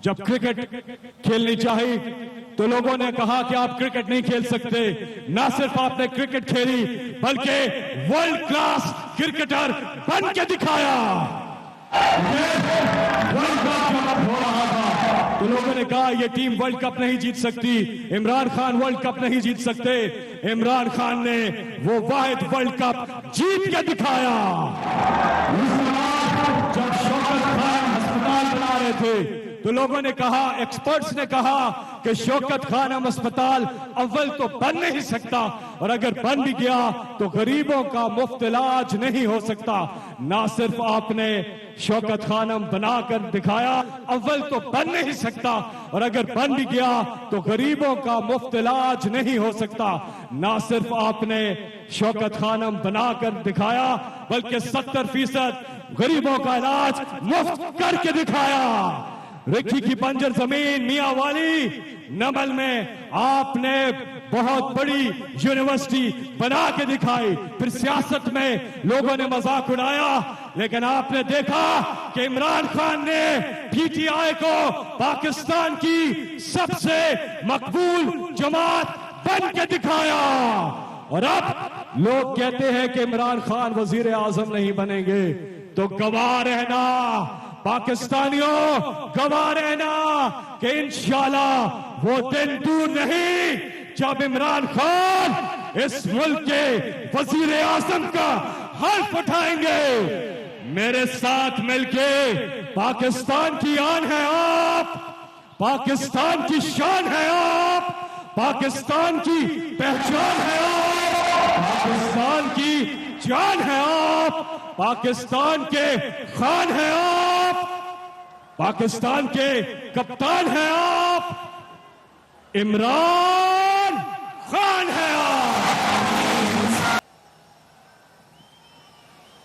जब क्रिकेट खेलनी चाहिए तो लोगों ने कहा कि आप क्रिकेट नहीं खेल सकते। ना सिर्फ आपने क्रिकेट खेली बल्कि वर्ल्ड क्लास क्रिकेटर बन के दिखाया। वर्ल्ड कप हो रहा था तो लोगों ने कहा यह टीम वर्ल्ड कप नहीं जीत सकती, इमरान खान वर्ल्ड कप नहीं जीत सकते। इमरान खान ने वो वाहिद वर्ल्ड कप जीत के दिखाया। जब शौकत खान अस्पताल बना रहे थे तो लोगों ने कहा, एक्सपर्ट्स ने कहा कि शौकत खानम अस्पताल अव्वल तो बन नहीं सकता, और अगर बन भी गया तो गरीबों का मुफ्त इलाज नहीं हो सकता। ना सिर्फ आपने शौकत खानम बनाकर दिखाया, अव्वल तो बन नहीं सकता, और अगर बन भी गया तो गरीबों का मुफ्त इलाज नहीं हो सकता। ना सिर्फ आपने शौकत खानम बनाकर दिखाया बल्कि 70% गरीबों का इलाज मुफ्त करके दिखाया। रिक्की की बंजर जमीन मियां वाली नमल में आपने बहुत बड़ी यूनिवर्सिटी बना के दिखाई। फिर सियासत में लोगों ने मजाक उड़ाया, लेकिन आपने देखा कि इमरान खान ने पीटीआई को पाकिस्तान की सबसे मकबूल जमात बन के दिखाया। और अब लोग कहते हैं कि इमरान खान वजीर आजम नहीं बनेंगे, तो गवाह रहना पाकिस्तानियों, गवाह रहना कि इंशाल्लाह वो दिन दूर नहीं जब इमरान खान इस मुल्क के वजीर आजम का हल्फ उठाएंगे। मेरे साथ मिलके पाकिस्तान की आन है आप, पाकिस्तान की शान है आप, पाकिस्तान की पहचान है आप, पाकिस्तान की जान है आप, पाकिस्तान के खान है आप, पाकिस्तान के कप्तान है आप, इमरान खान है आप।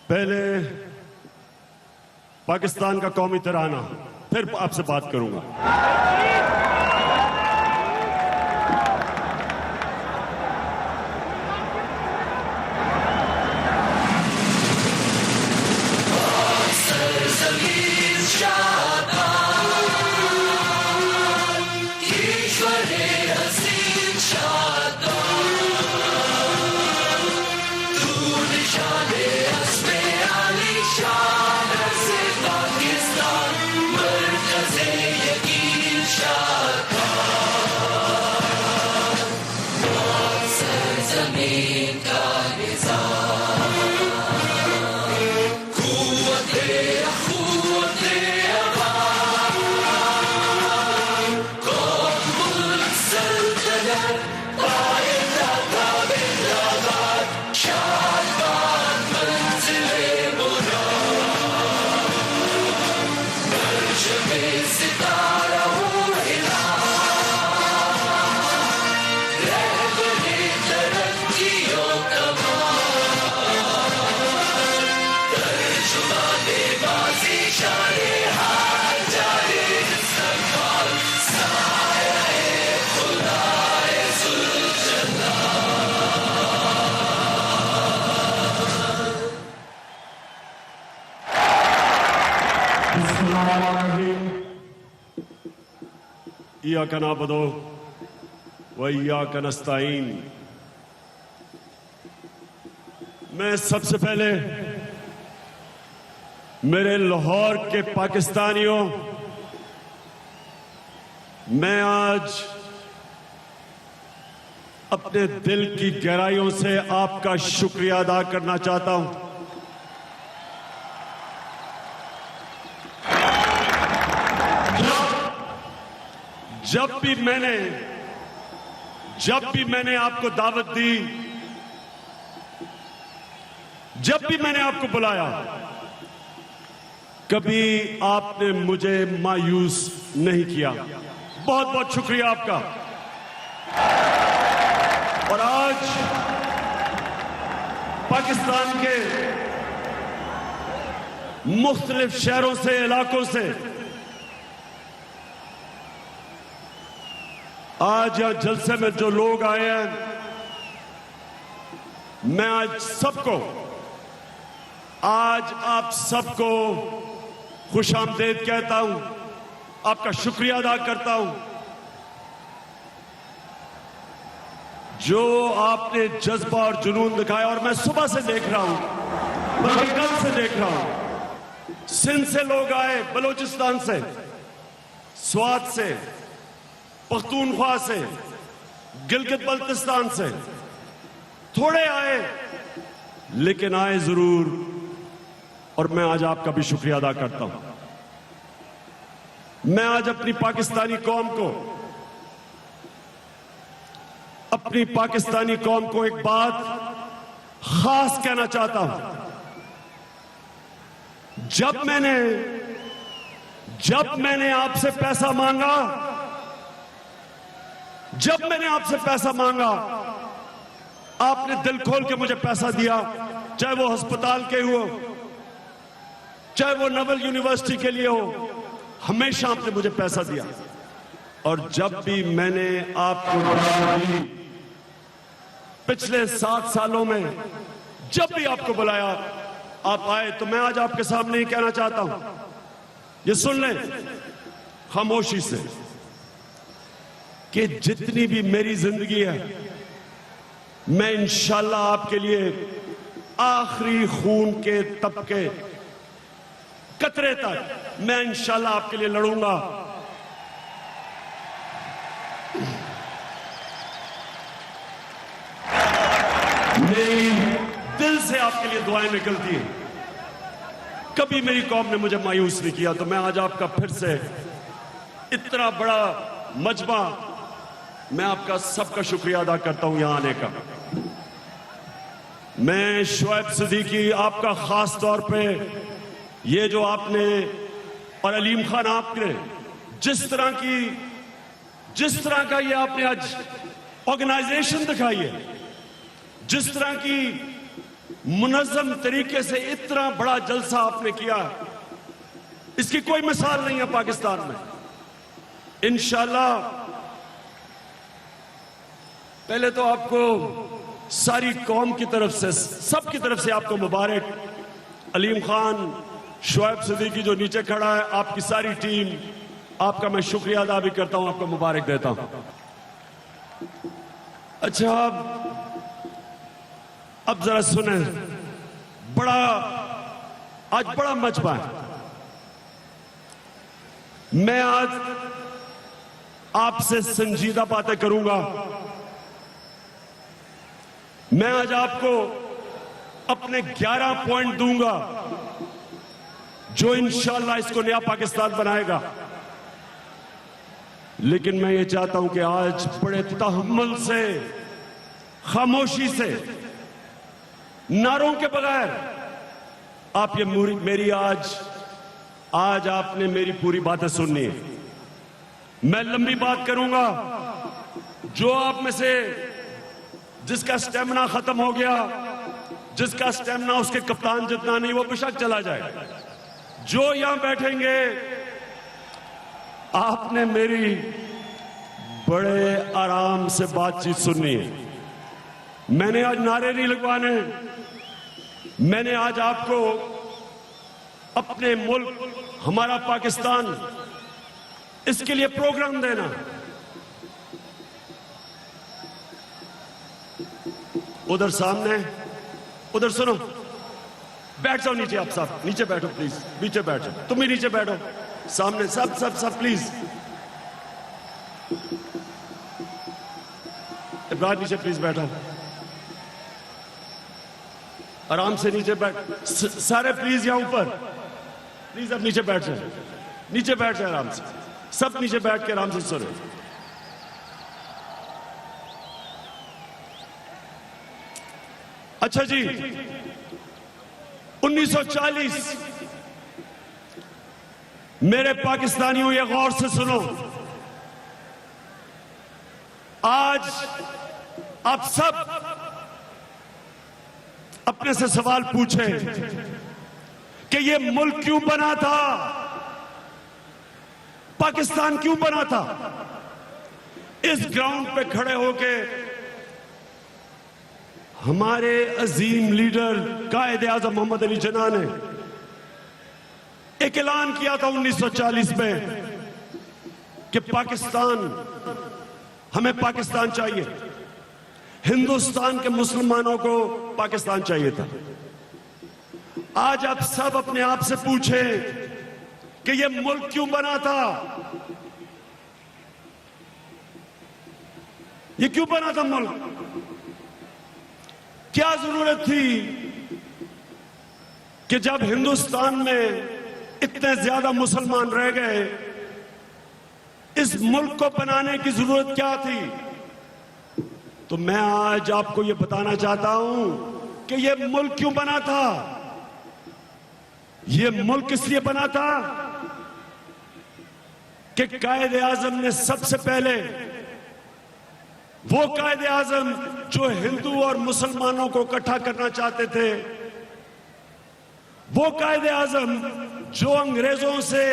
पहले पाकिस्तान का कौमी तराना, फिर आपसे बात करूंगा। इय्याका नअबुदु व इय्याका नस्तईन। मैं सबसे पहले मेरे लाहौर के पाकिस्तानियों, मैं आज अपने दिल की गहराइयों से आपका शुक्रिया अदा करना चाहता हूं। जब भी मैंने आपको दावत दी, जब भी मैंने आपको बुलाया, कभी आपने मुझे मायूस नहीं किया। बहुत बहुत शुक्रिया आपका। और आज पाकिस्तान के मुख्तलिफ शहरों से, इलाकों से आज यहां जलसे में जो लोग आए हैं, मैं आज आप सबको खुशामदीद कहता हूं। आपका शुक्रिया अदा करता हूं जो आपने जज्बा और जुनून दिखाया। और मैं सुबह से देख रहा हूं, बल्कि कल से देख रहा हूं, सिंध से लोग आए, बलूचिस्तान से, स्वात से, पख्तूनख्वा से, गिलगित बल्तिस्तान से, थोड़े आए लेकिन आए जरूर। और मैं आज आपका भी शुक्रिया अदा करता हूं। मैं आज अपनी पाकिस्तानी कौम को एक बात खास कहना चाहता हूं। जब मैंने आपसे पैसा मांगा, आपने दिल खोल के मुझे पैसा दिया, चाहे वो अस्पताल के हो, चाहे वो नवल यूनिवर्सिटी के लिए हो, हमेशा आपने मुझे पैसा दिया। और जब भी मैंने आपको पिछले 7 सालों में जब भी आपको बुलाया, आप आए, तो मैं आज आपके सामने ही कहना चाहता हूं, ये सुन लें खामोशी से, कि जितनी भी मेरी जिंदगी है, मैं इंशाल्लाह आपके लिए आखिरी खून के तबके कतरे तक मैं इंशाल्लाह आपके लिए लड़ूंगा। मेरी दिल से आपके लिए दुआएं निकलती हैं। कभी मेरी कौम ने मुझे मायूस नहीं किया। तो मैं आज आपका फिर से इतना बड़ा मजमा, मैं आपका सबका शुक्रिया अदा करता हूं यहां आने का। मैं शुएब सिद्दीकी, आपका खास तौर पे ये जो आपने और अलीम खान आपने जिस तरह का ये आपने आज ऑर्गेनाइजेशन दिखाई है, जिस तरह की मुनज़्ज़म तरीके से इतना बड़ा जलसा आपने किया, इसकी कोई मिसाल नहीं है पाकिस्तान में। इंशाल्लाह पहले तो आपको सारी कौम की तरफ से, सबकी तरफ से आपको मुबारक। अलीम खान, शुएब सिद्दीकी जो नीचे खड़ा है, आपकी सारी टीम, आपका मैं शुक्रिया अदा भी करता हूं, आपको मुबारक देता हूं। अच्छा, अब जरा सुने, आज बड़ा मजमा है। मैं आज आपसे संजीदा बातें करूंगा। मैं आज आपको अपने 11 पॉइंट दूंगा जो इंशाल्लाह इसको नया पाकिस्तान बनाएगा। लेकिन मैं ये चाहता हूं कि आज बड़े तहम्मुल से, खामोशी से, नारों के बगैर आप ये मेरी आज आपने मेरी पूरी बातें सुननी है। मैं लंबी बात करूंगा। जो आप में से जिसका स्टेमिना खत्म हो गया, जिसका स्टेमिना उसके कप्तान जितना नहीं, वो बेशक चला जाए। जो यहां बैठेंगे, आपने मेरी बड़े आराम से बातचीत सुननी है। मैंने आज नारे नहीं लगवाने, मैंने आज आपको अपने मुल्क, हमारा पाकिस्तान, इसके लिए प्रोग्राम देना। उधर सामने, उधर सुनो, बैठ जाओ नीचे, आप सब नीचे बैठो प्लीज, नीचे बैठो, तुम भी नीचे बैठो, सामने सब सब सब प्लीज। इब्राहिम नीचे प्लीज बैठो, आराम से नीचे बैठ, सारे प्लीज यहां ऊपर प्लीज, अब नीचे बैठ जाए, नीचे बैठ जाए आराम से, सब नीचे बैठ के आराम से सुनो। अच्छा जी, 1940, मेरे पाकिस्तानियों ये गौर से सुनो, आज आप सब अपने से सवाल पूछे कि ये मुल्क क्यों बना था, पाकिस्तान क्यों बना था। इस ग्राउंड पे खड़े होके हमारे अजीम लीडर कायदे आज़म मोहम्मद अली जिन्ना ने एक ऐलान किया था 1940 में कि हमें पाकिस्तान चाहिए, हिंदुस्तान के मुसलमानों को पाकिस्तान चाहिए था। आज आप सब अपने आप से पूछें कि यह मुल्क क्यों बना था? ये क्यों बना था मुल्क? क्या जरूरत थी कि जब हिंदुस्तान में इतने ज्यादा मुसलमान रह गए, इस मुल्क को बनाने की जरूरत क्या थी? तो मैं आज आपको यह बताना चाहता हूं कि यह मुल्क क्यों बना था। यह मुल्क इसलिए बना था कि कायदे आजम ने सबसे पहले, वो कायदे आजम जो हिंदू और मुसलमानों को इकट्ठा करना चाहते थे, वो कायदे आजम जो अंग्रेजों से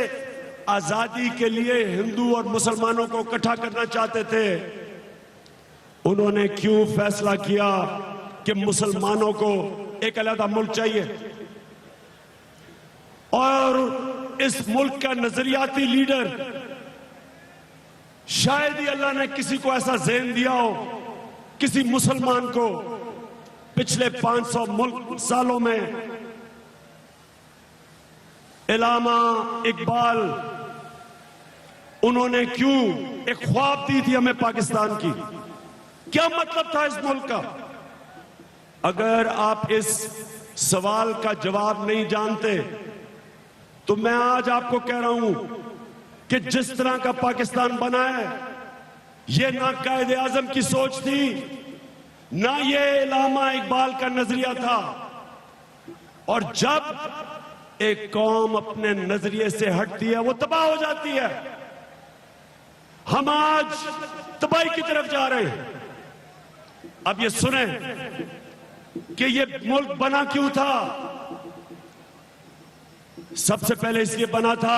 आजादी के लिए हिंदू और मुसलमानों को इकट्ठा करना चाहते थे, उन्होंने क्यों फैसला किया कि मुसलमानों को एक अलग मुल्क चाहिए? और इस मुल्क का नजरियाती लीडर, शायद ही अल्लाह ने किसी को ऐसा ज़हन दिया हो, किसी मुसलमान को पिछले 500 सालों में। इलामा इकबाल, उन्होंने क्यों एक ख्वाब दी थी हमें पाकिस्तान की? क्या मतलब था इस मुल्क का? अगर आप इस सवाल का जवाब नहीं जानते तो मैं आज आपको कह रहा हूं कि जिस तरह का पाकिस्तान बना है, यह ना कायदे आजम की सोच थी, ना ये इलामा इकबाल का नजरिया था। और जब एक कौम अपने नजरिए से हटती है, वो तबाह हो जाती है। हम आज तबाही की तरफ जा रहे हैं। अब ये सुने कि ये मुल्क बना क्यों था। सबसे पहले इसलिए बना था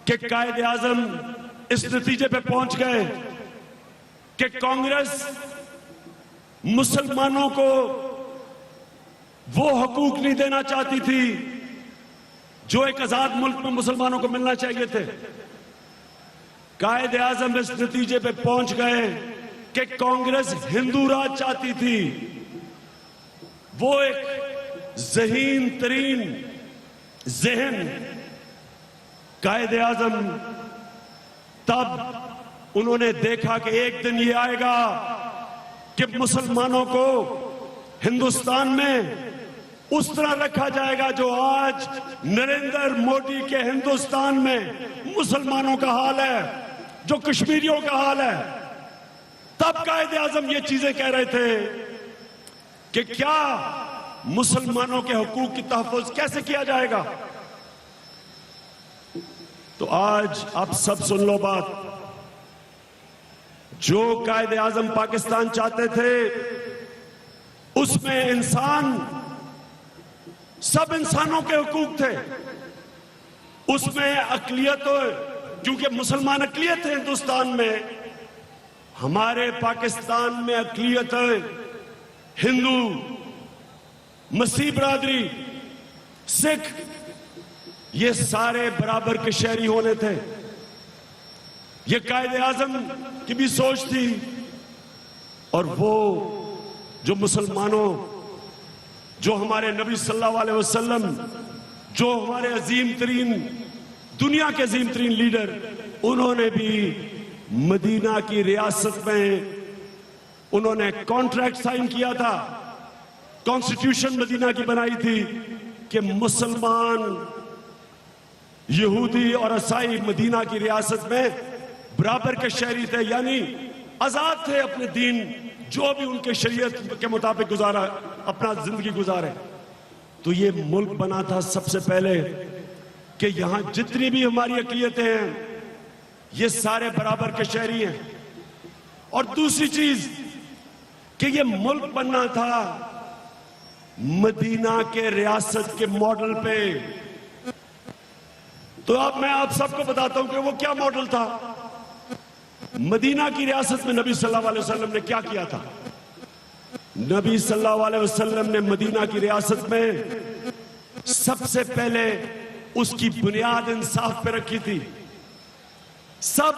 कि कायदे आजम इस नतीजे पे पहुंच गए कि कांग्रेस मुसलमानों को वो हकूक नहीं देना चाहती थी जो एक आजाद मुल्क में मुसलमानों को मिलना चाहिए थे। कायदे आजम इस नतीजे पे पहुंच गए कि कांग्रेस हिंदू राज चाहती थी। वो एक ज़हीन तरीन ज़हन कायदे आजम, तब उन्होंने देखा कि एक दिन ये आएगा कि मुसलमानों को हिंदुस्तान में उस तरह रखा जाएगा जो आज नरेंद्र मोदी के हिंदुस्तान में मुसलमानों का हाल है, जो कश्मीरियों का हाल है। तब कायदे आजम ये चीजें कह रहे थे कि क्या मुसलमानों के हकूक की तहफ़्फ़ुज़ कैसे किया जाएगा। तो आज आप सब सुन लो बात। जो कायदे आजम पाकिस्तान चाहते थे, उसमें इंसान, सब इंसानों के हकूक थे। उसमें अक़लियत, क्योंकि मुसलमान अक़लियत है हिंदुस्तान में, हमारे पाकिस्तान में अक़लियत है हिंदू, मसीह बरादरी, सिख, ये सारे बराबर के शहरी होने थे। ये कायदे आजम की भी सोच थी। और वो जो मुसलमानों, जो हमारे नबी सल्लल्लाहु अलैहि वसल्लम, जो हमारे अजीम तरीन, दुनिया के अजीम तरीन लीडर, उन्होंने भी मदीना की रियासत में उन्होंने कॉन्ट्रैक्ट साइन किया था, कॉन्स्टिट्यूशन मदीना की बनाई थी कि मुसलमान, यहूदी और ईसाई मदीना की रियासत में बराबर के शहरी थे, यानी आजाद थे अपने दीन, जो भी उनके शरीयत के मुताबिक गुजारा, अपना जिंदगी गुजारे। तो ये मुल्क बना था सबसे पहले कि यहां जितनी भी हमारी अक़लियतें हैं, ये सारे बराबर के शहरी हैं। और दूसरी चीज कि ये मुल्क बनना था मदीना के रियासत के मॉडल पे। तो अब मैं आप सबको बताता हूं कि वो क्या मॉडल था। मदीना की रियासत में नबी सल्लल्लाहु अलैहि वसल्लम ने क्या किया था। नबी सल्लल्लाहु अलैहि वसल्लम ने मदीना की रियासत में सबसे पहले उसकी बुनियाद इंसाफ पे रखी थी। सब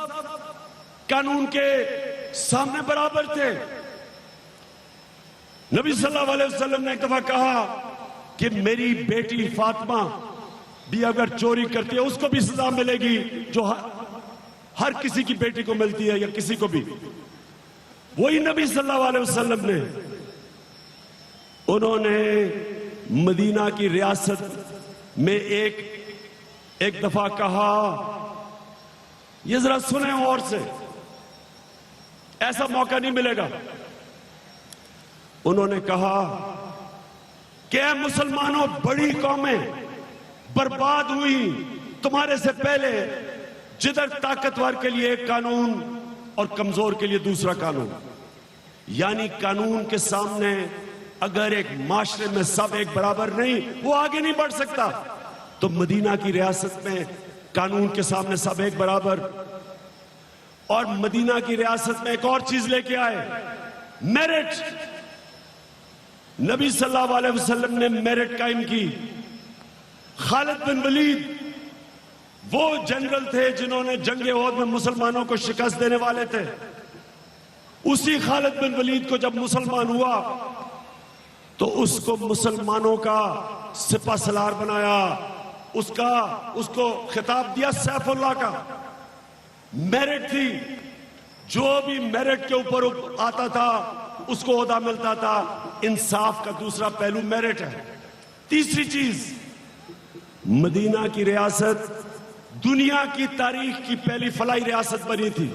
कानून के सामने बराबर थे। नबी सल्लल्लाहु अलैहि वसल्लम ने एक दफा कहा कि मेरी बेटी फातिमा भी अगर चोरी करती है उसको भी सजा मिलेगी जो हर किसी की बेटी को मिलती है या किसी को भी। वही नबी सल्लल्लाहु अलैहि वसल्लम ने उन्होंने मदीना की रियासत में एक दफा कहा, ये जरा सुने और से, ऐसा मौका नहीं मिलेगा। उन्होंने कहा कि ऐ मुसलमानों, बड़ी कौमें बर्बाद हुई तुम्हारे से पहले, जिधर ताकतवर के लिए एक कानून और कमजोर के लिए दूसरा कानून। यानी कानून के सामने अगर एक माशरे में सब एक बराबर नहीं, वो आगे नहीं बढ़ सकता। तो मदीना की रियासत में कानून के सामने सब एक बराबर। और मदीना की रियासत में एक और चीज लेके आए, मेरिट। नबी सल्लल्लाहु अलैहि वसल्लम ने मेरिट कायम की। खालिद बिन वलीद वो जनरल थे जिन्होंने जंगे ओहद में मुसलमानों को शिकस्त देने वाले थे। उसी खालिद बिन वलीद को जब मुसलमान हुआ तो उसको मुसलमानों का सिपा सलार बनाया, उसको खिताब दिया सैफुल्लाह का। मेरिट थी, जो भी मेरिट के ऊपर आता था उसको ओहदा मिलता था। इंसाफ का दूसरा पहलू मेरिट है। तीसरी चीज, मदीना की रियासत दुनिया की तारीख की पहली फलाई रियासत बनी थी।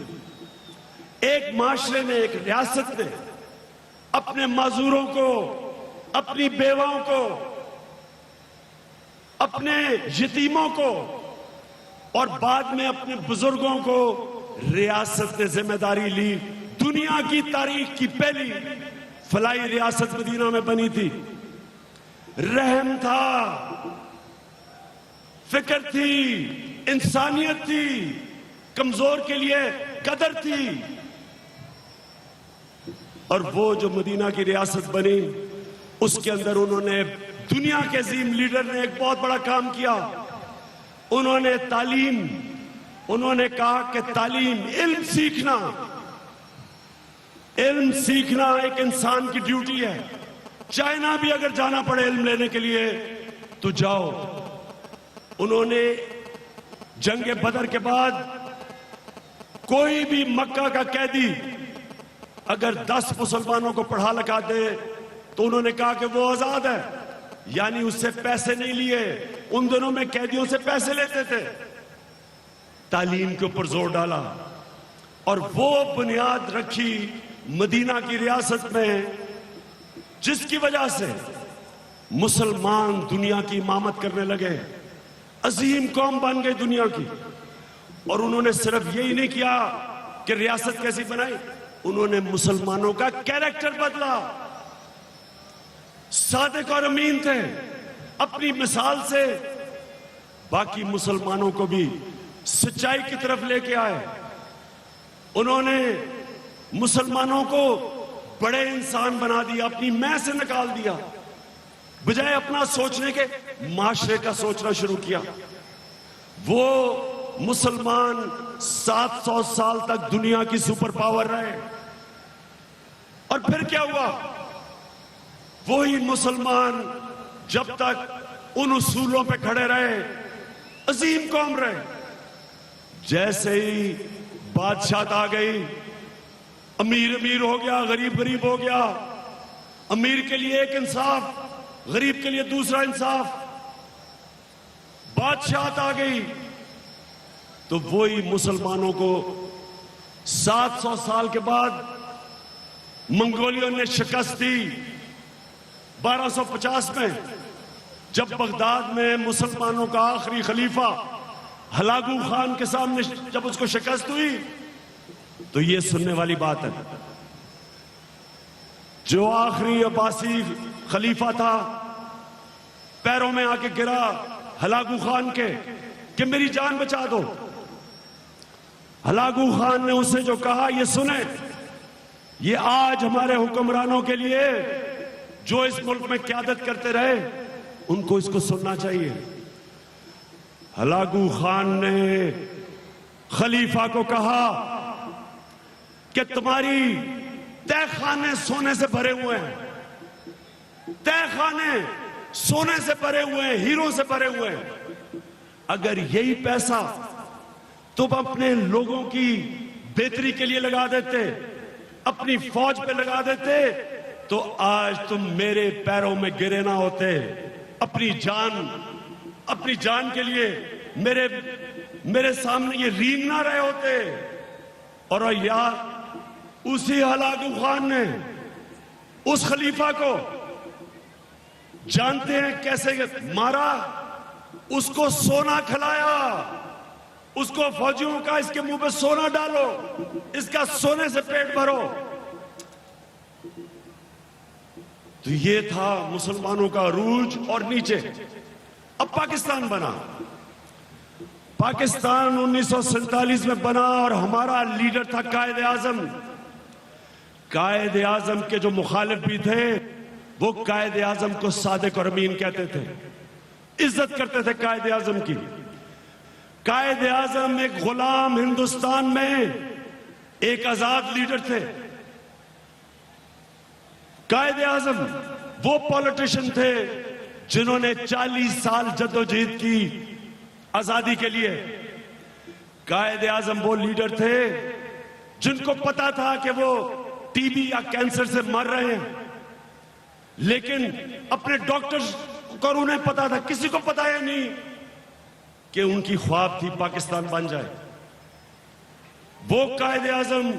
एक माशरे ने, एक रियासत ने अपने माजूरों को, अपनी बेवाओं को, अपने यतीमों को और बाद में अपने बुजुर्गों को रियासत ने जिम्मेदारी ली। दुनिया की तारीख की पहली फलाई रियासत मदीना में बनी थी। रहम था, फिक्र थी, इंसानियत थी, कमजोर के लिए कदर थी। और वो जो मदीना की रियासत बनी, उसके अंदर उन्होंने, दुनिया के अजीम लीडर ने एक बहुत बड़ा काम किया। उन्होंने तालीम, उन्होंने कहा कि तालीम, इल्म सीखना एक इंसान की ड्यूटी है। चाइना भी अगर जाना पड़े इल्म लेने के लिए तो जाओ। उन्होंने जंगे बदर के बाद कोई भी मक्का का कैदी अगर 10 मुसलमानों को पढ़ा लिखा दे तो उन्होंने कहा कि वो आजाद है, यानी उससे पैसे नहीं लिए। उन दिनों में कैदियों से पैसे लेते थे। तालीम के ऊपर जोर डाला और वो बुनियाद रखी मदीना की रियासत में, जिसकी वजह से मुसलमान दुनिया की इमामत करने लगे, अजीम कौम बन गई दुनिया की। और उन्होंने सिर्फ यही नहीं किया कि रियासत कैसी बनाई, उन्होंने मुसलमानों का कैरेक्टर बदला। सादिक और अमीन थे, अपनी मिसाल से बाकी मुसलमानों को भी सच्चाई की तरफ लेके आए। उन्होंने मुसलमानों को बड़े इंसान बना दिया, अपनी मैं से निकाल दिया। बजाय अपना सोचने के माशरे का सोचना शुरू किया। वो मुसलमान 700 साल तक दुनिया की सुपर पावर रहे। और फिर क्या हुआ? वही मुसलमान जब तक उन उसूलों पे खड़े रहे, अजीम कौम रहे। जैसे ही बादशाह आ गई, अमीर अमीर हो गया, गरीब गरीब हो गया। अमीर के लिए एक इंसाफ, गरीब के लिए दूसरा इंसाफ। बादशाह आ गई तो वही मुसलमानों को 700 साल के बाद मंगोलियों ने शिकस्त दी। 1250 में जब बगदाद में मुसलमानों का आखिरी खलीफा हलागू खान के सामने जब उसको शिकस्त हुई, तो ये सुनने वाली बात है, जो आखिरी अब्बासी खलीफा था पैरों में आके गिरा हलागू खान के कि मेरी जान बचा दो। हलागू खान ने उससे जो कहा, ये सुने, ये आज हमारे हुक्मरानों के लिए जो इस मुल्क में क़यादत करते रहे, उनको इसको सुनना चाहिए। हलागू खान ने खलीफा को कहा कि तुम्हारी तहखाने सोने से भरे हुए हैं, तहखाने सोने से भरे हुए हैं, हीरों से भरे हुए हैं। अगर यही पैसा तुम अपने लोगों की बेहतरी के लिए लगा देते, अपनी फौज पे लगा देते, तो आज तुम मेरे पैरों में गिरे ना होते। अपनी जान के लिए मेरे सामने ये रींग ना रहे होते। और यार, उसी हलाकू खान ने उस खलीफा को जानते हैं कैसे मारा? उसको सोना खिलाया, उसको फौजियों का इसके मुंह पे सोना डालो, इसका सोने से पेट भरो। तो ये था मुसलमानों का अरूज। और नीचे अब पाकिस्तान बना। पाकिस्तान 1947 में बना और हमारा लीडर था कायद आजम। कायद आजम के जो मुखालिफ भी थे वो कायद आजम को सादिक और अमीन कहते थे, इज्जत करते थे कायद आजम की। कायद आजम एक गुलाम हिंदुस्तान में एक आजाद लीडर थे। कायद आजम वो पॉलिटिशियन थे जिन्होंने 40 साल जद्दोजहद की आजादी के लिए। कायद आजम वो लीडर थे जिनको पता था कि वो टीबी या कैंसर से मर रहे हैं, लेकिन अपने डॉक्टर्स को उन्हें पता था, किसी को पता है नहीं कि उनकी ख्वाब थी पाकिस्तान बन जाए। वो कायद आजम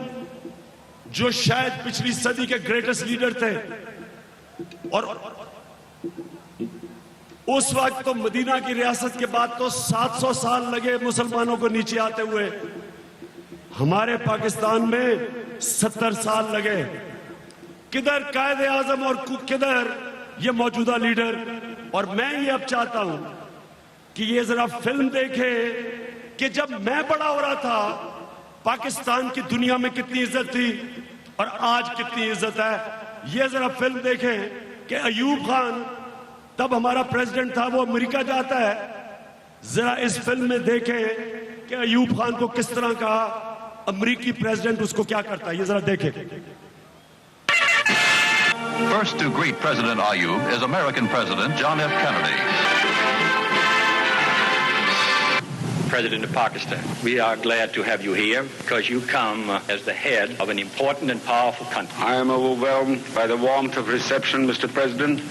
जो शायद पिछली सदी के ग्रेटेस्ट लीडर थे। और उस वक्त तो मदीना की रियासत के बाद तो 700 साल लगे मुसलमानों को नीचे आते हुए। हमारे पाकिस्तान में 70 साल लगे। किधर कायद आजम और किधर ये मौजूदा लीडर। और मैं ये अब चाहता हूं कि ये जरा फिल्म देखे कि जब मैं बड़ा हो रहा था पाकिस्तान की दुनिया में कितनी इज्जत थी और आज कितनी इज्जत है। ये जरा फिल्म देखें कि अयूब खान तब हमारा प्रेसिडेंट था, वो अमेरिका जाता है। जरा इस फिल्म में देखें कि अयूब खान को किस तरह का अमेरिकी प्रेसिडेंट उसको क्या करता है। ये जरा देखें। First to greet President Ayub is American President John F. Kennedy. President of Pakistan, we are glad to have you here because you come as the head of an important and powerful country. I am overwhelmed by the warmth of reception, Mr. President,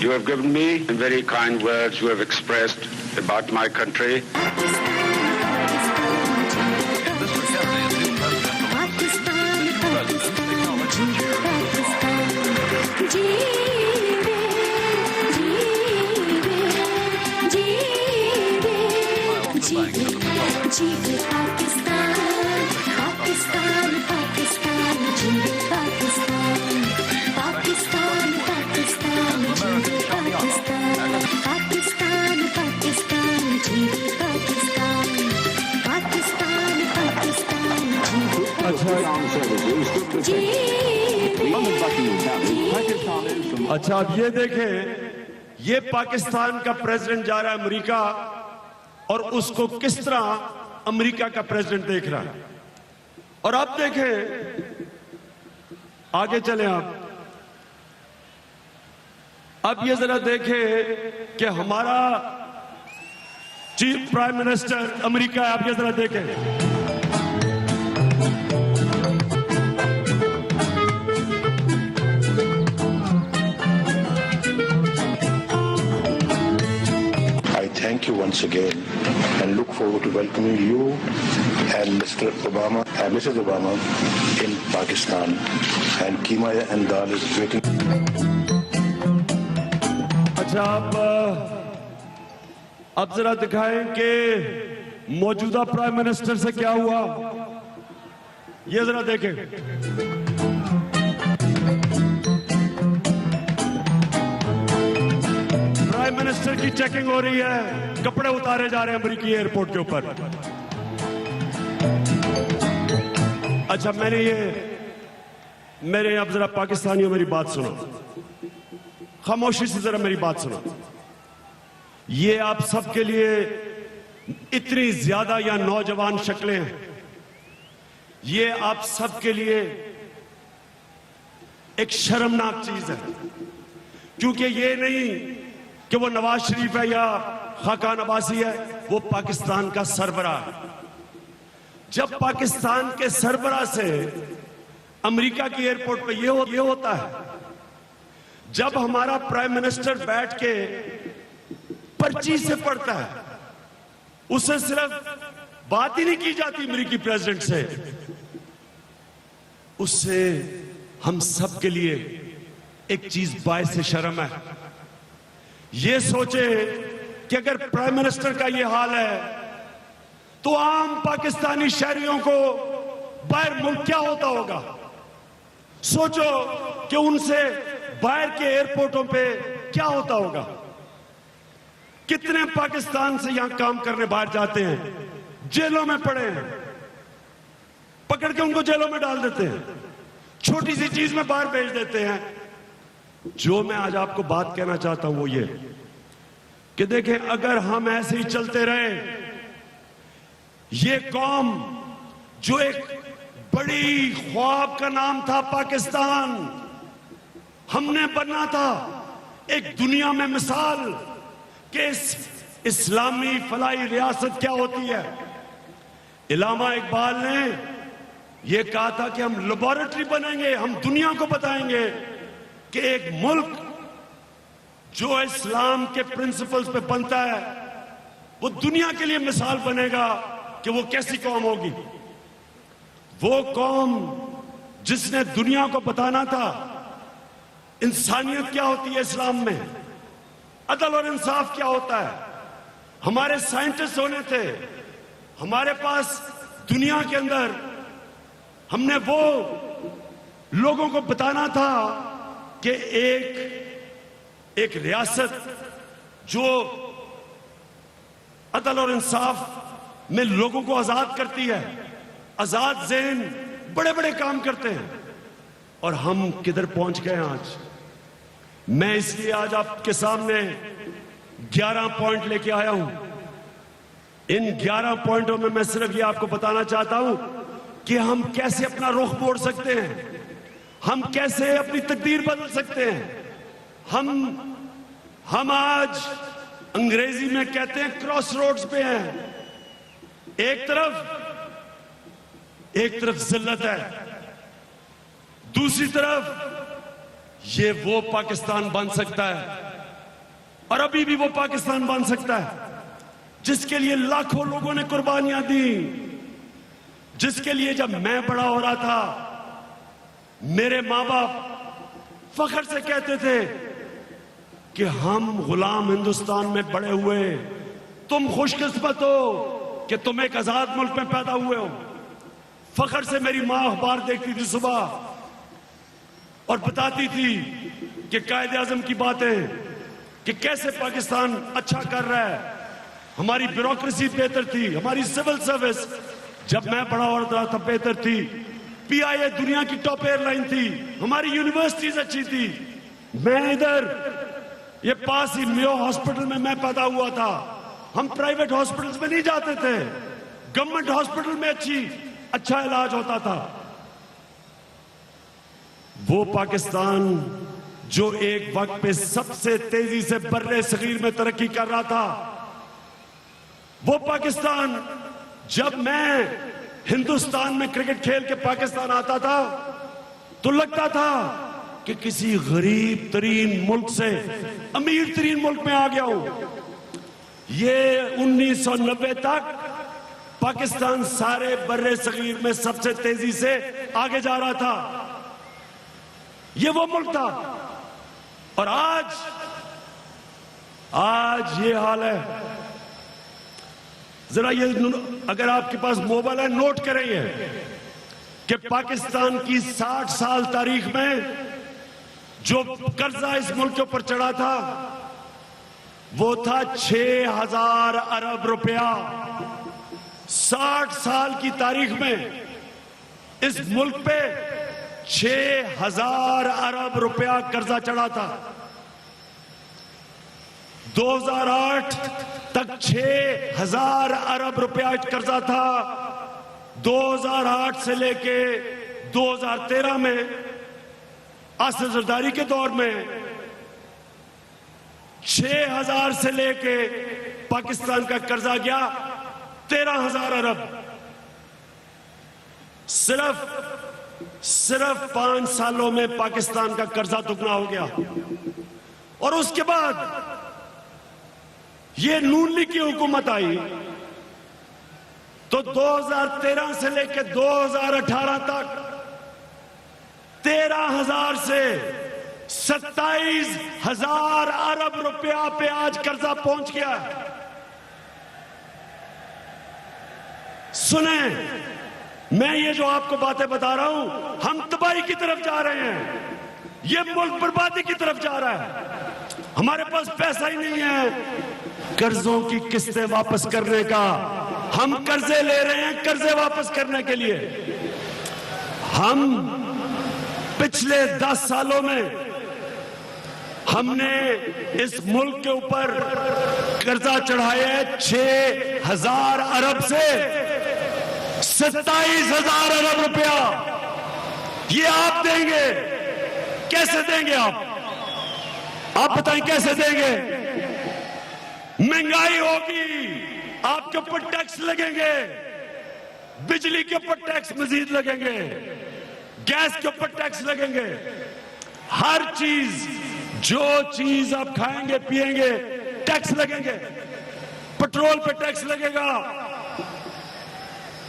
you have given me and very kind words you have expressed about my country. अच्छा, अब ये देखें, ये पाकिस्तान का president जा रहा है America और उसको किस तरह अमेरिका का प्रेसिडेंट देख रहा है। और अब देखें, आगे चले आप। अब ये जरा देखें कि हमारा चीफ प्राइम मिनिस्टर अमेरिका है। आप ये जरा देखें। Thank you once again and look forward to welcoming you and Mr. Obama and Mrs. Obama in Pakistan. And Keema and Dal is waiting. अच्छा, अब जरा दिखाएं कि मौजूदा प्राइम मिनिस्टर से क्या हुआ। ये जरा देखें। प्राइम मिनिस्टर की चेकिंग हो रही है, कपड़े उतारे जा रहे हैं अमेरिकी एयरपोर्ट के ऊपर। अच्छा, मेरे अब जरा पाकिस्तानियों मेरी बात सुनो, खामोशी से जरा मेरी बात सुनो। ये आप सबके लिए इतनी ज्यादा या नौजवान शक्लें हैं, ये आप सबके लिए एक शर्मनाक चीज है। क्योंकि ये नहीं कि वो नवाज शरीफ है या खाकान अब्बासी है, वो पाकिस्तान का सरबराह है। जब पाकिस्तान के सरबराह से अमेरिका की एयरपोर्ट पे ये होता है, जब हमारा प्राइम मिनिस्टर बैठ के पर्ची से पढ़ता है, उससे सिर्फ बात ही नहीं की जाती अमेरिकी प्रेसिडेंट से, उससे हम सब के लिए एक चीज बायस शर्म है। ये सोचे कि अगर प्राइम मिनिस्टर का ये हाल है तो आम पाकिस्तानी शहरियों को बाहर मुल्क क्या होता होगा। सोचो कि उनसे बाहर के एयरपोर्टों पे क्या होता होगा। कितने पाकिस्तान से यहां काम करने बाहर जाते हैं, जेलों में पड़े हैं, पकड़ के उनको जेलों में डाल देते हैं, छोटी सी चीज में बाहर भेज देते हैं। जो मैं आज आपको बात कहना चाहता हूं वो ये कि देखें, अगर हम ऐसे ही चलते रहे, ये कौम जो एक बड़ी ख्वाब का नाम था पाकिस्तान, हमने बनना था एक दुनिया में मिसाल कि इस्लामी फलाही रियासत क्या होती है। इलामा इकबाल ने यह कहा था कि हम लेबोरेटरी बनेंगे, हम दुनिया को बताएंगे कि एक मुल्क जो इस्लाम के प्रिंसिपल्स पे बनता है वो दुनिया के लिए मिसाल बनेगा कि वो कैसी कौम होगी। वो कौम जिसने दुनिया को बताना था इंसानियत क्या होती है इस्लाम में, अदल और इंसाफ क्या होता है। हमारे साइंटिस्ट होने थे, हमारे पास दुनिया के अंदर हमने वो लोगों को बताना था कि एक रियासत जो अदल और इंसाफ में लोगों को आजाद करती है, आजाद ज़हन बड़े बड़े काम करते हैं। और हम किधर पहुंच गए आज। मैं इसलिए आज आपके सामने 11 पॉइंट लेके आया हूं। इन 11 पॉइंटों में मैं सिर्फ ये आपको बताना चाहता हूं कि हम कैसे अपना रुख मोड़ सकते हैं, हम कैसे अपनी तकदीर बदल सकते हैं। हम आज अंग्रेजी में कहते हैं क्रॉस रोड्स पे हैं। एक तरफ जिल्लत है, दूसरी तरफ ये वो पाकिस्तान बन सकता है और अभी भी वो पाकिस्तान बन सकता है जिसके लिए लाखों लोगों ने कुर्बानियां दी, जिसके लिए जब मैं बड़ा हो रहा था मेरे माँ बाप फख्र से कहते थे कि हम गुलाम हिंदुस्तान में बड़े हुए, तुम खुशकिस्मत हो कि तुम एक आजाद मुल्क में पैदा हुए हो। फख्र से मेरी माँ अखबार देखती थी सुबह और बताती थी कि कायदे आजम की बातें कि कैसे पाकिस्तान अच्छा कर रहा है, हमारी ब्यूरोक्रेसी बेहतर थी, हमारी सिविल सर्विस जब मैं बड़ा हो रहा था बेहतर थी, पीआईए दुनिया की टॉप एयरलाइन थी, हमारी यूनिवर्सिटीज अच्छी थी। मैं इधर ये पास ही मेयो हॉस्पिटल में मैं पैदा हुआ था। हम प्राइवेट हॉस्पिटल्स में नहीं जाते थे, गवर्नमेंट हॉस्पिटल में अच्छा इलाज होता था। वो पाकिस्तान जो एक वक्त पे सबसे तेजी से बर्रे सगीर में तरक्की कर रहा था, वो पाकिस्तान जब मैं हिंदुस्तान में क्रिकेट खेल के पाकिस्तान आता था तो लगता था कि किसी गरीब तरीन मुल्क से अमीर तरीन मुल्क में आ गया हूं। ये 1990 तक पाकिस्तान सारे बर्रे सगीर में सबसे तेजी से आगे जा रहा था। ये वो मुल्क था और आज ये हाल है। जरा ये अगर आपके पास मोबाइल है नोट करें ये कि पाकिस्तान की 60 साल तारीख में जो कर्जा इस मुल्क के ऊपर चढ़ा था वो था 6000 अरब रुपया। 60 साल की तारीख में इस मुल्क पे 6000 अरब रुपया कर्जा चढ़ा था। 2008 तक 6,000 अरब रुपया कर्जा था। 2008 से लेके 2013 में असद जरदारी के दौर में 6,000 से लेके पाकिस्तान का कर्जा गया 13,000 अरब। सिर्फ 5 सालों में पाकिस्तान का कर्जा दुगना हो गया। और उसके बाद ये नून लीग की हुकूमत आई तो 2013 से लेकर 2018 तक 13,000 से 27,000 अरब रुपया पे आज कर्जा पहुंच गया। सुने, मैं ये जो आपको बातें बता रहा हूं, हम तबाही की तरफ जा रहे हैं, ये मुल्क बर्बादी की तरफ जा रहा है। हमारे पास पैसा ही नहीं है कर्जों की किस्तें वापस करने का। हम कर्जे ले रहे हैं कर्जे वापस करने के लिए। हम पिछले 10 सालों में हमने इस मुल्क के ऊपर कर्जा चढ़ाया है 6,000 अरब से 27,000 अरब रुपया। ये आप देंगे, कैसे देंगे आप बताएं कैसे देंगे? महंगाई होगी, आपके ऊपर टैक्स लगेंगे, बिजली के ऊपर टैक्स मजीद लगेंगे, गैस के ऊपर टैक्स लगेंगे, हर चीज, जो चीज आप खाएंगे पिएंगे टैक्स लगेंगे। पेट्रोल पे टैक्स लगेगा,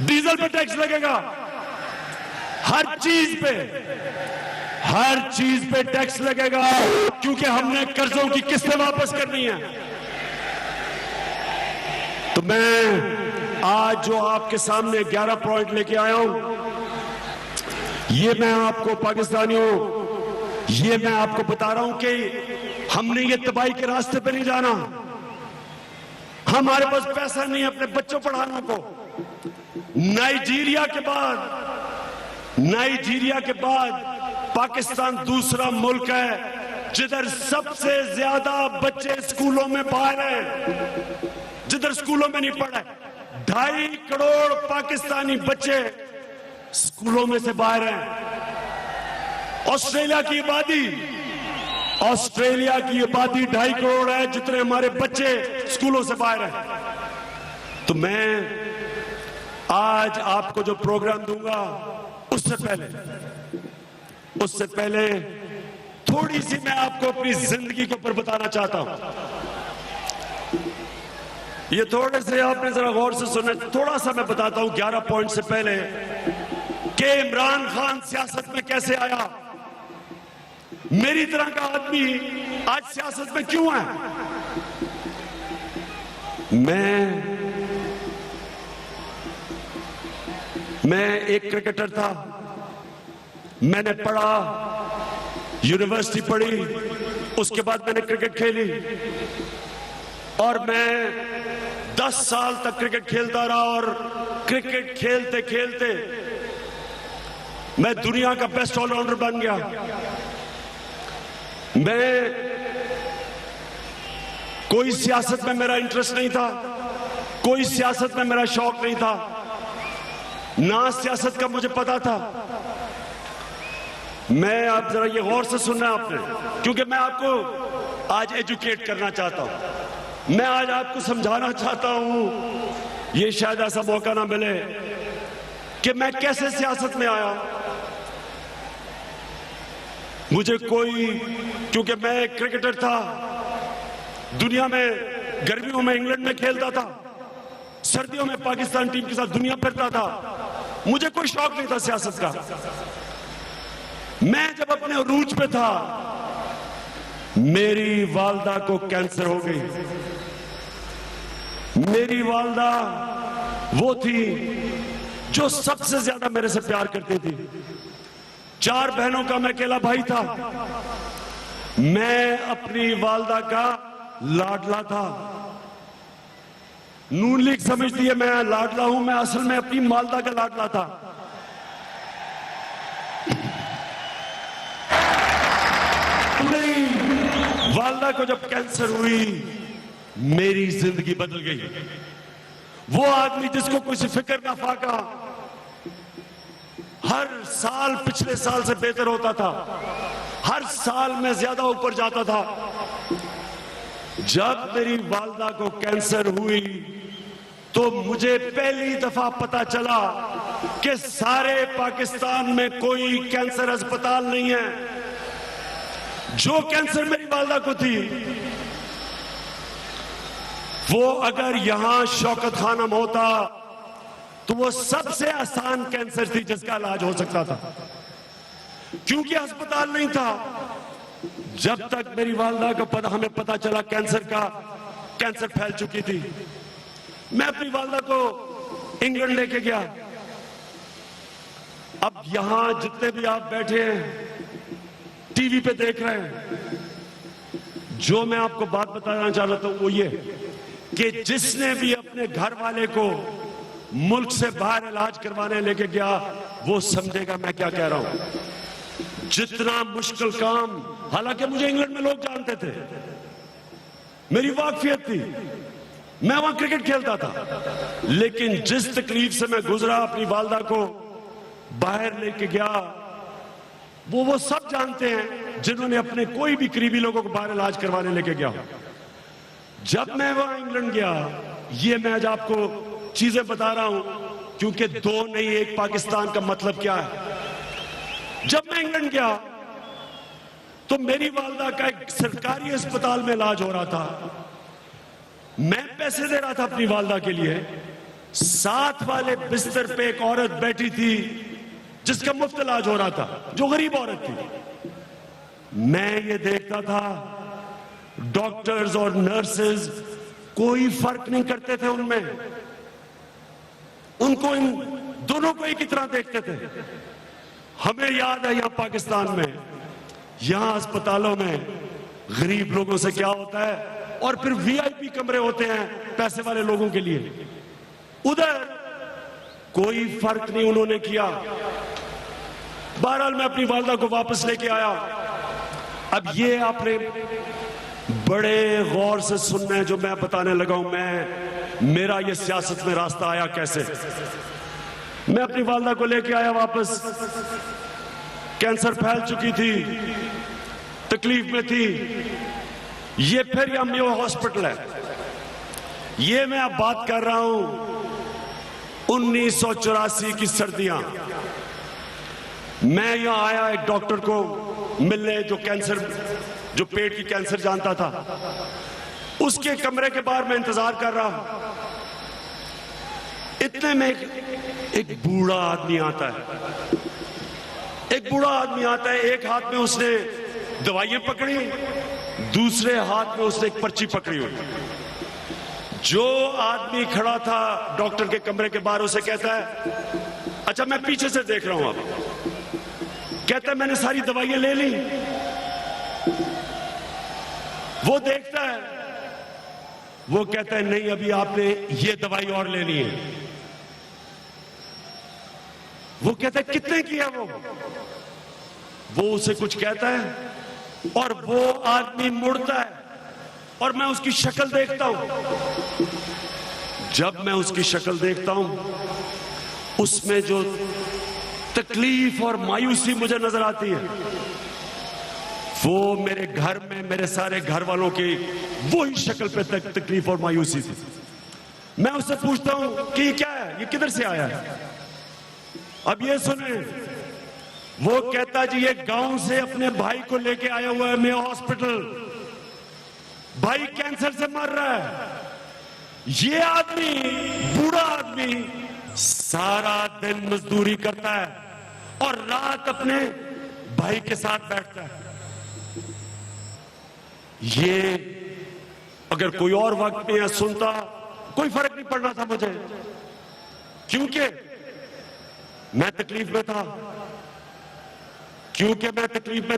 डीजल पे टैक्स लगेगा, हर चीज पे टैक्स लगेगा, क्योंकि हमने कर्जों की किस्तें वापस करनी है। तो मैं आज जो आपके सामने 11 पॉइंट लेके आया हूं, ये मैं आपको पाकिस्तानियों, ये मैं आपको बता रहा हूं कि हमने ये तबाही के रास्ते पे नहीं जाना। हमारे पास पैसा नहीं है अपने बच्चों पढ़ाने को। नाइजीरिया के बाद पाकिस्तान दूसरा मुल्क है जिधर सबसे ज्यादा बच्चे स्कूलों में बाहर हैं, जिधर स्कूलों में नहीं पढ़ा। 2.5 करोड़ पाकिस्तानी बच्चे स्कूलों में से बाहर हैं। ऑस्ट्रेलिया की आबादी 2.5 करोड़ है, जितने हमारे बच्चे स्कूलों से बाहर हैं। तो मैं आज आपको जो प्रोग्राम दूंगा उससे पहले थोड़ी सी मैं आपको अपनी जिंदगी के ऊपर बताना चाहता हूं। ये थोड़े से आपने जरा गौर से सुने, थोड़ा सा मैं बताता हूं 11 पॉइंट से पहले कि इमरान खान सियासत में कैसे आया, मेरी तरह का आदमी आज सियासत में क्यों है। मैं एक क्रिकेटर था, मैंने पढ़ा, यूनिवर्सिटी पढ़ी, उसके बाद मैंने क्रिकेट खेली और मैं 10 साल तक क्रिकेट खेलता रहा। और क्रिकेट खेलते खेलते मैं दुनिया का बेस्ट ऑलराउंडर बन गया। मैं कोई सियासत में मेरा इंटरेस्ट नहीं था, कोई सियासत में मेरा शौक नहीं था, ना सियासत का मुझे पता था। मैं आप जरा ये गौर से सुनना आपने, क्योंकि मैं आपको आज एजुकेट करना चाहता हूं, मैं आज आपको समझाना चाहता हूं। ये शायद ऐसा मौका ना मिले कि मैं कैसे सियासत में आया। मुझे क्योंकि मैं एक क्रिकेटर था, दुनिया में गर्मियों में इंग्लैंड में खेलता था, सर्दियों में पाकिस्तान टीम के साथ दुनिया फिरता था, मुझे कोई शौक नहीं था सियासत का। मैं जब अपने अरूज पे था, मेरी वालदा को कैंसर हो गई। मेरी वालदा वो थी जो सबसे ज्यादा मेरे से प्यार करती थी। 4 बहनों का मैं अकेला भाई था। मैं अपनी वालदा का लाडला था। नून लीग समझती है मैं लाडला हूं, मैं असल में अपनी वालदा का लाडला था। वालदा को जब कैंसर हुई मेरी जिंदगी बदल गई। वो आदमी जिसको कुछ फिक्र ना फाका, हर साल पिछले साल से बेहतर होता था, हर साल मैं ज्यादा ऊपर जाता था। जब मेरी वालदा को कैंसर हुई तो मुझे पहली दफा पता चला कि सारे पाकिस्तान में कोई कैंसर अस्पताल नहीं है। जो कैंसर मेरी वालदा को थी वो अगर यहां शौकत खानम होता तो वो सबसे आसान कैंसर थी जिसका इलाज हो सकता था, क्योंकि अस्पताल नहीं था। जब तक मेरी वालदा को हमें पता चला कैंसर फैल चुकी थी, मैं अपनी वालदा को इंग्लैंड लेके गया। अब यहां जितने भी आप बैठे हैं टीवी पे देख रहे हैं, जो मैं आपको बात बताना चाह रहा हूं वो ये कि जिसने भी अपने घर वाले को मुल्क से बाहर इलाज करवाने लेके गया वो समझेगा मैं क्या कह रहा हूं। जितना मुश्किल काम, हालांकि मुझे इंग्लैंड में लोग जानते थे, मेरी वाकफियत थी, मैं वहां क्रिकेट खेलता था, लेकिन जिस तकलीफ से मैं गुजरा अपनी वालदा को बाहर लेके गया वो सब जानते हैं जिन्होंने अपने कोई भी करीबी लोगों को बाहर इलाज करवाने लेके गया। जब मैं वहां इंग्लैंड गया, ये मैं आज आपको चीजें बता रहा हूं क्योंकि दो नहीं एक पाकिस्तान का मतलब क्या है। जब मैं इंग्लैंड गया तो मेरी वालदा का एक सरकारी अस्पताल में इलाज हो रहा था। मैं पैसे दे रहा था अपनी वालदा के लिए। साथ वाले बिस्तर पे एक औरत बैठी थी जिसका मुफ्त इलाज हो रहा था, जो गरीब औरत थी। मैं ये देखता था डॉक्टर्स और नर्सेज कोई फर्क नहीं करते थे उनमें, उनको इन दोनों को एक ही तरह देखते थे। हमें याद है यहां पाकिस्तान में, यहां अस्पतालों में गरीब लोगों से क्या होता है, और फिर वीआईपी कमरे होते हैं पैसे वाले लोगों के लिए। उधर कोई फर्क नहीं उन्होंने किया। बहरहाल मैं अपनी वालदा को वापस लेके आया। अब ये आपने बड़े गौर से सुनना है जो मैं बताने लगा हूं। मेरा ये सियासत में रास्ता आया कैसे। मैं अपनी वालदा को लेके आया वापस। कैंसर फैल चुकी थी, तकलीफ में थी। ये फिर यह मेयो हॉस्पिटल है। ये मैं अब बात कर रहा हूं 1984 की सर्दियां। मैं यहां आया एक डॉक्टर को मिलने जो पेट की कैंसर जानता था। उसके कमरे के बाहर मैं इंतजार कर रहा हूं। इतने में एक बूढ़ा आदमी आता है। एक बूढ़ा आदमी आता है, एक हाथ में उसने दवाइयां पकड़ी, दूसरे हाथ में उसने एक पर्ची पकड़ी हुई। जो आदमी खड़ा था डॉक्टर के कमरे के बाहर, उसे कहता है, अच्छा मैं पीछे से देख रहा हूं। अब कहता है मैंने सारी दवाइयां ले ली। वो देखता है, वो कहता है नहीं अभी आपने ये दवाई और लेनी है। वो कहता है कितने की है वो उसे कुछ कहता है और वो आदमी मुड़ता है और मैं उसकी शक्ल देखता हूं। जब मैं उसकी शक्ल देखता हूं उसमें जो तकलीफ और मायूसी मुझे नजर आती है, वो मेरे घर में मेरे सारे घर वालों की वही शक्ल पे तकलीफ और मायूसी थी। मैं उससे पूछता हूं कि ये क्या है, ये किधर से आया है। अब ये सुने, वो कहता जी ये गांव से अपने भाई को लेके आया हुआ है मेयो हॉस्पिटल। भाई कैंसर से मर रहा है। ये आदमी, बूढ़ा आदमी, सारा दिन मजदूरी करता है और रात अपने भाई के साथ बैठता है। ये अगर कोई और वक्त में सुनता कोई फर्क नहीं पड़ना था मुझे, क्योंकि मैं तकलीफ में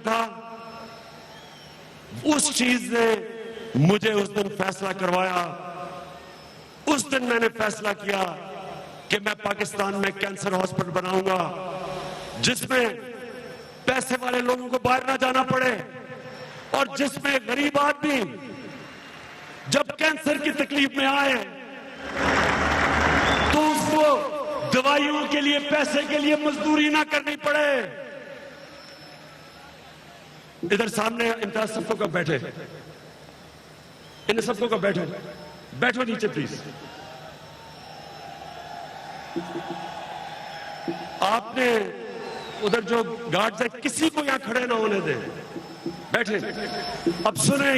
था। उस चीज ने मुझे उस दिन फैसला करवाया। उस दिन मैंने फैसला किया कि मैं पाकिस्तान में कैंसर हॉस्पिटल बनाऊंगा जिसमें पैसे वाले लोगों को बाहर ना जाना पड़े और जिसमें गरीब आदमी जब कैंसर की तकलीफ में आए तो उसको दवाइयों के लिए, पैसे के लिए मजदूरी ना करनी पड़े। इधर सामने इम्तियाज सबको का बैठे, इन सबको का बैठो, बैठो नीचे प्लीज। आपने उधर जो गार्ड है किसी को यहां खड़े ना होने दे, बैठे। अब सुने,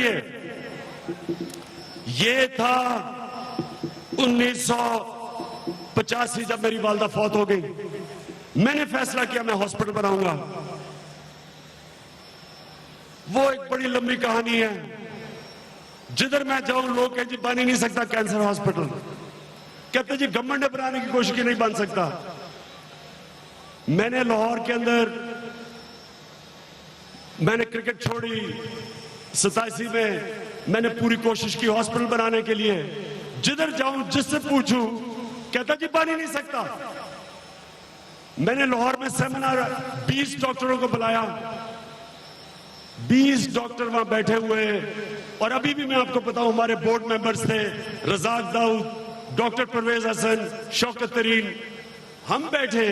ये था 1985 जब मेरी वालदा फौत हो गई। मैंने फैसला किया मैं हॉस्पिटल बनाऊंगा। वो एक बड़ी लंबी कहानी है। जिधर मैं जाऊं लोग कहते जी बन ही नहीं सकता कैंसर हॉस्पिटल। कहते जी गवर्नमेंट ने बनाने की कोशिश की, नहीं बन सकता। मैंने लाहौर के अंदर, मैंने क्रिकेट छोड़ी 87 में, मैंने पूरी कोशिश की हॉस्पिटल बनाने के लिए। जिधर जाऊं जिससे पूछूं कहता जी बन ही नहीं सकता। मैंने लाहौर में सेमिनार 20 डॉक्टरों को बुलाया, 20 डॉक्टर वहां बैठे हुए। और अभी भी मैं आपको बताऊं हमारे बोर्ड मेंबर्स थे, रजाक दाऊद, डॉक्टर परवेज हसन, शौकत तरीन। हम बैठे,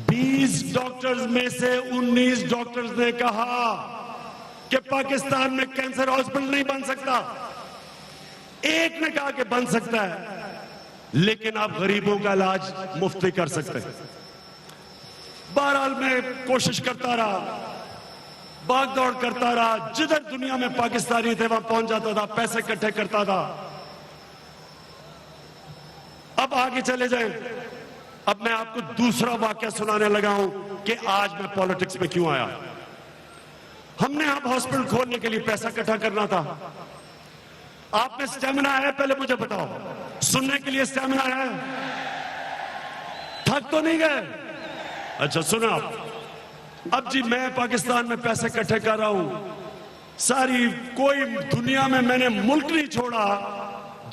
20 डॉक्टर्स में से 19 डॉक्टर्स ने कहा कि पाकिस्तान में कैंसर हॉस्पिटल नहीं बन सकता। एक ने कहा कि बन सकता है, लेकिन आप गरीबों का इलाज मुफ्त कर सकते हैं। बहरहाल मैं कोशिश करता रहा, भाग दौड़ करता रहा। जिधर दुनिया में पाकिस्तानी थे वहां पहुंच जाता था, पैसे इकट्ठे करता था। अब आगे चले जाएं। अब मैं आपको दूसरा वाक्य सुनाने लगा हूं कि आज मैं पॉलिटिक्स में क्यों आया। हमने आप हॉस्पिटल खोलने के लिए पैसा इकट्ठा करना था। आप में स्टेमिना है, पहले मुझे बताओ, सुनने के लिए स्टेमिना है? थक तो नहीं गए? अच्छा सुनो आप। अब जी मैं पाकिस्तान में पैसे इकट्ठे कर रहा हूं सारी, कोई दुनिया में मैंने मुल्क नहीं छोड़ा,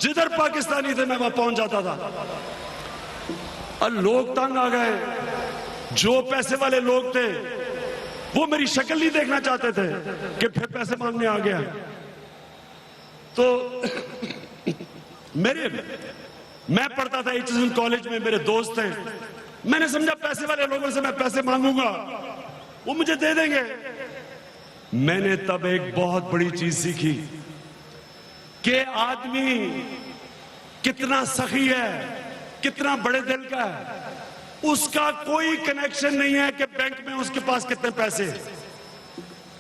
जिधर पाकिस्तानी थे मैं वहां पहुंच जाता था। और लोग तंग आ गए। जो पैसे वाले लोग थे वो मेरी शक्ल नहीं देखना चाहते थे कि फिर पैसे मांगने आ गया। तो मैं पढ़ता था एचएसएन कॉलेज में, मेरे दोस्त थे। मैंने समझा पैसे वाले लोगों से मैं पैसे मांगूंगा वो मुझे दे देंगे। मैंने तब एक बहुत बड़ी चीज सीखी कि आदमी कितना सखी है, कितना बड़े दिल का है। उसका कोई कनेक्शन नहीं है कि बैंक में उसके पास कितने पैसे।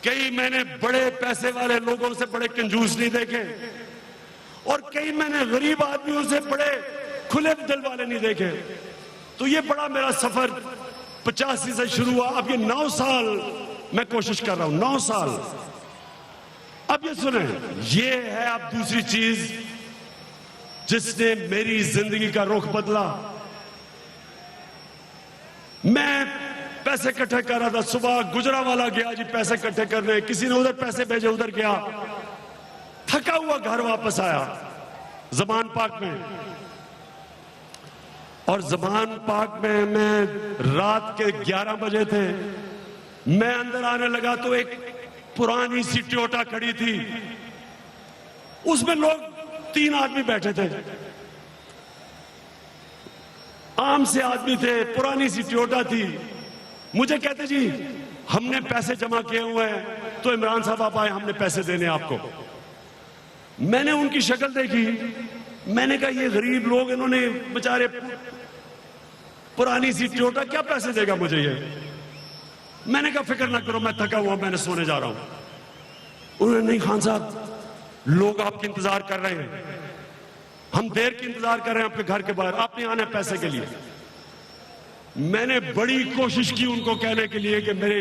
कई मैंने बड़े पैसे वाले लोगों से बड़े कंजूस नहीं देखे, और कई मैंने गरीब आदमियों से बड़े खुले दिल वाले नहीं देखे। तो ये बड़ा मेरा सफर 85 से शुरू हुआ। अब ये 9 साल मैं कोशिश कर रहा हूं, 9 साल। अब ये सुने, ये है अब दूसरी चीज जिसने मेरी जिंदगी का रुख बदला। मैं पैसे इकट्ठे कर रहा था, सुबह गुजरावाला गया जी पैसे इकट्ठे करने, किसी ने उधर पैसे भेजे, उधर गया, थका हुआ घर वापस आया ज़मान पाक में। और ज़मान पाक में मैं रात के 11 बजे थे। मैं अंदर आने लगा तो एक पुरानी सी टोयोटा खड़ी थी, उसमें लोग 3 आदमी बैठे थे, आम से आदमी थे, पुरानी सी टोयोटा थी। मुझे कहते जी हमने पैसे जमा किए हुए हैं, तो इमरान साहब आप आए, हमने पैसे देने आपको। मैंने उनकी शक्ल देखी, मैंने कहा ये गरीब लोग, इन्होंने बेचारे पुरानी सी टोयोटा, क्या पैसे देगा मुझे ये। मैंने कहा फिक्र ना करो, मैं थका हुआ, मैंने सोने जा रहा हूं। उन्होंने नहीं खान साहब, लोग आपके इंतजार कर रहे हैं, हम देर की इंतजार कर रहे हैं आपके घर के बाहर, आपने आना है पैसे के लिए। मैंने बड़ी कोशिश की उनको कहने के लिए कि मेरे,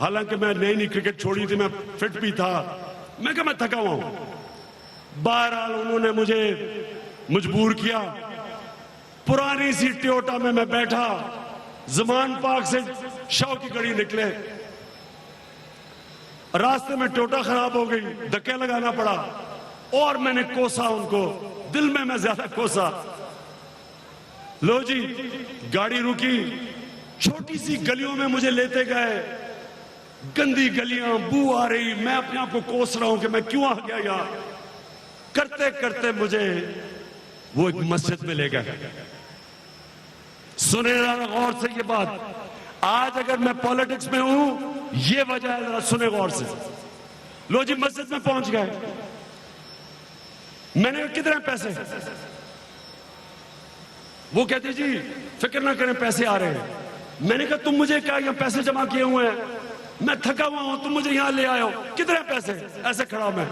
हालांकि मैं नई क्रिकेट छोड़ी थी, मैं फिट भी था, मैं कहा मैं थका हुआ हूं। बहरहाल उन्होंने मुझे मजबूर किया। पुरानी सी टोयोटा में मैं बैठा, ज़मान पाक से शाह की गड़ी निकले, रास्ते में टोयोटा खराब हो गई, धक्के लगाना पड़ा, और मैंने कोसा उनको, दिल में मैं ज्यादा कोसा। लो जी गाड़ी रुकी, छोटी सी गलियों में मुझे लेते गए, गंदी गलियां, बू आ रही, मैं अपने आप को कोस रहा हूं कि मैं क्यों आ गया यार। करते करते मुझे वो एक मस्जिद में ले गए। सुने जरा गौर से ये बात, आज अगर मैं पॉलिटिक्स में हूं, ये वजह है, जरा सुने गौर से। लो जी, मस्जिद में पहुंच गए। मैंने कितने पैसे? वो कहती जी फिक्र ना करें, पैसे आ रहे हैं। मैंने कहा तुम मुझे क्या, यहां पैसे जमा किए हुए हैं, मैं थका हुआ हूं, तुम मुझे यहां ले आए हो, कितने पैसे? ऐसे खड़ा मैं।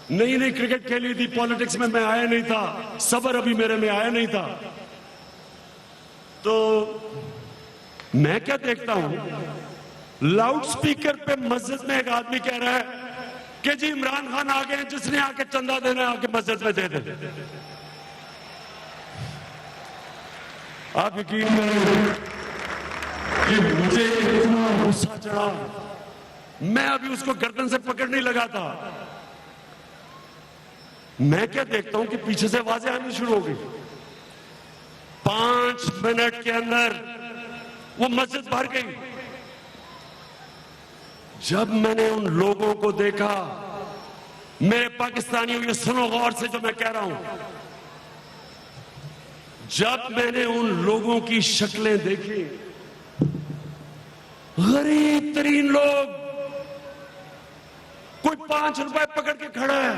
नहीं क्रिकेट खेली थी, पॉलिटिक्स में मैं आया नहीं था, सबर अभी मेरे में आया नहीं था। तो मैं क्या देखता हूं, लाउड स्पीकर पे मस्जिद में एक आदमी कह रहा है कि जी इमरान खान आ गए, जिसने आके चंदा देना है आके मस्जिद में दे दे। आप यकीन करें कि मुझे इतना गुस्सा चढ़ा, मैं अभी उसको गर्दन से पकड़ नहीं लगा था। मैं क्या देखता हूं कि पीछे से आवाजें आनी शुरू हो गई। 5 मिनट के अंदर वो मस्जिद भर गई। जब मैंने उन लोगों को देखा, मेरे पाकिस्तानियों, ये सुनो गौर से जो मैं कह रहा हूं, जब मैंने उन लोगों की शक्लें देखी, गरीब तरीन लोग, कोई 5 रुपए पकड़ के खड़ा है,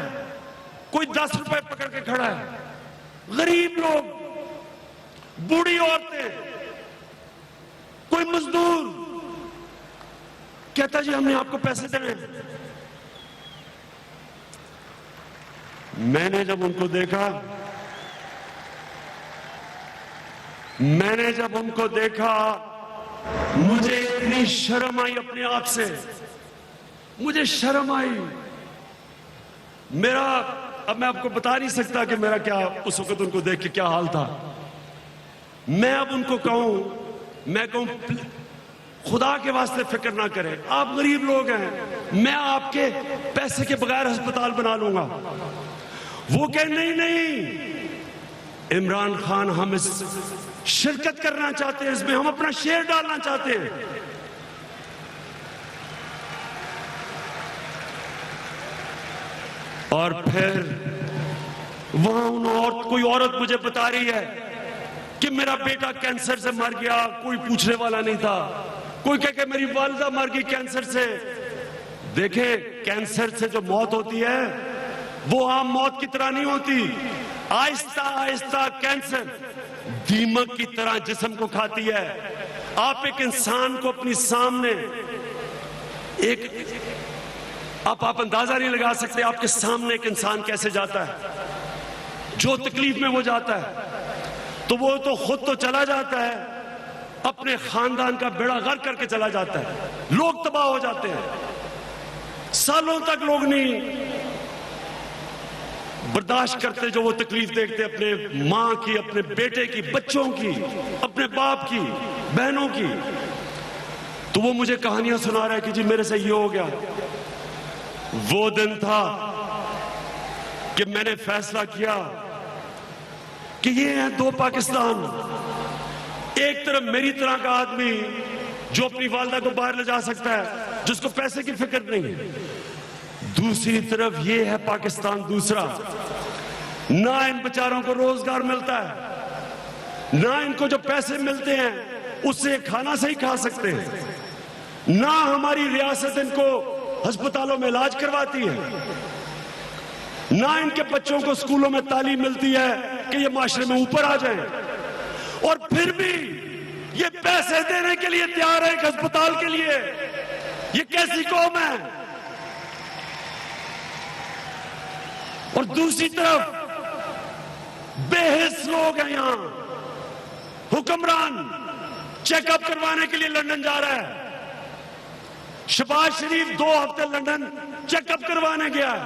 कोई 10 रुपए पकड़ के खड़ा है, गरीब लोग, बूढ़ी औरतें, कोई मजदूर कहता जी हमने आपको पैसे देने। मैंने जब उनको देखा, मुझे इतनी शर्म आई अपने आप से, मुझे शर्म आई। मेरा, अब मैं आपको बता नहीं सकता कि मेरा क्या उस वक्त उनको देख के क्या हाल था। मैं अब उनको मैं कहूं खुदा के वास्ते फिक्र ना करें, आप गरीब लोग हैं, मैं आपके पैसे के बगैर अस्पताल बना लूंगा। वो कहे नहीं, इमरान खान हम इस शिरकत करना चाहते हैं, इसमें हम अपना शेयर डालना चाहते हैं। और फिर वहां कोई औरत मुझे बता रही है कि मेरा बेटा कैंसर से मर गया, कोई पूछने वाला नहीं था। कोई कह के मेरी वालिदा मर गई कैंसर से। देखें, कैंसर से जो मौत होती है वो आम मौत की तरह नहीं होती। आहिस्ता आहिस्ता कैंसर दीमक की तरह जिस्म को खाती है। आप एक इंसान को अपनी सामने आप अंदाजा नहीं लगा सकते आपके सामने एक इंसान कैसे जाता है, जो तकलीफ में वो जाता है, तो वो तो खुद तो चला जाता है, अपने खानदान का बेड़ा गर्क करके चला जाता है, लोग तबाह हो जाते हैं, सालों तक लोग नहीं बर्दाश्त करते जो वो तकलीफ देखते, अपने मां की, अपने बेटे की, बच्चों की, अपने बाप की, बहनों की। तो वो मुझे कहानियां सुना रहा है कि जी मेरे से ये हो गया। वो दिन था कि मैंने फैसला किया कि ये है दो पाकिस्तान। एक तरफ मेरी तरह का आदमी जो अपनी वालिदा को बाहर ले जा सकता है, जिसको पैसे की फिक्र नहीं, दूसरी तरफ ये है पाकिस्तान दूसरा। ना इन बेचारों को रोजगार मिलता है, ना इनको जो पैसे मिलते हैं उससे खाना सही खा सकते हैं, ना हमारी रियासत इनको अस्पतालों में इलाज करवाती है, ना इनके बच्चों को स्कूलों में तालीम मिलती है कि ये माशरे में ऊपर आ जाएं। और फिर भी ये पैसे देने के लिए तैयार है एक अस्पताल के लिए। ये कैसी कौम है? और दूसरी तरफ बेहिस लोग हैं यहां। हुक्मरान चेकअप करवाने के लिए लंदन जा रहा है। शहबाज शरीफ 2 हफ्ते लंदन चेकअप करवाने गया है।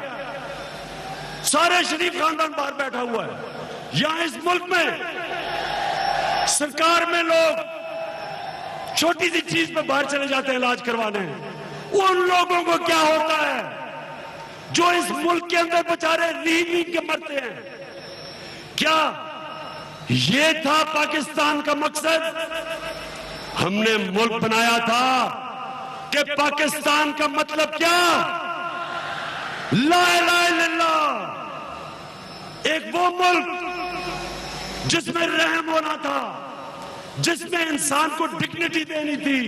सारे शरीफ खानदान बाहर बैठा हुआ है। यहां इस मुल्क में सरकार में लोग छोटी सी चीज पे बाहर चले जाते हैं इलाज करवाने। उन लोगों को क्या होता है जो इस मुल्क के अंदर बेचारे रीढ़ के मरते हैं? क्या ये था पाकिस्तान का मकसद? हमने मुल्क बनाया था कि पाकिस्तान का मतलब क्या? ला इलाहा इल्लल्लाह, एक वो मुल्क जिसमें रहम होना था, जिसमें इंसान को डिग्निटी देनी थी,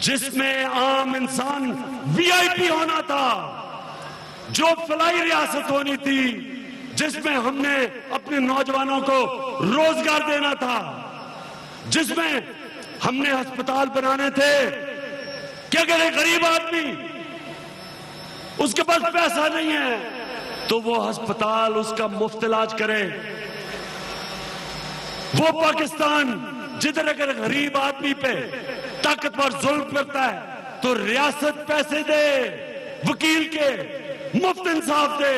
जिसमें आम इंसान वीआईपी होना था, जो फलाई रियासत होनी थी, जिसमें हमने अपने नौजवानों को रोजगार देना था, जिसमें हमने अस्पताल बनाने थे कि अगर एक गरीब आदमी उसके पास पैसा नहीं है तो वो अस्पताल उसका मुफ्त इलाज करे। वो पाकिस्तान जिधर अगर गरीब आदमी पे ताकतवर जुल्म करता है तो रियासत पैसे दे, वकील के मुफ्त इंसाफ दे।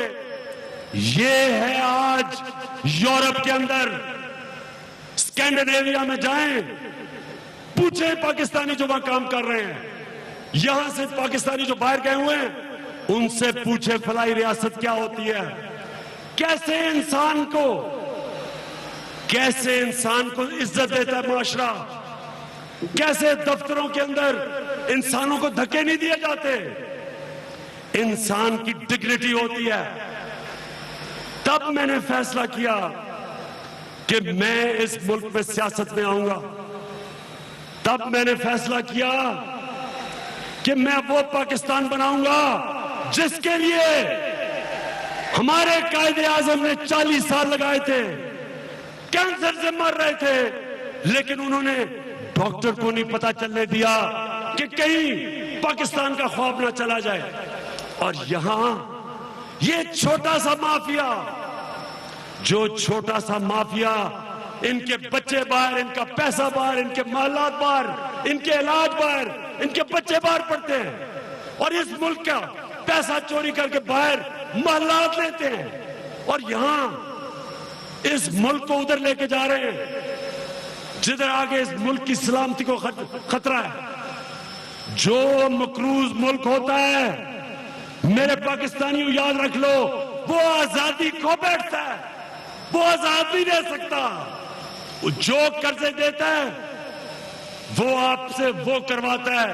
ये है आज यूरोप के अंदर, स्कैंडिनेविया में जाएं, पूछें पाकिस्तानी जो वहां काम कर रहे हैं, यहां से पाकिस्तानी जो बाहर गए हुए हैं, उनसे पूछे फलाई रियासत क्या होती है, कैसे इंसान को इज्जत देता है माशरा, कैसे दफ्तरों के अंदर इंसानों को धक्के नहीं दिए जाते, इंसान की डिग्निटी होती है। तब मैंने फैसला किया कि मैं इस मुल्क में सियासत में आऊंगा। तब मैंने फैसला किया कि मैं वो पाकिस्तान बनाऊंगा जिसके लिए हमारे कायदे आजम ने 40 साल लगाए थे, कैंसर से मर रहे थे, लेकिन उन्होंने डॉक्टर को नहीं पता चलने दिया कि कहीं पाकिस्तान का खौफ ना चला जाए। और यहां ये छोटा सा माफिया, जो छोटा सा माफिया, इनके बच्चे बाहर, इनका पैसा बाहर, इनके मालात बाहर, इनके इलाज बाहर, इनके बच्चे बाहर पड़ते हैं, और इस मुल्क का पैसा चोरी करके बाहर मालात लेते हैं, और यहां इस मुल्क को उधर लेके जा रहे हैं जिधर आगे इस मुल्क की सलामती को खतरा है। जो मकरूज मुल्क होता है, मेरे पाकिस्तानियों याद रख लो, वो आजादी खो बैठता है, वो आजाद नहीं रह सकता। जो कर्जे देता है वो आपसे वो करवाता है,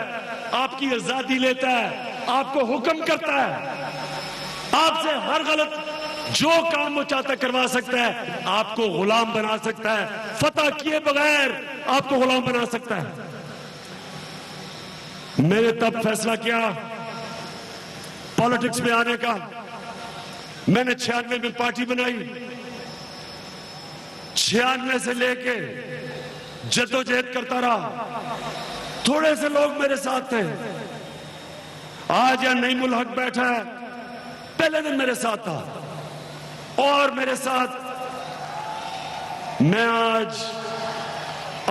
आपकी आजादी लेता है, आपको हुक्म करता है, आपसे हर गलत जो काम वो चाहता करवा सकता है, आपको गुलाम बना सकता है, फतह किए बगैर आपको गुलाम बना सकता है। मैंने तब फैसला किया पॉलिटिक्स में आने का। मैंने 96 में पार्टी बनाई, 96 से लेके जद्दोजहद करता रहा। थोड़े से लोग मेरे साथ थे। आज यहां नईमुल हक बैठा है, पहले दिन मेरे साथ था, और मेरे साथ मैं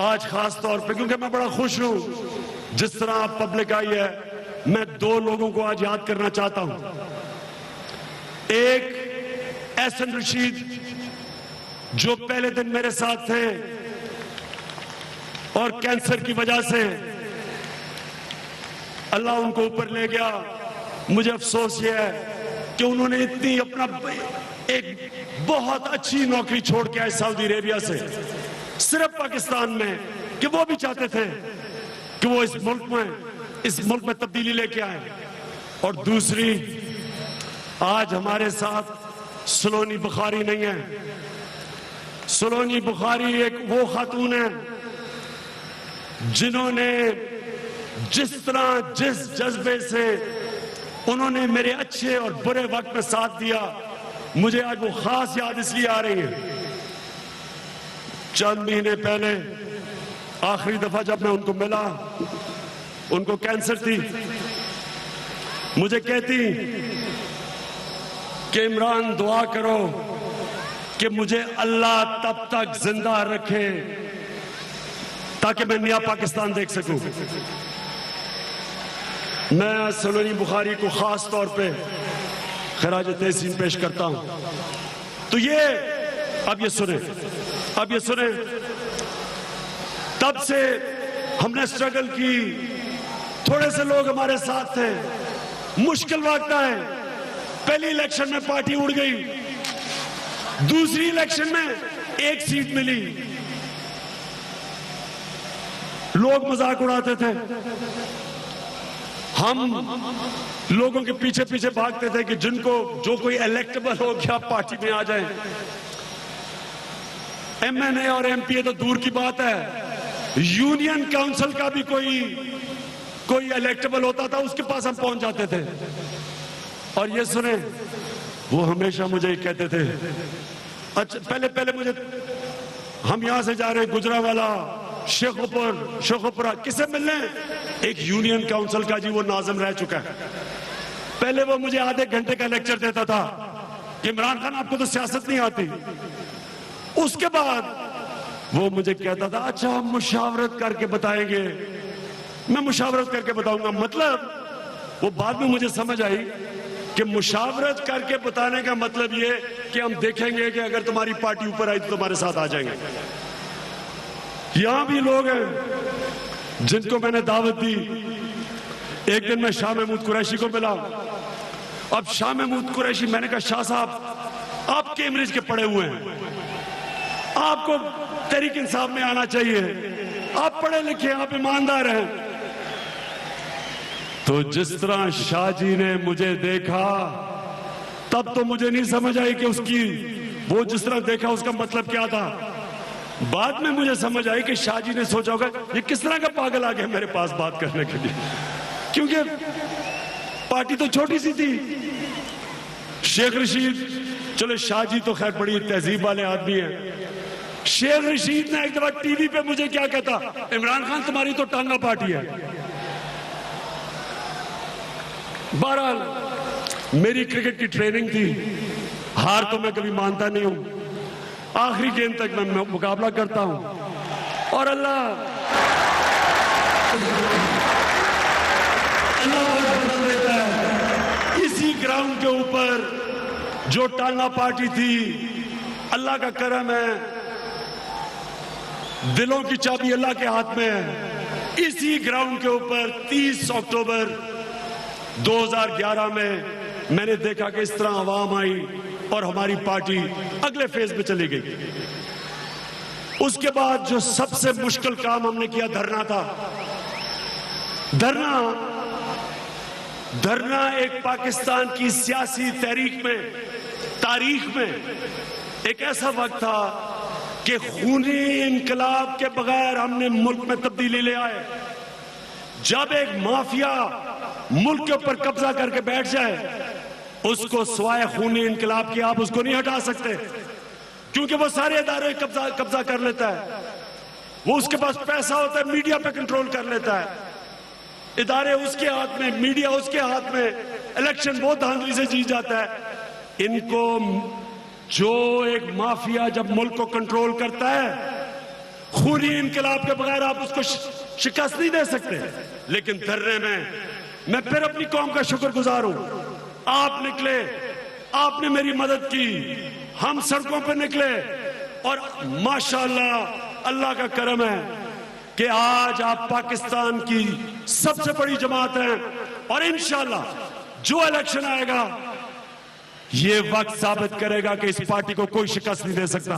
आज खास तौर पे, क्योंकि मैं बड़ा खुश हूं जिस तरह आप पब्लिक आई है, मैं 2 लोगों को आज याद करना चाहता हूं। एक एहसन रशीद, जो पहले दिन मेरे साथ थे और कैंसर की वजह से अल्लाह उनको ऊपर ले गया। मुझे अफसोस यह है कि उन्होंने इतनी अपना एक बहुत अच्छी नौकरी छोड़ के आए सऊदी अरेबिया से, सिर्फ पाकिस्तान में, कि वो भी चाहते थे कि वो इस मुल्क में तब्दीली लेके आए। और दूसरी, आज हमारे साथ सलोनी बुखारी नहीं है। सलोनी बुखारी एक वो खातून है जिन्होंने जिस तरह, जिस जज्बे से उन्होंने मेरे अच्छे और बुरे वक्त में साथ दिया, मुझे आज वो खास याद इसलिए आ रही है। चंद महीने पहले आखिरी दफा जब मैं उनको मिला, उनको कैंसर थी, मुझे कहती कि इमरान दुआ करो कि मुझे अल्लाह तब तक जिंदा रखे ताकि मैं नया पाकिस्तान देख सकूं। मैं सलोनी बुखारी को खास तौर पे खराज तहसीन पेश करता हूं। तो अब ये सुने, तब से हमने स्ट्रगल की, थोड़े से लोग हमारे साथ थे, मुश्किल वक्त आए। पहली इलेक्शन में पार्टी उड़ गई, दूसरी इलेक्शन में 1 सीट मिली, लोग मजाक उड़ाते थे। हम लोगों के पीछे पीछे भागते थे कि जिनको जो कोई इलेक्टेबल हो गया पार्टी में आ जाए। एमएनए और एमपीए तो दूर की बात है, यूनियन काउंसिल का भी कोई इलेक्टेबल होता था उसके पास हम पहुंच जाते थे। और ये सुने, वो हमेशा मुझे कहते थे, अच्छा पहले मुझे, हम यहां से जा रहे हैं गुजरावाला, शेखोपुरा, किसे मिलने? एक यूनियन काउंसिल का जी वो नाज़िम रह चुका है। पहले वो मुझे आधे घंटे का लेक्चर देता था कि इमरान खान आपको तो सियासत नहीं आती। उसके बाद वो मुझे कहता था, अच्छा हम मुशावरत करके बताएंगे। मैं मुशावरत करके बताऊंगा, मतलब वो बाद में मुझे समझ आई कि मुशावरत करके बताने का मतलब ये कि हम देखेंगे कि अगर तुम्हारी पार्टी ऊपर आई तो तुम्हारे साथ आ जाएंगे। यहां भी लोग हैं जिनको मैंने दावत दी। एक दिन मैं शाह महमूद कुरैशी को मिला। अब शाह महमूद कुरैशी, मैंने कहा शाह साहब आप कैम्ब्रिज के पढ़े हुए हैं, आपको तहरीक इंसाफ में आना चाहिए, आप पढ़े लिखे, आप ईमानदार हैं। तो जिस तरह शाह जी ने मुझे देखा तब तो मुझे नहीं समझ आई कि उसकी, वो जिस तरह देखा उसका मतलब क्या था। बाद में मुझे समझ आई कि शाह जी ने सोचा होगा ये किस तरह का पागल आ गया मेरे पास बात करने के लिए, क्योंकि पार्टी तो छोटी सी थी। शेख रशीद, चलो शाह जी तो खैर बड़ी तहजीब वाले आदमी हैं। शेख रशीद ने एक दफा टीवी पे मुझे क्या कहता, इमरान खान तुम्हारी तो टांगा पार्टी है। बहरहाल मेरी क्रिकेट की ट्रेनिंग थी, हार तो मैं कभी मानता नहीं हूं, आखिरी गेंद तक मैं मुकाबला करता हूं। और अल्लाह बदल देता है। इसी ग्राउंड के ऊपर जो टांगा पार्टी थी, अल्लाह का करम है, दिलों की चाबी अल्लाह के हाथ में है। इसी ग्राउंड के ऊपर 30 अक्टूबर 2011 में मैंने देखा कि इस तरह आवाम आई और हमारी पार्टी अगले फेज में चली गई। उसके बाद जो सबसे मुश्किल काम हमने किया धरना था। धरना एक पाकिस्तान की सियासी तारीख में एक ऐसा वक्त था कि खूनी इनकलाब के बगैर हमने मुल्क में तब्दीली ले आए। जब एक माफिया मुल्क के ऊपर कब्जा करके बैठ जाए, उसको स्वाय खूनी इनकलाब की आप उसको नहीं हटा सकते, क्योंकि वो सारे इदारे कब्जा कर लेता है। वो उसके पास पैसा होता है, मीडिया पे कंट्रोल कर लेता है, इदारे उसके हाथ में, मीडिया उसके हाथ में, इलेक्शन वो धांधली से जीत जाता है। इनको, जो एक माफिया जब मुल्क को कंट्रोल करता है, खूनी इनकलाब के बगैर आप उसको शिकस्त नहीं दे सकते। लेकिन धरने में मैं फिर अपनी कौम का शुक्रगुजार हूं। आप निकले, आपने मेरी मदद की, हम सड़कों पर निकले और माशाअल्लाह अल्लाह का करम है कि आज आप पाकिस्तान की सबसे बड़ी जमात हैं। और इंशाअल्लाह जो इलेक्शन आएगा ये वक्त साबित करेगा कि इस पार्टी को कोई शिकस्त नहीं दे सकता।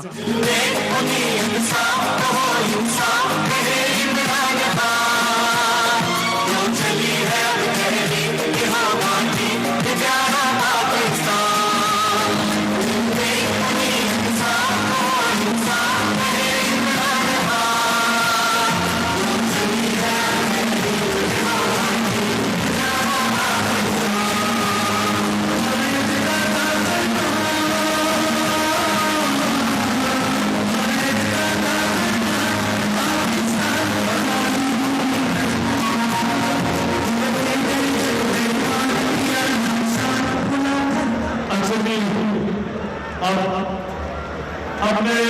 अब मैं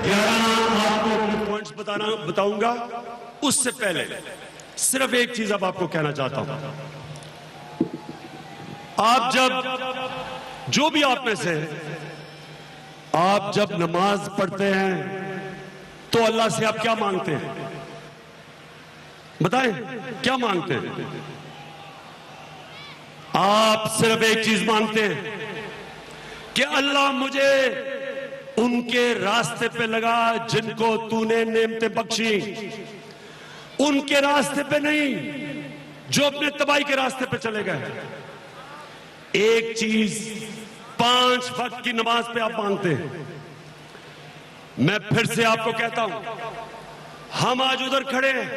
11 आपको पॉइंट्स बताऊंगा। उससे पहले सिर्फ एक चीज अब आपको कहना चाहता हूं। आप जब, जो भी आप में से, आप जब नमाज पढ़ते हैं तो अल्लाह से आप क्या मांगते हैं? बताएं, क्या मांगते हैं? आप सिर्फ एक चीज मांगते हैं कि अल्लाह मुझे उनके रास्ते पे लगा जिनको तूने नेमतें बख्शी, उनके रास्ते पे नहीं जो अपने तबाही के रास्ते पे चले गए। एक चीज 5 वक्त की नमाज पे आप मांगते हैं। मैं फिर से आपको कहता हूं, हम आज उधर खड़े हैं,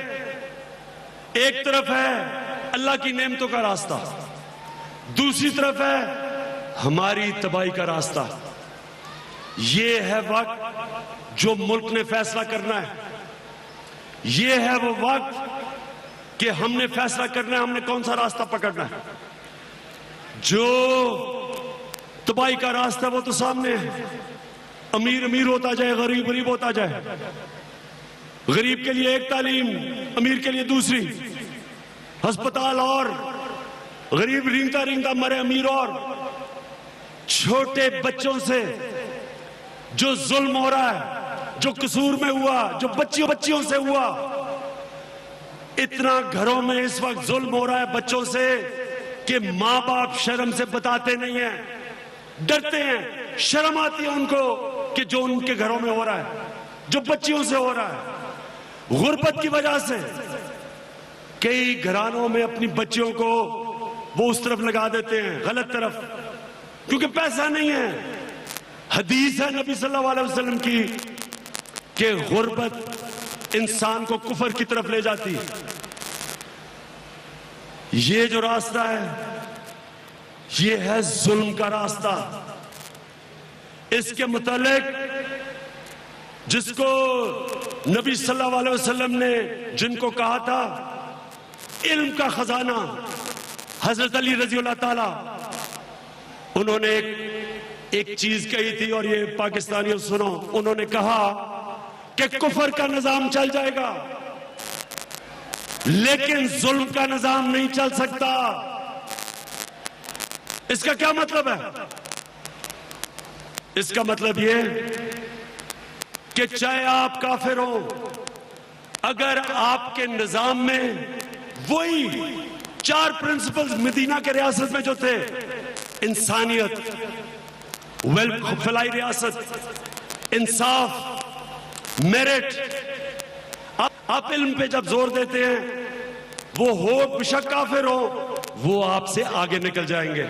एक तरफ है अल्लाह की नेमतों का रास्ता, दूसरी तरफ है हमारी तबाही का रास्ता। ये है वक्त जो मुल्क ने फैसला करना है। ये है वो वक्त कि हमने फैसला करना है हमने कौन सा रास्ता पकड़ना है। जो तबाही का रास्ता वो तो सामने है। अमीर अमीर होता जाए, गरीब गरीब होता जाए। गरीब के लिए एक तालीम, अमीर के लिए दूसरी। अस्पताल और गरीब रिंगता रिंगता मरे, अमीर और। छोटे बच्चों से जो जुल्म हो रहा है, जो कसूर में हुआ, जो बच्चियों से हुआ, इतना घरों में इस वक्त जुल्म हो रहा है बच्चों से कि मां बाप शर्म से बताते नहीं हैं, डरते हैं, शर्म आती है उनको कि जो उनके घरों में हो रहा है, जो बच्चियों से हो रहा है। गुर्बत की वजह से कई घरानों में अपनी बच्चियों को वो उस तरफ लगा देते हैं, गलत तरफ, क्योंकि पैसा नहीं है। हदीस है नबी सल्लल्लाहु अलैहि वसल्लम की कि गुर्बत इंसान को कुफर की तरफ ले जाती है। ये जो रास्ता है ये है जुल्म का रास्ता। इसके मुतालिक जिसको नबी सल्लल्लाहु अलैहि वसल्लम ने जिनको कहा था इल्म का खजाना, हजरत अली रजी अल्लाह ताला, उन्होंने एक चीज कही थी और ये पाकिस्तानियों सुनो, उन्होंने कहा कि कुफर का निजाम चल जाएगा लेकिन जुल्म का निजाम नहीं चल सकता। इसका क्या मतलब है? इसका मतलब ये कि चाहे आप काफिर हो, अगर आपके निजाम में वही 4 प्रिंसिपल्स मदीना के रियासत में जो थे, इंसानियत, फलाई रियासत, इंसाफ, मेरिट, आप इल्म पे जब जोर देते हैं, वो हो बेशक काफिर हो, वो आपसे आगे निकल जाएंगे।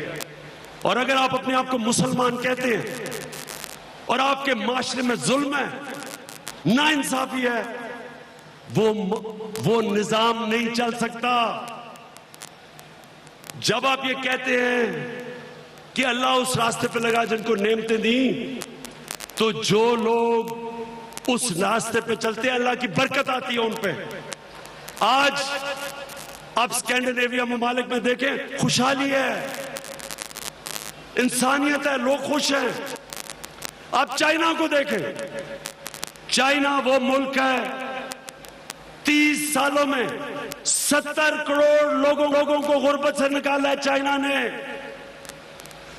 और अगर आप अपने आप को मुसलमान कहते हैं और आपके माशरे में जुल्म है, नाइंसाफी है, वो निजाम नहीं चल सकता। जब आप ये कहते हैं कि अल्लाह उस रास्ते पे लगा जिनको नेमतें दी, तो जो लोग उस रास्ते पे चलते हैं अल्लाह की बरकत आती है उन पे। आज आप स्कैंडिनेविया ममालिक में देखें, खुशहाली है, इंसानियत है, लोग खुश हैं। आप चाइना को देखें, चाइना वो मुल्क है 30 सालों में 70 करोड़ लोगों को गुर्बत से निकाला है चाइना ने।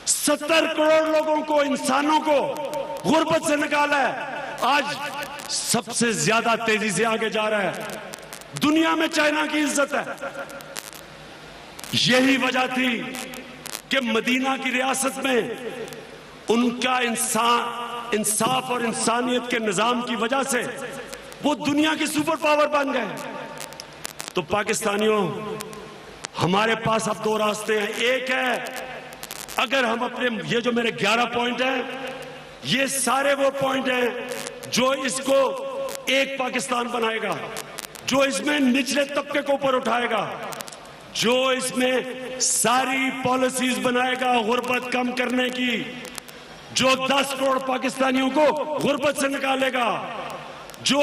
70 करोड़ लोगों को, इंसानों को गुर्बत से निकाला है। आज सबसे ज्यादा तेजी से आगे जा रहा है। दुनिया में चाइना की इज्जत है। यही वजह थी कि मदीना की रियासत में उनका इंसाफ और इंसानियत के निजाम की वजह से वो दुनिया की सुपर पावर बन गए। तो पाकिस्तानियों, हमारे पास अब 2 रास्ते हैं। एक है, अगर हम अपने, ये जो मेरे 11 पॉइंट हैं, ये सारे वो पॉइंट हैं जो इसको एक पाकिस्तान बनाएगा, जो इसमें निचले तबके को ऊपर उठाएगा, जो इसमें सारी पॉलिसीज बनाएगा गुर्बत कम करने की, जो 10 करोड़ पाकिस्तानियों को गुर्बत से निकालेगा, जो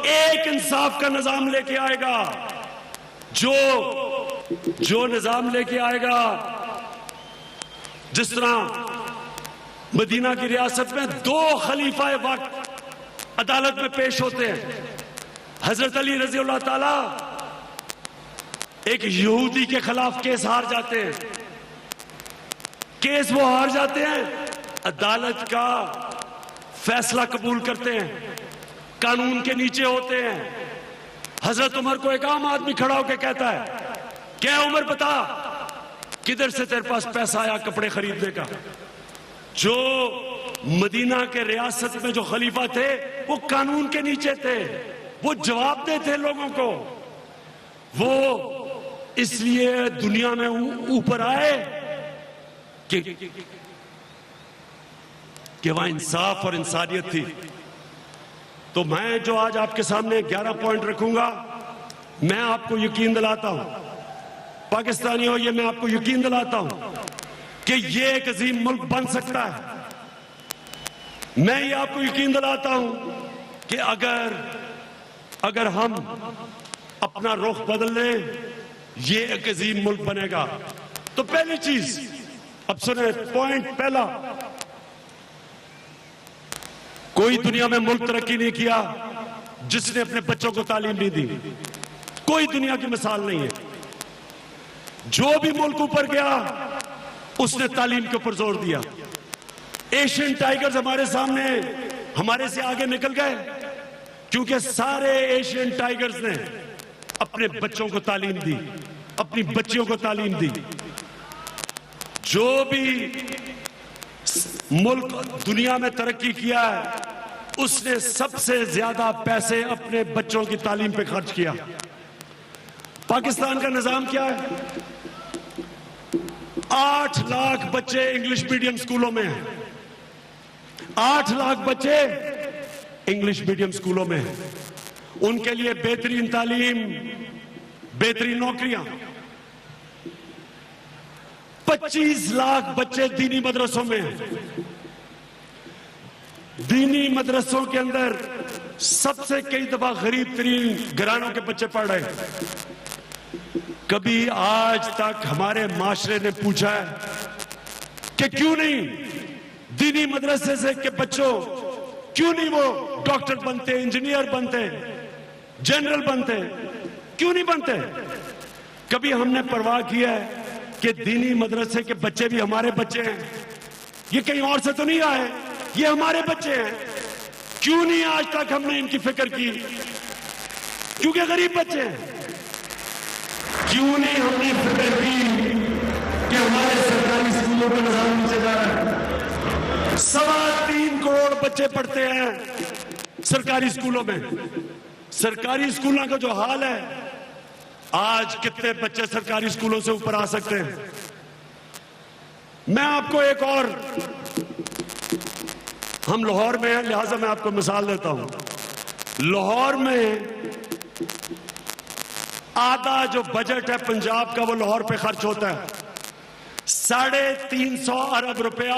एक इंसाफ का निजाम लेके आएगा, जो निजाम लेके आएगा जिस तरह मदीना की रियासत में 2 खलीफा वक्त अदालत में पेश होते हैं। हजरत अली रजी अल्लाह ताला एक यहूदी के खिलाफ केस हार जाते हैं। केस वो हार जाते हैं, अदालत का फैसला कबूल करते हैं, कानून के नीचे होते हैं। हजरत उमर को एक आम आदमी खड़ा होकर कहता है, क्या उमर बता किधर से तेरे पास पैसा आया कपड़े खरीदने का? जो मदीना के रियासत में जो खलीफा थे वो कानून के नीचे थे, वो जवाब देते थे लोगों को। वो इसलिए दुनिया में ऊपर आए कि वहां इंसाफ और इंसानियत थी। तो मैं जो आज आपके सामने 11 पॉइंट रखूंगा, मैं आपको यकीन दिलाता हूं, पाकिस्तानियों, ये मैं आपको यकीन दिलाता हूं कि ये एक अजीम मुल्क बन सकता है। मैं ये आपको यकीन दिलाता हूं कि अगर हम अपना रुख बदल लें, ये एक अजीम मुल्क बनेगा। तो पहली चीज, अब सुने, पॉइंट पहला, कोई दुनिया में मुल्क तरक्की नहीं किया जिसने अपने बच्चों को तालीम नहीं दी। कोई दुनिया की मिसाल नहीं है। जो भी मुल्क ऊपर गया उसने तालीम के ऊपर जोर दिया। एशियन टाइगर्स हमारे सामने, हमारे से आगे निकल गए क्योंकि सारे एशियन टाइगर्स ने अपने बच्चों को तालीम दी, अपनी बच्चियों को तालीम दी। जो भी मुल्क दुनिया में तरक्की किया है उसने सबसे ज्यादा पैसे अपने बच्चों की तालीम पे खर्च किया। पाकिस्तान का निजाम क्या है? 8 लाख बच्चे इंग्लिश मीडियम स्कूलों में हैं। 8 लाख बच्चे इंग्लिश मीडियम स्कूलों में हैं। उनके लिए बेहतरीन तालीम, बेहतरीन नौकरियां। 25 लाख बच्चे दीनी मदरसों में हैं। दीनी मदरसों के अंदर सबसे कई दफा गरीब तरीन घरानों के बच्चे पढ़ रहे हैं। कभी आज तक हमारे माशरे ने पूछा है कि क्यों नहीं दीनी मदरसे से के बच्चों, क्यों नहीं वो डॉक्टर बनते, इंजीनियर बनते, जनरल बनते, क्यों नहीं बनते? कभी हमने परवाह किया है कि दीनी मदरसे के बच्चे भी हमारे बच्चे हैं, ये कहीं और से तो नहीं आए, ये हमारे बच्चे हैं। क्यों नहीं आज तक हमने इनकी फिक्र की? क्योंकि गरीब बच्चे हैं। क्यों नहीं हमने फिक्र की कि हमारे सरकारी स्कूलों का निजाम नीचे जा रहा है? 3.25 करोड़ बच्चे पढ़ते हैं सरकारी स्कूलों में। सरकारी स्कूलों का जो हाल है, आज कितने बच्चे सरकारी स्कूलों से ऊपर आ सकते हैं? मैं आपको एक और, हम लाहौर में हैं लिहाजा मैं आपको मिसाल देता हूं। लाहौर में आधा जो बजट है पंजाब का वो लाहौर पे खर्च होता है। 350 अरब रुपया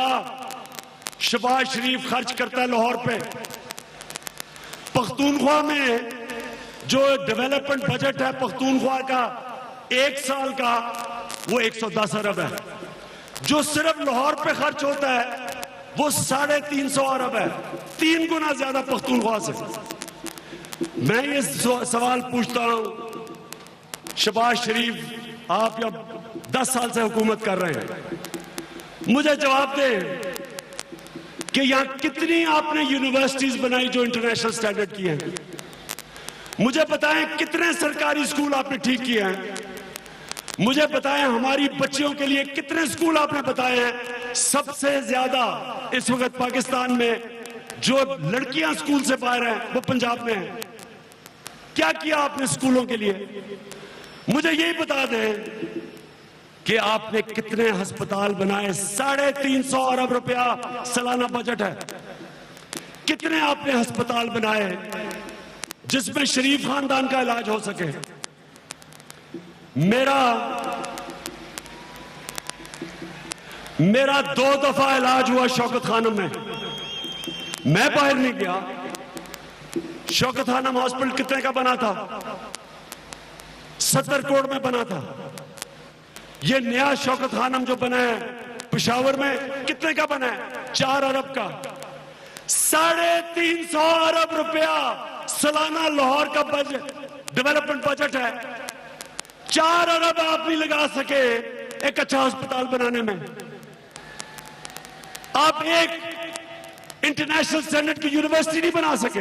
शहबाज शरीफ खर्च करता है लाहौर पे। पख्तूनख्वा में जो डेवलपमेंट बजट है पख्तूनख्वा का 1 साल का, वो 110 अरब है। जो सिर्फ लाहौर पे खर्च होता है वो 350 अरब है, 3 गुना ज्यादा पख्तूनख्वा से। मैं ये सवाल पूछता हूं, शहबाज शरीफ आप या 10 साल से हुकूमत कर रहे हैं, मुझे जवाब दें कि यहां कितनी आपने यूनिवर्सिटीज बनाई जो इंटरनेशनल स्टैंडर्ड की हैं? मुझे बताएं कितने सरकारी स्कूल आपने ठीक किए हैं? मुझे बताएं हमारी बच्चियों के लिए कितने स्कूल आपने बताए हैं? सबसे ज्यादा इस वक्त पाकिस्तान में जो लड़कियां स्कूल से बाहर हैं वो पंजाब में हैं। क्या किया आपने स्कूलों के लिए? मुझे यही बता दें कि आपने कितने अस्पताल बनाए। 350 अरब रुपया सालाना बजट है। कितने आपने अस्पताल बनाए जिसमें शरीफ खानदान का इलाज हो सके? मेरा 2 दफा इलाज हुआ शौकत खानम में। मैं बाहर नहीं गया। शौकत खानम हॉस्पिटल कितने का बना था? 70 करोड़ में बना था। ये नया शौकत खानम जो बना है पेशावर में कितने का बना है? 4 अरब का। 350 अरब रुपया सालाना लाहौर का बजट, डेवलपमेंट बजट है। 4 अरब आप नहीं लगा सके एक अच्छा अस्पताल बनाने में। आप एक इंटरनेशनल स्टैंडर्ड की यूनिवर्सिटी नहीं बना सके।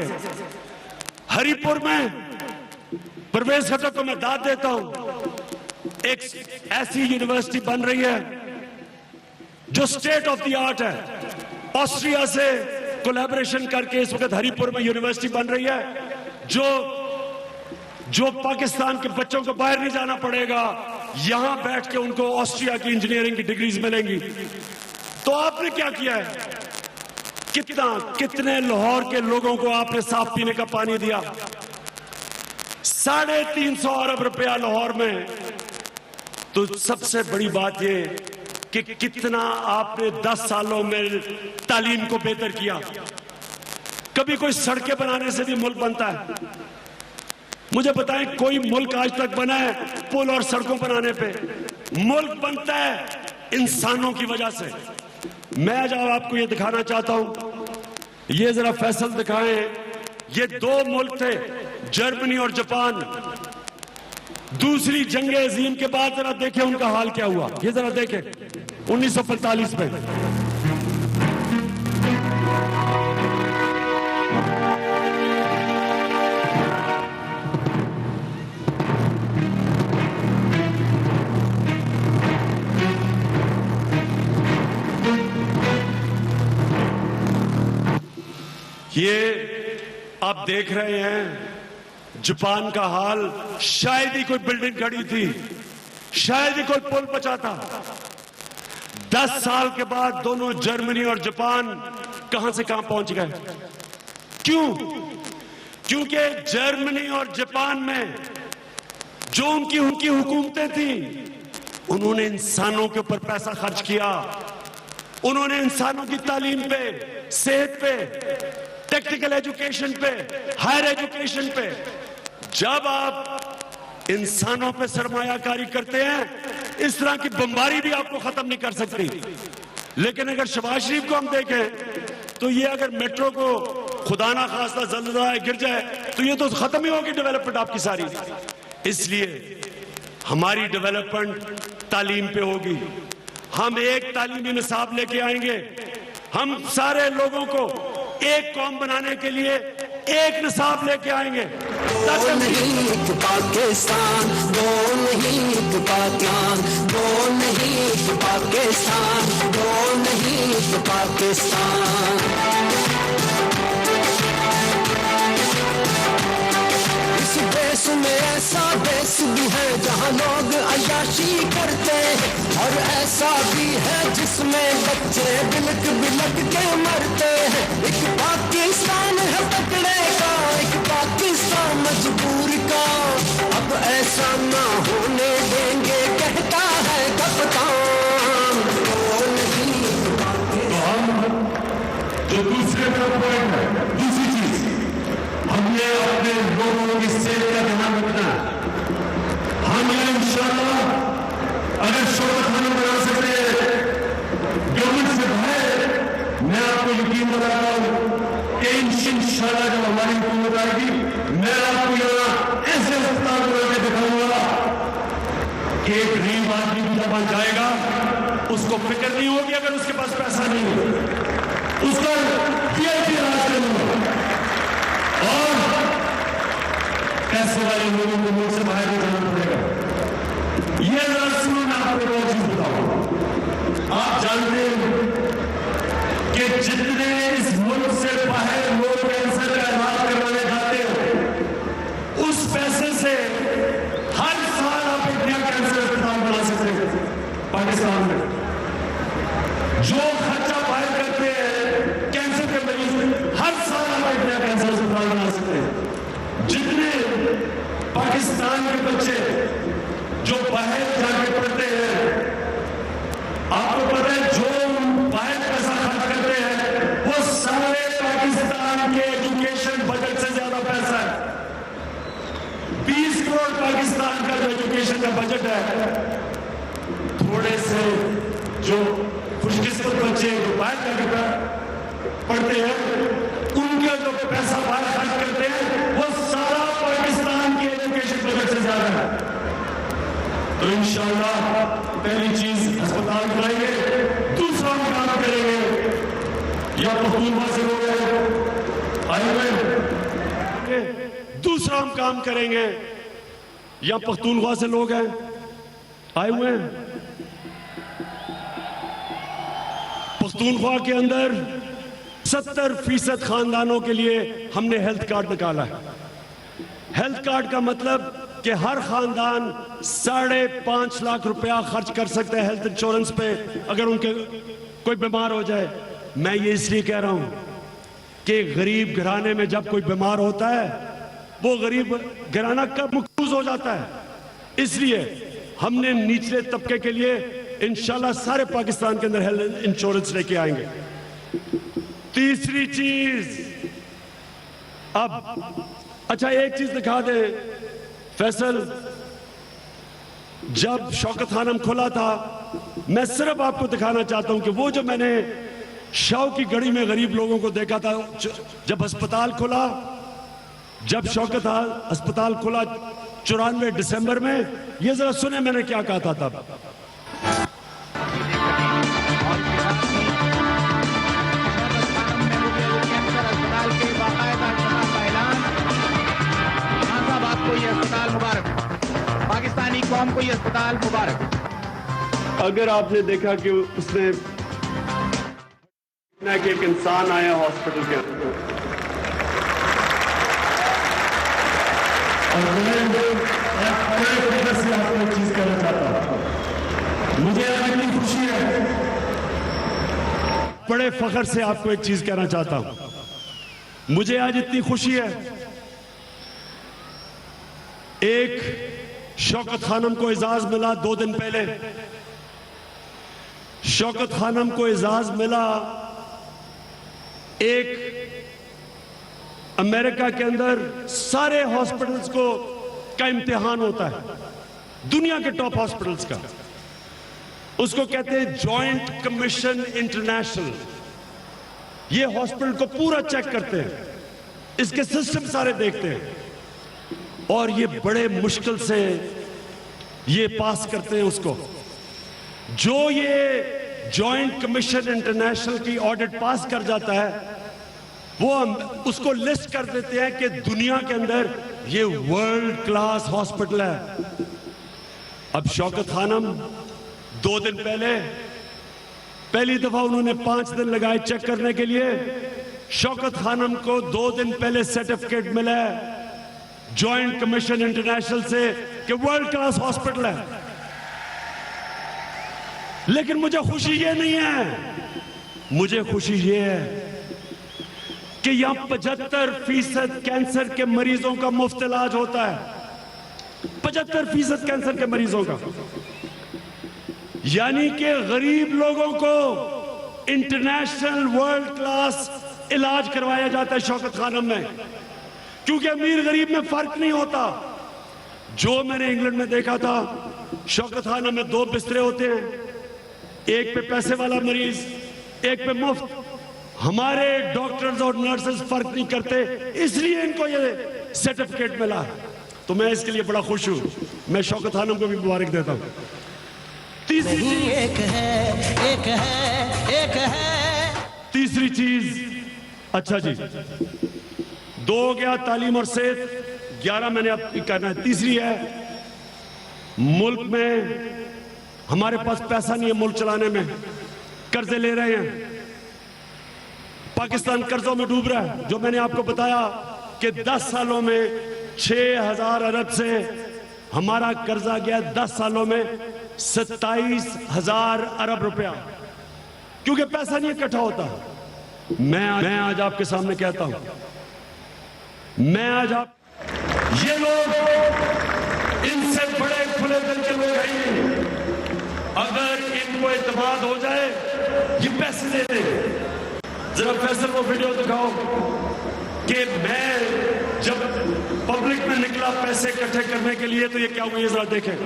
हरिपुर में परवेज खट्टर को मैं दाद देता हूं, एक ऐसी यूनिवर्सिटी बन रही है जो स्टेट ऑफ द आर्ट है। ऑस्ट्रिया से कोलैबोरेशन करके इस वक्त हरिपुर में यूनिवर्सिटी बन रही है जो पाकिस्तान के बच्चों को बाहर नहीं जाना पड़ेगा, यहां बैठ के उनको ऑस्ट्रिया की इंजीनियरिंग की डिग्रीज मिलेंगी। तो आपने क्या किया है? कितने लाहौर के लोगों को आपने साफ पीने का पानी दिया? 350 अरब रुपया लाहौर में। तो सबसे बड़ी बात यह कि कितना आपने 10 सालों में तालीम को बेहतर किया। कभी कोई सड़कें बनाने से भी मुल्क बनता है? मुझे बताएं, कोई मुल्क आज तक बना है पुल और सड़कों बनाने पे? मुल्क बनता है इंसानों की वजह से। मैं आज आपको ये दिखाना चाहता हूं, ये जरा फैसल दिखाएं। ये 2 मुल्क थे, जर्मनी और जापान। दूसरी जंग अजीम के बाद जरा देखें उनका हाल क्या हुआ। ये जरा देखें 1945 में। ये आप देख रहे हैं जापान का हाल। शायद ही कोई बिल्डिंग खड़ी थी, शायद ही कोई पुल बचा था। 10 साल के बाद दोनों जर्मनी और जापान कहां से कहां पहुंच गए। क्यों? क्योंकि जर्मनी और जापान में जो उनकी हुकूमतें थी, उन्होंने इंसानों के ऊपर पैसा खर्च किया। उन्होंने इंसानों की तालीम पे, सेहत पे, टेक्निकल एजुकेशन पे, हायर एजुकेशन पे। जब आप इंसानों पे सरमायाकारी करते हैं, इस तरह की बमबारी भी आपको खत्म नहीं कर सकती। लेकिन अगर शहबाज शरीफ को हम देखें तो ये अगर मेट्रो को खुदा ना खास्ता ज़ल्ज़ला गिर जाए तो ये तो खत्म ही होगी डेवलपमेंट आपकी सारी। इसलिए हमारी डेवलपमेंट तालीम पे होगी। हम एक तालीमी निसाब लेके आएंगे। हम सारे लोगों को एक कौम बनाने के लिए एक निसाब लेके आएंगे। दो नहीं एक पाकिस्तान, दो नहीं एक पाकिस्तान, दो नहीं एक पाकिस्तान, दो नहीं एक पाकिस्तान। इस देश में ऐसा देश भी है जहाँ लोग अय्याशी करते हैं, और ऐसा भी है जिसमें बच्चे बिलक बिलक के मरते हैं। एक पाकिस्तान है पकड़े का, एक पाकिस्तान मजबूर का। अब ऐसा ना होने देंगे कहता है कप्तान। जो दूसरे का पॉइंट है, दूसरी चीज, हमने अपने लोगों की सेहत का ध्यान रखना है। हम ये इंशाअल्लाह अगर शोरत खाना बना सकते हैं गवर्नमेंट से बाहर, मैं आपको यकीन बताता हूं कि इंशाअल्लाह जब हमारी हुकूमत आएगी, मैं आपको यहाँ ऐसे अस्पताल बना के दिखाऊंगा कि एक गरीब आदमी भी जब जाएगा उसको फिक्र नहीं होगी अगर उसके पास पैसा नहीं है, उसका वीआईपी इलाज करूंगा। और पैसे वाले लोगों को मुल्क से बाहर नहीं जाना पड़ेगा। ये जरा सुनो, मैं आपको एक चीज बताऊं। आप जानते हैं कि जितने इस मुल्क से बाहर लोग कैंसर का इलाज करवाने जाते हो, उस पैसे से हर साल आप एक नया कैंसर अस्पताल बना सकते हैं पाकिस्तान में। जो खर्चा बाहर करते हैं कैंसर के मरीज, हर साल आप एक नया कैंसर अस्पताल बना सकते हैं। जितने पाकिस्तान के बच्चे जो बाहर जाके पढ़ते हैं, आपको पता है जो बाहर पैसा खर्च करते हैं वो सारे पाकिस्तान के एजुकेशन बजट से ज्यादा पैसा है। 20 करोड़ पाकिस्तान का जो एजुकेशन का बजट है, थोड़े से जो खुशकिस्मत बच्चे जो बाहर जाके पढ़ते हैं, उनका जो पैसा बाहर खर्च करते हैं वो सारा पाकिस्तान के एजुकेशन बजट से ज्यादा है। तो इंशाअल्लाह पहली चीज अस्पताल बनाएंगे, दूसरा हम काम करेंगे या पख्तूनख्वा से लोग आए हुए, दूसरा हम काम करेंगे या पख्तूनख्वा से लोग हैं आए हुए हैं। पख्तूनख्वा के अंदर 70% खानदानों के लिए हमने हेल्थ कार्ड निकाला है। हेल्थ कार्ड का मतलब कि हर खानदान 5.5 लाख रुपया खर्च कर सकते हैं हेल्थ इंश्योरेंस पे अगर उनके कोई बीमार हो जाए। मैं ये इसलिए कह रहा हूं कि गरीब घराने में जब कोई बीमार होता है वो गरीब घराना कब मकबूज हो जाता है। इसलिए हमने निचले तबके के लिए इंशाल्लाह सारे पाकिस्तान के अंदर हेल्थ इंश्योरेंस लेके आएंगे। तीसरी चीज, अब अच्छा एक चीज दिखा दे फैसल, जब शौकत खानम खुला था मैं सिर्फ आपको दिखाना चाहता हूं कि वो जो मैंने शव की घड़ी में गरीब लोगों को देखा था जब अस्पताल खुला, जब शौकत अस्पताल खुला 94 दिसंबर में, ये जरा सुने मैंने क्या कहा था तब। पाकिस्तानी कौम को ये अस्पताल मुबारक। अगर आपने देखा कि उसने कि एक इंसान आया हॉस्पिटल के अंदर और से आपको एक चीज कहना चाहता हूं, मुझे आज इतनी खुशी है, बड़े फख्र से आपको एक चीज कहना चाहता हूं, मुझे आज इतनी खुशी है। एक शौकत खानम को एजाज मिला 2 दिन पहले, शौकत खानम को एजाज मिला एक अमेरिका के अंदर सारे हॉस्पिटल्स को का इम्तिहान होता है, दुनिया के टॉप हॉस्पिटल्स का, उसको कहते हैं जॉइंट कमीशन इंटरनेशनल। ये हॉस्पिटल को पूरा चेक करते हैं, इसके सिस्टम सारे देखते हैं और ये बड़े मुश्किल से ये पास करते हैं उसको। जो ये जॉइंट कमीशन इंटरनेशनल की ऑडिट पास कर जाता है वो उसको लिस्ट कर देते हैं कि दुनिया के अंदर ये वर्ल्ड क्लास हॉस्पिटल है। अब शौकत खानम 2 दिन पहले पहली दफा उन्होंने 5 दिन लगाए चेक करने के लिए। शौकत खानम को 2 दिन पहले सर्टिफिकेट मिला है जॉइंट कमीशन इंटरनेशनल से कि वर्ल्ड क्लास हॉस्पिटल है। लेकिन मुझे खुशी ये नहीं है, मुझे खुशी ये है कि यहां 75% कैंसर के मरीजों का मुफ्त इलाज होता है। 75% कैंसर के मरीजों का, यानी कि गरीब लोगों को इंटरनेशनल वर्ल्ड क्लास इलाज करवाया जाता है शौकत खानम में, क्योंकि अमीर गरीब में फर्क नहीं होता। जो मैंने इंग्लैंड में देखा था, शौकत खानम में 2 बिस्तरे होते हैं, एक पे पैसे वाला मरीज, एक पे मुफ्त। हमारे डॉक्टर्स और नर्सेस फर्क नहीं करते, इसलिए इनको ये सर्टिफिकेट मिला। तो मैं इसके लिए बड़ा खुश हूं, मैं शौकत खानम को भी मुबारक देता हूं। तीसरी तीसरी चीज, अच्छा जी 2 हो गया तालीम और सेहत, 11 मैंने अब करना है। तीसरी है मुल्क में हमारे पास पैसा नहीं है मुल्क चलाने में, कर्जे ले रहे हैं, पाकिस्तान कर्जों में डूब रहा है। जो मैंने आपको बताया कि 10 सालों में 6000 अरब से हमारा कर्जा गया 10 सालों में 27,000 अरब रुपया, क्योंकि पैसा नहीं इकट्ठा होता। मैं आज आपके सामने कहता हूं, मैं आज आप ये लोग इनसे बड़े खुले दिल के लोग हैं, अगर इनको एतमाद हो जाए ये पैसे दे दे। जरा फैसल वो वीडियो दिखाओ कि मैं जब पब्लिक में निकला पैसे इकट्ठे करने के लिए तो ये क्या हुआ, ये जरा देखें।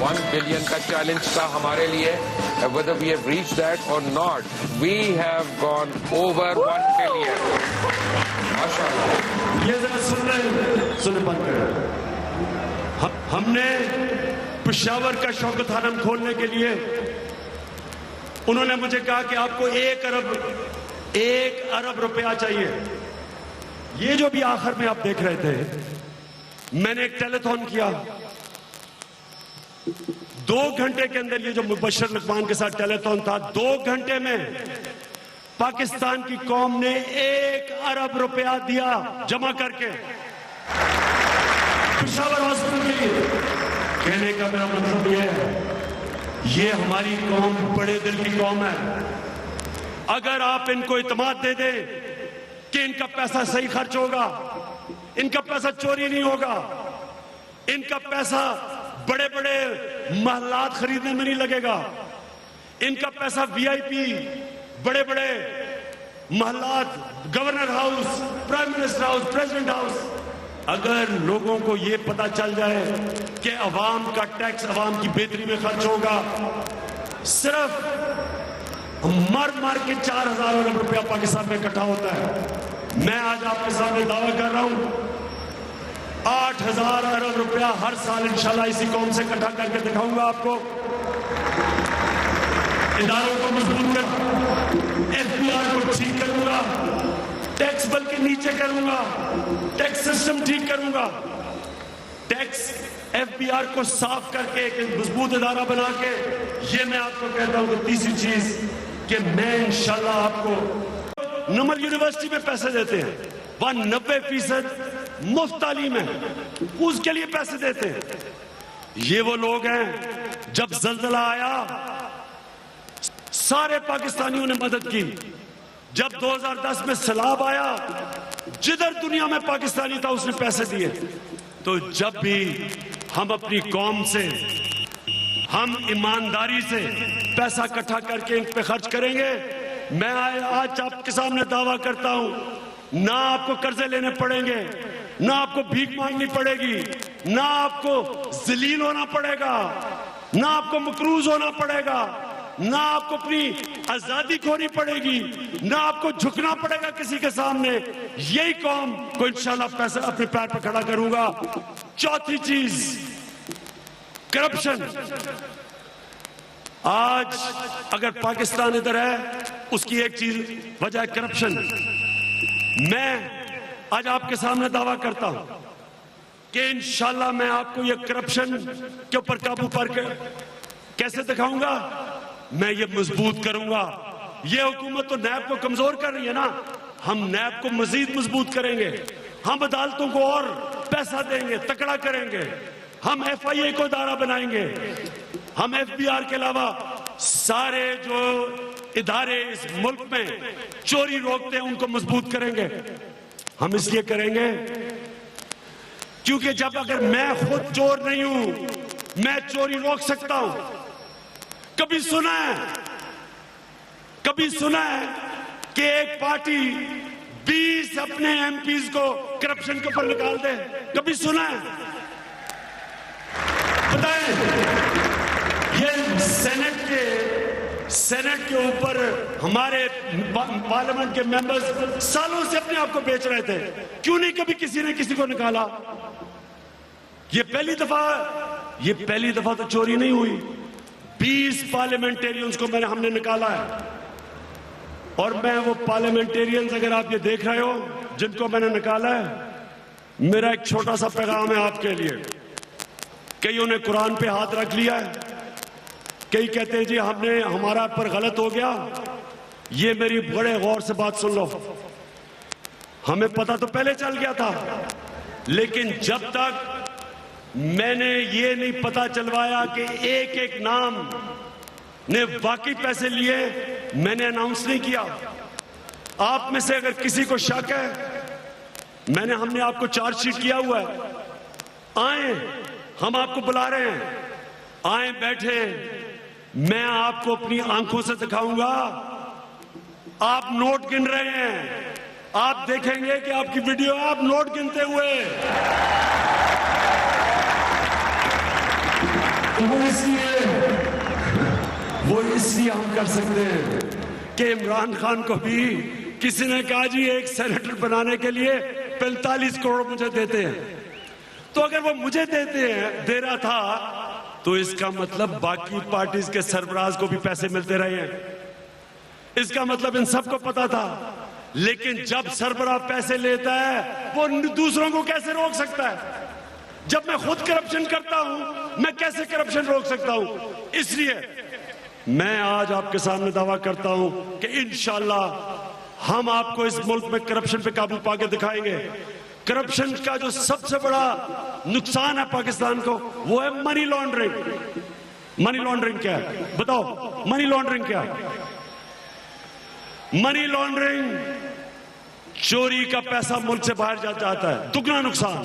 $1 billion का चैलेंज था हमारे लिए, whether we have reached that or not, we have gone over 1 billion. माशाअल्लाह। ये जरा सुनने बंद करें। हमने पेशावर का शौकत खानम खोलने के लिए उन्होंने मुझे कहा कि आपको 1 1 अरब रुपया चाहिए। ये जो भी आखिर में आप देख रहे थे, मैंने एक टेलीथॉन किया। 2 घंटे के अंदर ये जो मुबशर लकमान के साथ टेलीथॉन था, 2 घंटे में पाकिस्तान की कौम ने 1 अरब रुपया दिया जमा करके पेशावर हॉस्पिटल के लिए। कहने का मेरा मतलब यह है, ये हमारी कौम बड़े दिल की कौम है। अगर आप इनको इत्मीनान दे दें कि इनका पैसा सही खर्च होगा, इनका पैसा चोरी नहीं होगा, इनका पैसा बड़े बड़े महलात खरीदने में नहीं लगेगा, इनका पैसा वीआईपी बड़े बड़े महलात, governor house, prime minister house, president house, अगर लोगों को यह पता चल जाए कि अवाम का टैक्स अवाम की बेहतरी में खर्च होगा, सिर्फ मर मर के 4,000 अरब रुपया पाकिस्तान में इकट्ठा होता है। मैं आज आपके सामने दावा कर रहा हूं 8,000 अरब रुपया हर साल इंशाल्लाह इसी कौम से इकट्ठा करके दिखाऊंगा आपको। इदारों को मजबूत कर, एफबीआर को ठीक करूंगा, टैक्स बल के नीचे करूंगा, टैक्स सिस्टम ठीक करूंगा, टैक्स एफबीआर को साफ करके एक मजबूत इदारा बना के। ये मैं आपको कहता हूं कि तीसरी चीज कि मैं इंशाल्लाह आपको नमल यूनिवर्सिटी में पैसे देते हैं, वहां 90% मुफ्त तालीम है, उसके लिए पैसे देते हैं। ये वो लोग हैं, जब जल्जला आया सारे पाकिस्तानियों ने मदद की। जब 2010 में सैलाब आया, जिधर दुनिया में पाकिस्तानी था उसने पैसे दिए। तो जब भी हम अपनी कौम से, हम ईमानदारी से पैसा इकट्ठा करके इन पे खर्च करेंगे, मैं आज आपके सामने दावा करता हूं, ना आपको कर्जे लेने पड़ेंगे, ना आपको भीख मांगनी पड़ेगी, ना आपको जलील होना पड़ेगा, ना आपको मकरूज होना पड़ेगा, ना आपको अपनी आजादी खोनी पड़ेगी, ना आपको झुकना पड़ेगा किसी के सामने। यही कौम को इंशाल्लाह पैसा अपने पैर पर खड़ा करूंगा। चौथी चीज, करप्शन। आज अगर पाकिस्तान इधर है, उसकी एक चीज वजह है करप्शन। मैं आज आपके सामने दावा करता हूं कि इंशाल्लाह मैं आपको ये करप्शन के ऊपर काबू पर कैसे दिखाऊंगा, मैं ये मजबूत करूंगा। ये हुकूमत तो नैब को कमजोर कर रही है ना, हम नैब को मजीद मजबूत करेंगे, हम अदालतों को और पैसा देंगे, तकड़ा करेंगे, हम एफआईए को इदारा बनाएंगे, हम एफबीआर के अलावा सारे जो इदारे इस मुल्क में चोरी रोकते हैं उनको मजबूत करेंगे। हम इसलिए करेंगे क्योंकि जब अगर मैं खुद चोर नहीं हूं, मैं चोरी रोक सकता हूं। कभी सुना है कि एक पार्टी 20 अपने एमपीज को करप्शन के ऊपर निकाल दे? कभी सुना है? बताएं। ये सेनेट के ऊपर हमारे पार्लियामेंट के मेंबर्स सालों से अपने आप को बेच रहे थे, क्यों नहीं कभी किसी ने किसी को निकाला? ये पहली दफा तो चोरी नहीं हुई। 20 पार्लियामेंटेरियंस को हमने निकाला है। और मैं वो पार्लियामेंटेरियंस, अगर आप ये देख रहे हो जिनको मैंने निकाला है, मेरा एक छोटा सा पैगाम है आपके लिए। कईयों ने कुरान पे हाथ रख लिया है, कई कहते हैं जी हमारा पर गलत हो गया। ये मेरी बड़े गौर से बात सुन लो। हमें पता तो पहले चल गया था, लेकिन जब तक मैंने ये नहीं पता चलवाया कि एक एक नाम ने वाकई पैसे लिए, मैंने अनाउंस नहीं किया। आप में से अगर किसी को शक है, हमने आपको चार्जशीट किया हुआ है, आए, हम आपको बुला रहे हैं, आए, बैठे, मैं आपको अपनी आंखों से दिखाऊंगा। आप नोट गिन रहे हैं, आप देखेंगे कि आपकी वीडियो, आप नोट गिनते हुए। वो इसलिए हम कर सकते हैं कि इमरान खान को भी किसी ने कहा जी एक सेनेटर बनाने के लिए 45 करोड़ मुझे देते हैं। तो अगर वो मुझे दे रहा था, तो इसका मतलब बाकी पार्टीज के सरबराज को भी पैसे मिलते रहे हैं। इसका मतलब इन सबको पता था। लेकिन जब सरबराह पैसे लेता है वो दूसरों को कैसे रोक सकता है? जब मैं खुद करप्शन करता हूं मैं कैसे करप्शन रोक सकता हूं? इसलिए मैं आज आपके सामने दावा करता हूं कि इंशाअल्लाह हम आपको इस मुल्क में करप्शन पे काबू पाके दिखाएंगे। करप्शन का जो सबसे बड़ा नुकसान है पाकिस्तान को वो है मनी लॉन्ड्रिंग। मनी लॉन्ड्रिंग क्या है बताओ? मनी लॉन्ड्रिंग क्या है? मनी लॉन्ड्रिंग चोरी का पैसा मुल्क से बाहर जाता है, दुगना नुकसान।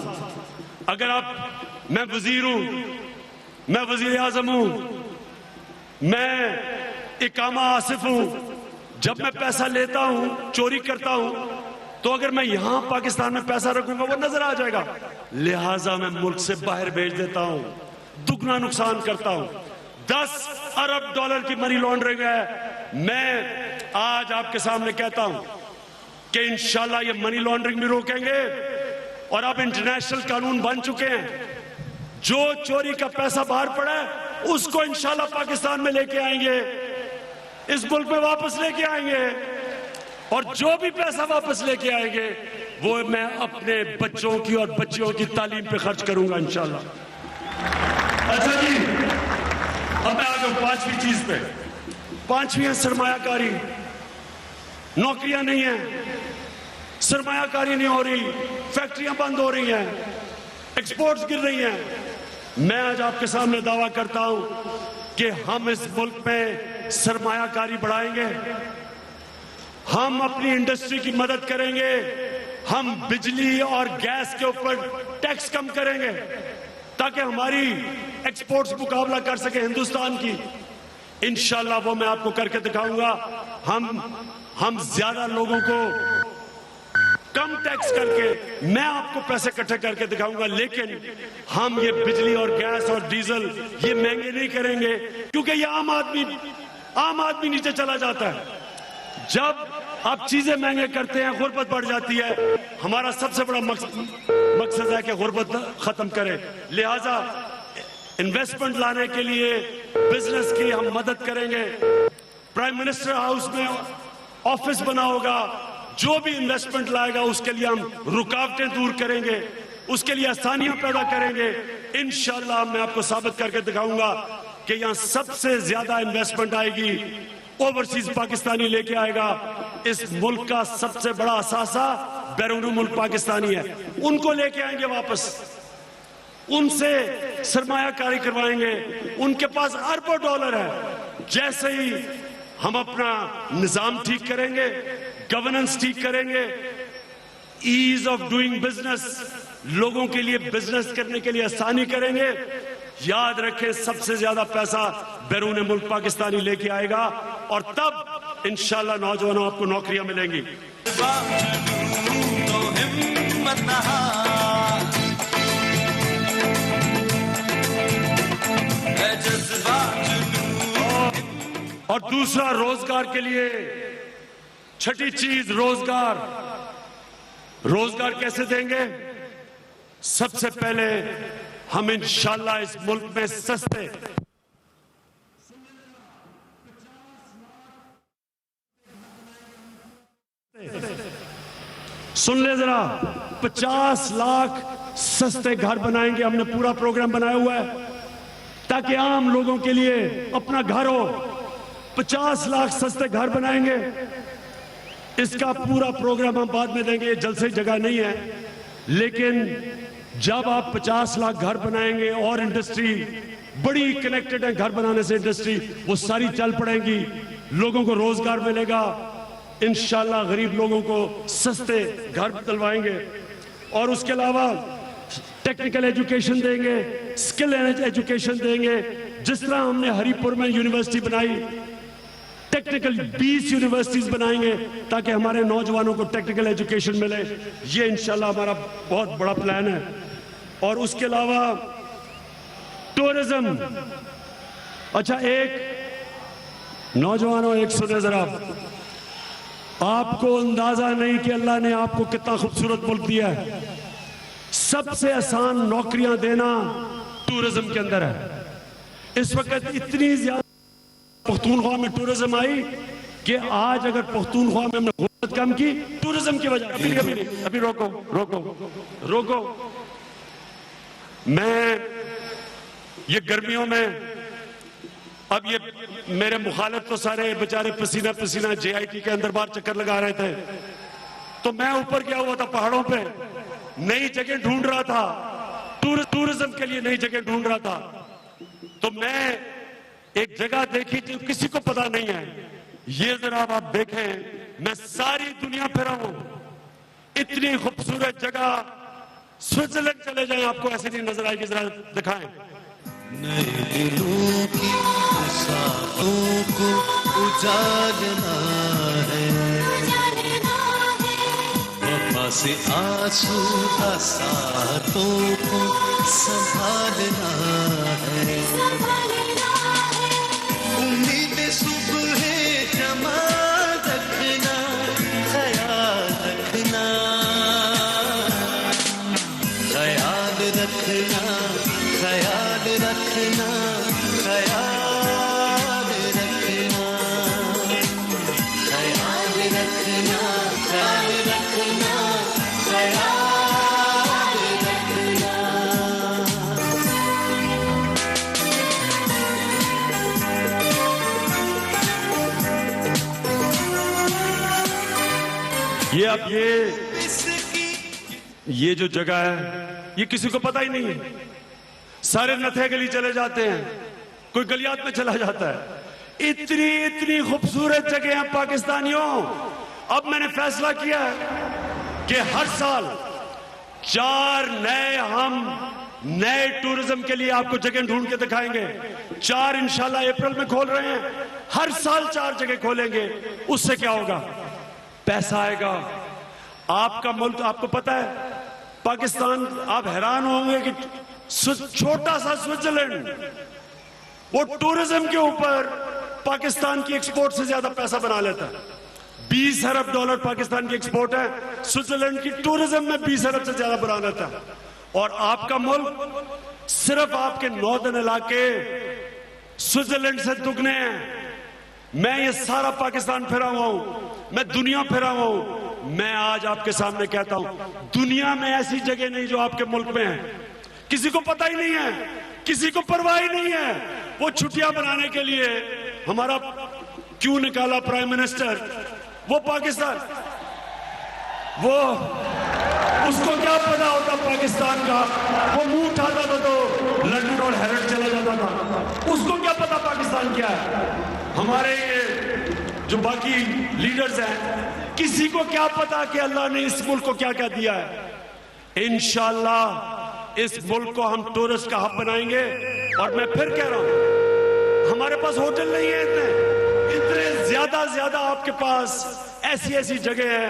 अगर आप, मैं वजीर हूं, मैं वजीर आजम हूं, मैं इकामा आसिफ हूं, जब मैं पैसा लेता हूं चोरी करता हूं तो अगर मैं यहां पाकिस्तान में पैसा रखूंगा वो नजर आ जाएगा, लिहाजा मैं मुल्क से बाहर भेज देता हूं, दुगना नुकसान करता हूं। 10 अरब डॉलर की मनी लॉन्ड्रिंग है। मैं आज आपके सामने कहता हूं कि इंशाल्लाह ये मनी लॉन्ड्रिंग भी रोकेंगे और अब इंटरनेशनल कानून बन चुके हैं। जो चोरी का पैसा बाहर पड़ा है उसको इंशाल्लाह पाकिस्तान में लेके आएंगे, इस मुल्क में वापस लेके आएंगे और जो भी पैसा वापस लेके आएंगे वो मैं अपने बच्चों की और बच्चियों की तालीम पे खर्च करूंगा इंशाल्लाह। अच्छा जी, अब मैं आ जाऊं पांचवी चीज पे। पांचवी है सरमायाकारी। नौकरियां नहीं है, सरमायाकारी नहीं हो रही, फैक्ट्रियां बंद हो रही हैं, एक्सपोर्ट्स गिर रही हैं। मैं आज आपके सामने दावा करता हूं कि हम इस मुल्क में सरमायाकारी बढ़ाएंगे, हम अपनी इंडस्ट्री की मदद करेंगे, हम बिजली और गैस के ऊपर टैक्स कम करेंगे ताकि हमारी एक्सपोर्ट्स मुकाबला कर सके हिंदुस्तान की। इंशाल्लाह वो मैं आपको करके दिखाऊंगा। हम ज्यादा लोगों को कम टैक्स करके मैं आपको पैसे इकट्ठे करके दिखाऊंगा, लेकिन हम ये बिजली और गैस और डीजल ये महंगे नहीं करेंगे क्योंकि ये आम आदमी नीचे चला जाता है। जब आप चीजें महंगे करते हैं गुर्बत बढ़ जाती है। हमारा सबसे बड़ा मकसद है कि गुर्बत खत्म करें, लिहाजा इन्वेस्टमेंट लाने के लिए बिजनेस की हम मदद करेंगे। प्राइम मिनिस्टर हाउस में ऑफिस बना होगा, जो भी इन्वेस्टमेंट लाएगा उसके लिए हम रुकावटें दूर करेंगे, उसके लिए आसानियां पैदा करेंगे। इंशाल्लाह मैं आपको साबित करके दिखाऊंगा कि यहां सबसे ज्यादा इन्वेस्टमेंट आएगी, ओवरसीज पाकिस्तानी लेके आएगा। इस मुल्क का सबसे बड़ा असासा बैरून मुल्क पाकिस्तानी है, उनको लेके आएंगे वापस, उनसे सरमायाकारी करवाएंगे। उनके पास अरबों डॉलर है। जैसे ही हम अपना निजाम ठीक करेंगे, गवर्नेंस ठीक करेंगे, ईज ऑफ डूइंग बिजनेस, लोगों के लिए बिजनेस करने के लिए आसानी करेंगे। याद रखें सबसे ज्यादा पैसा बैरून मुल्क पाकिस्तानी लेके आएगा और तब इंशाल्लाह नौजवानों आपको नौकरियां मिलेंगी। और दूसरा रोजगार के लिए, छठी चीज रोजगार। रोजगार कैसे देंगे? सबसे पहले हम इंशाल्लाह इस मुल्क में सस्ते सुन ले जरा, 50 लाख सस्ते घर बनाएंगे। हमने पूरा प्रोग्राम बनाया हुआ है ताकि आम लोगों के लिए अपना घर हो। 50 लाख सस्ते घर बनाएंगे। इसका पूरा प्रोग्राम हम बाद में देंगे, जल्द से जगह नहीं है, लेकिन जब आप 50 लाख घर बनाएंगे और इंडस्ट्री बड़ी कनेक्टेड है, घर बनाने से इंडस्ट्री वो सारी चल पड़ेंगी, लोगों को रोजगार मिलेगा, इंशाल्लाह गरीब लोगों को सस्ते घर दिलवाएंगे। और उसके अलावा टेक्निकल एजुकेशन देंगे, स्किल एजुकेशन देंगे। जिस तरह हमने हरिपुर में यूनिवर्सिटी बनाई, टेक्निकल 20 यूनिवर्सिटीज बनाएंगे ताकि हमारे नौजवानों को टेक्निकल एजुकेशन मिले। ये इंशाल्लाह हमारा बहुत बड़ा प्लान है। और उसके अलावा टूरिज्म। अच्छा, एक नौजवानों, एक सुने जरा, आपको अंदाजा नहीं कि अल्लाह ने आपको कितना खूबसूरत मुल्क दिया है। सबसे आसान नौकरियां देना टूरिज्म के अंदर है। इस वक्त इतनी ज्यादा पख्तूनख्वा में टूरिज्म आई कि आज अगर पख्तूनख्वा में हमने गुर्बत कम की टूरिज्म की वजह, अभी रोको। मैं ये गर्मियों में, अब ये मेरे मुखालिफ तो सारे बेचारे पसीना JIT के अंदर बाहर चक्कर लगा रहे थे, तो मैं ऊपर गया हुआ था पहाड़ों पे, नई जगह ढूंढ रहा था, टूरिज्म के लिए नई जगह ढूंढ रहा था। तो मैं एक जगह देखी जो किसी को पता नहीं है, ये जरा आप देखें, मैं सारी दुनिया फिरा हूं, इतनी खूबसूरत जगह, स्विट्जरलैंड चले जाएं आपको ऐसे नहीं नजर आएगी, जरा दिखाएं। नए दिलों की साहों को उजाड़ना है, वफा से आसूदा साथों को संभालना है, उम्मीद सुबह जमा रखना, ख्याल रखना, ख्याल रखना, ख्याल रखना, ख्याल रखना, ख्याल रखना, ख्याल रखना, ख्याल रखना। ये अब ये जो जगह है ये किसी को पता ही नहीं है, सारे नथे गली चले जाते हैं, कोई गलियात में चला जाता है। इतनी खूबसूरत जगह है पाकिस्तानियों। अब मैंने फैसला किया है कि हर साल 4 नए टूरिज्म के लिए आपको जगह ढूंढ के दिखाएंगे। 4 इंशाल्लाह अप्रैल में खोल रहे हैं, हर साल 4 जगह खोलेंगे। उससे क्या होगा? पैसा आएगा। आपका मुल्क, आपको पता है पाकिस्तान, आप हैरान होंगे कि छोटा सा स्विट्जरलैंड वो टूरिज्म के ऊपर पाकिस्तान की एक्सपोर्ट से ज्यादा पैसा बना लेता है। 20 अरब डॉलर पाकिस्तान की एक्सपोर्ट है, स्विट्जरलैंड की टूरिज्म में 20 अरब से ज्यादा बना लेता है। और आपका मुल्क, सिर्फ आपके नॉर्दर्न इलाके स्विट्जरलैंड से दुगने हैं। मैं ये सारा पाकिस्तान फिरा हुआ हूं, मैं दुनिया फिरा हुआ हूं। मैं आज आपके सामने कहता हूं, दुनिया में ऐसी जगह नहीं जो आपके मुल्क में है। किसी को पता ही नहीं है, किसी को परवाह ही नहीं है। वो छुट्टियां बनाने के लिए हमारा क्यों निकाला प्राइम मिनिस्टर, वो पाकिस्तान, वो उसको क्या पता होता पाकिस्तान का। वो मुंह उठाता था तो लंदन और हेरल्ड चला जाता था। उसको क्या पता पाकिस्तान क्या है। हमारे जो बाकी लीडर्स हैं, किसी को क्या पता कि अल्लाह ने इस मुल्क को क्या क्या दिया है। इंशाअल्लाह इस मुल्क को हम टूरिस्ट का हब बनाएंगे। और मैं फिर कह रहा हूं, हमारे पास होटल नहीं है इतने ज्यादा आपके पास ऐसी जगह है।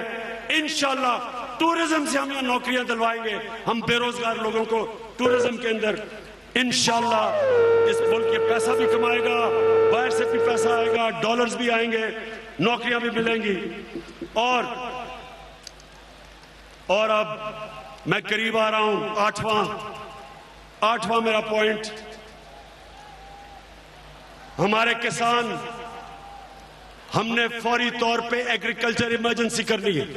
इंशाअल्लाह टूरिज्म से हम यहाँ नौकरियां दिलवाएंगे, हम बेरोजगार लोगों को टूरिज्म के अंदर। इंशाअल्लाह इस मुल्क ये पैसा भी कमाएगा, बाहर से भी पैसा आएगा, डॉलर्स भी आएंगे, नौकरियां भी मिलेंगी। और अब मैं करीब आ रहा हूं, आठवां मेरा पॉइंट। हमारे किसान, हमने फौरी तौर पे एग्रीकल्चर इमरजेंसी करनी है।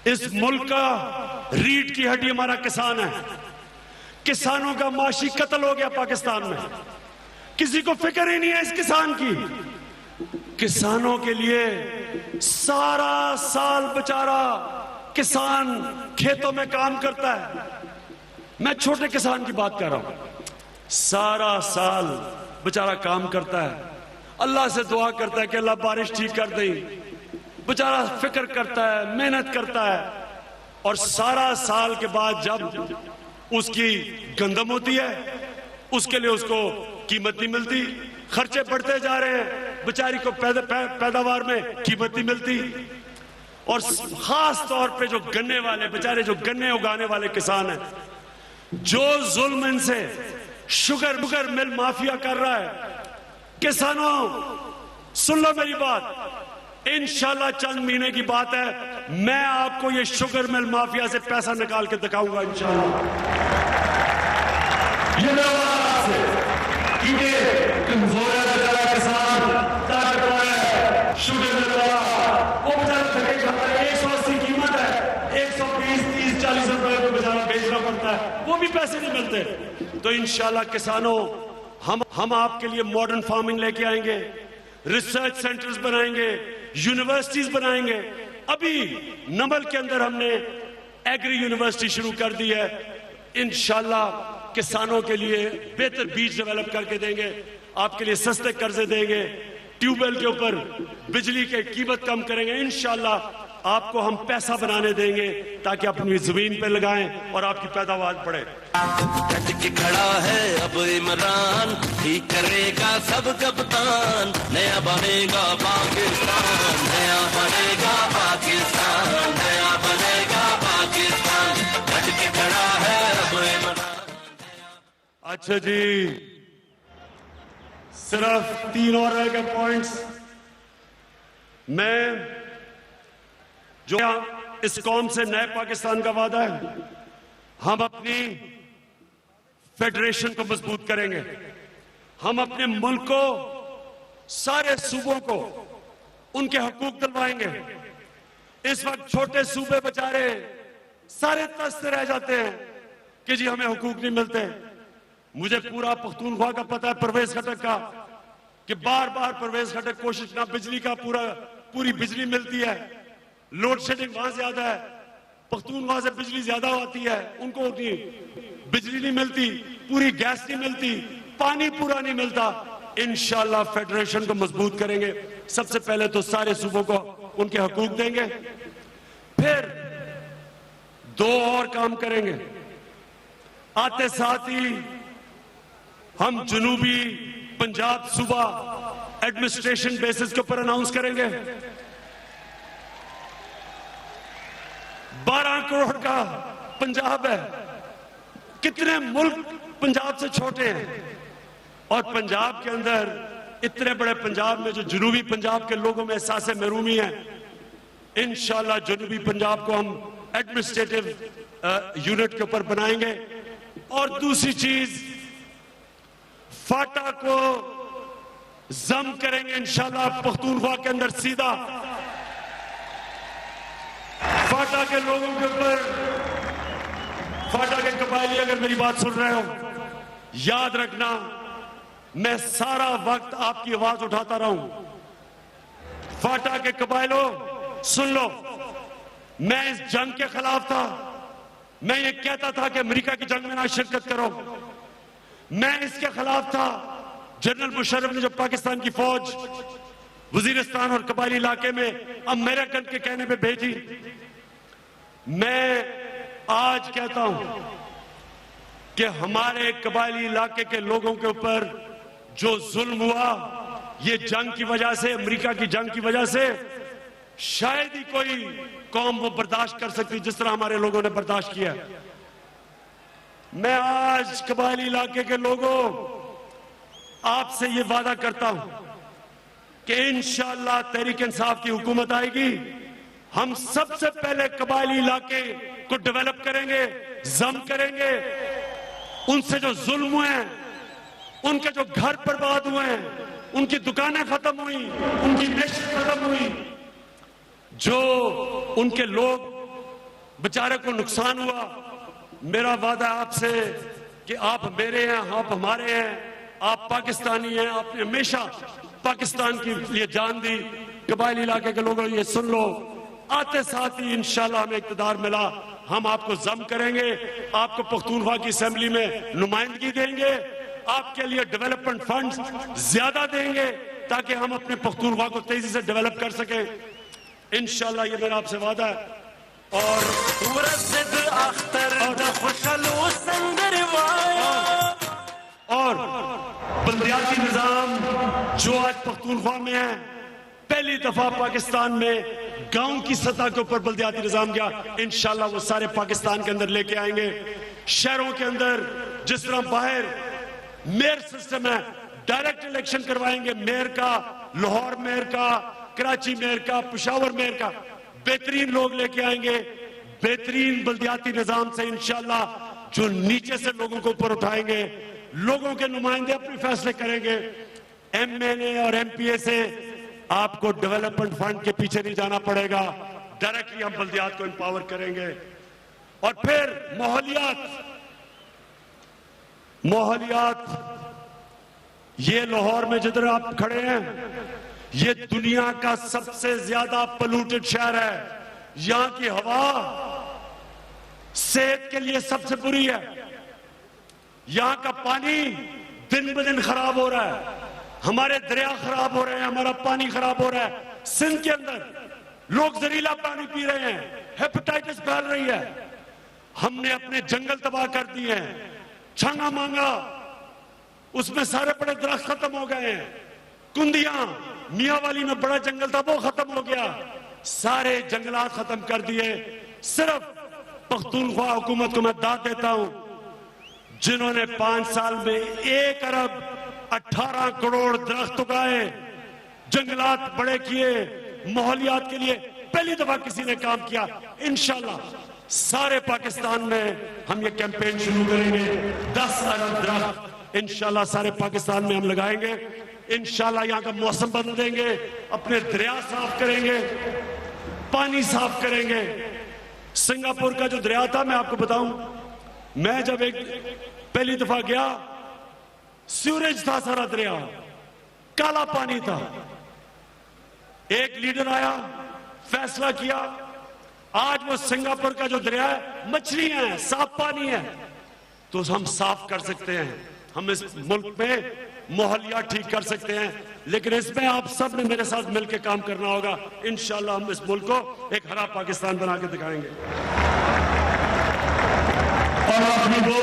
इस मुल्क का रीढ़ की हड्डी हमारा किसान है। किसानों का माशी कत्ल हो गया पाकिस्तान में, किसी को फिक्र ही नहीं है इस किसान की। किसानों के लिए सारा साल बेचारा किसान खेतों में काम करता है। मैं छोटे किसान की बात कर रहा हूं, सारा साल बेचारा काम करता है, अल्लाह से दुआ करता है कि अल्लाह बारिश ठीक कर दे। बेचारा फिक्र करता है, मेहनत करता है, और सारा साल के बाद जब उसकी गंदम होती है, उसके लिए उसको कीमत नहीं मिलती, खर्चे बढ़ते जा रहे हैं, बेचारी को पैदावार में कीमत नहीं मिलती। और खास तौर पे जो गन्ने वाले बेचारे, जो गन्ने उगाने वाले किसान हैं, जो जुल्म इनसे शुगर मिल माफिया कर रहा है। किसानों सुन लो मेरी बात, इंशाल्लाह चंद महीने की बात है, मैं आपको ये शुगर मिल माफिया से पैसा निकाल के दिखाऊंगा इंशाल्लाह। ये किसान ताकतवर है, शुगर होता है, वो भी पैसे नहीं मिलते। तो इंशाल्लाह किसानों, हम आपके लिए मॉडर्न फार्मिंग लेके आएंगे, रिसर्च सेंटर्स बनाएंगे, यूनिवर्सिटीज बनाएंगे। अभी नमल के अंदर हमने एग्री यूनिवर्सिटी शुरू कर दी है। इंशाल्लाह किसानों के लिए बेहतर बीज डेवलप करके देंगे, आपके लिए सस्ते कर्जे देंगे, ट्यूबवेल के ऊपर बिजली की कीमत कम करेंगे। इंशाल्लाह आपको हम पैसा बनाने देंगे ताकि अपनी जमीन पे लगाएं और आपकी पैदावार बढ़े। डट के खड़ा है अब इमरान, ठीक करेगा सब कप्तान, नया बनेगा पाकिस्तान, नया बनेगा पाकिस्तान, नया बनेगा पाकिस्तान। डट के खड़ा है अब इमरान। अच्छा जी, सिर्फ 3 और रह गए पॉइंट्स। मैं जो इस कौम से नए पाकिस्तान का वादा है, हम अपनी फेडरेशन को मजबूत करेंगे। हम अपने मुल्क को, सारे सूबों को उनके हकूक दिलवाएंगे। इस वक्त छोटे सूबे बेचारे सारे तस्ते रह जाते हैं कि जी हमें हकूक नहीं मिलते। मुझे पूरा पख्तूनख्वा का पता है, परवेज खटक का, कि बार बार परवेज खटक कोशिश ना, बिजली का पूरी बिजली मिलती है, लोड शेडिंग वहां ज्यादा है, पख्तूनख्वा से बिजली ज्यादा आती है, उनको उतनी बिजली नहीं मिलती, पूरी गैस नहीं मिलती, पानी पूरा नहीं मिलता। इंशाल्लाह फेडरेशन को मजबूत करेंगे। सबसे पहले तो सारे सूबों को उनके हकूक देंगे, फिर 2 और काम करेंगे। आते साथ ही हम जनूबी पंजाब सूबा एडमिनिस्ट्रेशन बेसिस के ऊपर अनाउंस करेंगे। 12 करोड़ का पंजाब है। कितने मुल्क पंजाब से छोटे हैं, और पंजाब के अंदर, इतने बड़े पंजाब में जो जनूबी पंजाब के लोगों में एहसास महरूमी है। इंशाल्लाह जनूबी पंजाब को हम एडमिनिस्ट्रेटिव यूनिट के ऊपर बनाएंगे। और दूसरी चीज, फाटा को जम करेंगे इंशाल्लाह पख्तूनख्वा के अंदर सीधा। फाटा के लोगों के ऊपर, फाटा के कबायली अगर मेरी बात सुन रहे हो, याद रखना मैं सारा वक्त आपकी आवाज उठाता रहूं। फाटा के कबायलों सुन लो, मैं इस जंग के खिलाफ था। मैं ये कहता था कि अमेरिका की जंग में ना शिरकत करो। मैं इसके खिलाफ था। जनरल मुशर्रफ ने जो पाकिस्तान की फौज वजीरिस्तान और कबायली इलाके में अमेरिकन के कहने पे भेजी, मैं आज कहता हूं कि हमारे कबायली इलाके के लोगों के ऊपर जो जुल्म हुआ, ये जंग की वजह से, अमेरिका की जंग की वजह से शायद ही कोई कौम वो बर्दाश्त कर सकती जिस तरह हमारे लोगों ने बर्दाश्त किया। मैं आज कबायली इलाके के लोगों आपसे ये वादा करता हूं कि इंशाअल्लाह तहरीक इंसाफ की हुकूमत आएगी, हम सबसे पहले कबायली इलाके को डेवलप करेंगे, जम करेंगे। उनसे जो जुल्म हुए हैं, उनके जो घर बर्बाद हुए हैं, उनकी दुकानें खत्म हुई, उनकी मैशत खत्म हुई, जो उनके लोग बेचारे को नुकसान हुआ, मेरा वादा है आपसे कि आप मेरे हैं, आप हमारे हैं, आप पाकिस्तानी हैं। आपने हमेशा पाकिस्तान के लिए जान दी। कबायली इलाके के लोगों ये सुन लो, आते साथ ही इंशाल्लाह हमें इक़्तिदार मिला, हम आपको जम करेंगे, आपको पख्तूनख्वा की असेंबली में नुमाइंदगी देंगे, आपके लिए डेवलपमेंट फंड्स ज्यादा देंगे ताकि हम अपने पख्तूनख्वा को तेजी से डेवलप कर सकें। इंशाल्लाह ये मेरा आपसे वादा है। और बल्दियाती निजाम जो आज पख्तूनख्वा में है, पहली दफा पाकिस्तान में गांव की सतह के ऊपर बल्दियाती निजाम गया। इंशाल्लाह वो सारे पाकिस्तान के अंदर लेके आएंगे। शहरों के अंदर जिस तरह बाहर मेयर सिस्टम है, डायरेक्ट इलेक्शन करवाएंगे, मेयर का, लाहौर मेयर का, कराची मेयर का, पेशावर मेयर का, बेहतरीन लोग लेके आएंगे। बेहतरीन बल्दियाती निजाम से इंशाल्लाह जो नीचे से लोगों को ऊपर उठाएंगे, लोगों के नुमाइंदे अपने फैसले करेंगे। एमएनए और एमपीए से आपको डेवलपमेंट फंड के पीछे नहीं जाना पड़ेगा, डायरेक्टली हम बल्दियात को एम्पावर करेंगे। और फिर माहौलियात माहौलियात, ये लाहौर में जिधर आप खड़े हैं, ये दुनिया का सबसे ज्यादा पोल्यूटेड शहर है। यहां की हवा सेहत के लिए सबसे बुरी है। यहां का पानी दिन ब दिन खराब हो रहा है, हमारे दरिया खराब हो रहे हैं, हमारा पानी खराब हो रहा है। सिंध के अंदर लोग जहरीला पानी पी रहे हैं, हेपेटाइटिस फैल रही है। हमने अपने जंगल तबाह कर दिए हैं। छांगा मांगा, उसमें सारे बड़े दरख्त खत्म हो गए हैं। कुंदियां, मियावाली में बड़ा जंगल था, वो खत्म हो गया। सारे जंगलात खत्म कर दिए। सिर्फ पख्तूनख्वा हुकूमत को मैं दाद देता हूं, जिन्होंने 5 साल में 1 अरब 18 करोड़ दरख्त उगाए, जंगलात बड़े किए, माहौलियात के लिए पहली दफा किसी ने काम किया। इंशाल्लाह सारे पाकिस्तान में हम ये कैंपेन शुरू करेंगे। 10 अरब दरख्त इंशाल्लाह सारे पाकिस्तान में हम लगाएंगे। इंशाल्लाह यहां का मौसम बदल देंगे, अपने दरिया साफ करेंगे, पानी साफ करेंगे। सिंगापुर का जो दरिया था, मैं आपको बताऊं, मैं जब पहली दफा गया, सीवरेज था सारा दरिया, काला पानी था। एक लीडर आया, फैसला किया, आज वो सिंगापुर का जो दरिया है, मछलियां हैं, साफ पानी है, तो हम साफ कर सकते हैं। हम इस मुल्क में माहौलिया ठीक कर सकते हैं, लेकिन इसमें आप सब ने मेरे साथ मिलकर काम करना होगा। इंशाल्लाह हम इस मुल्क को एक हरा पाकिस्तान बना के दिखाएंगे। और आखिरी वो,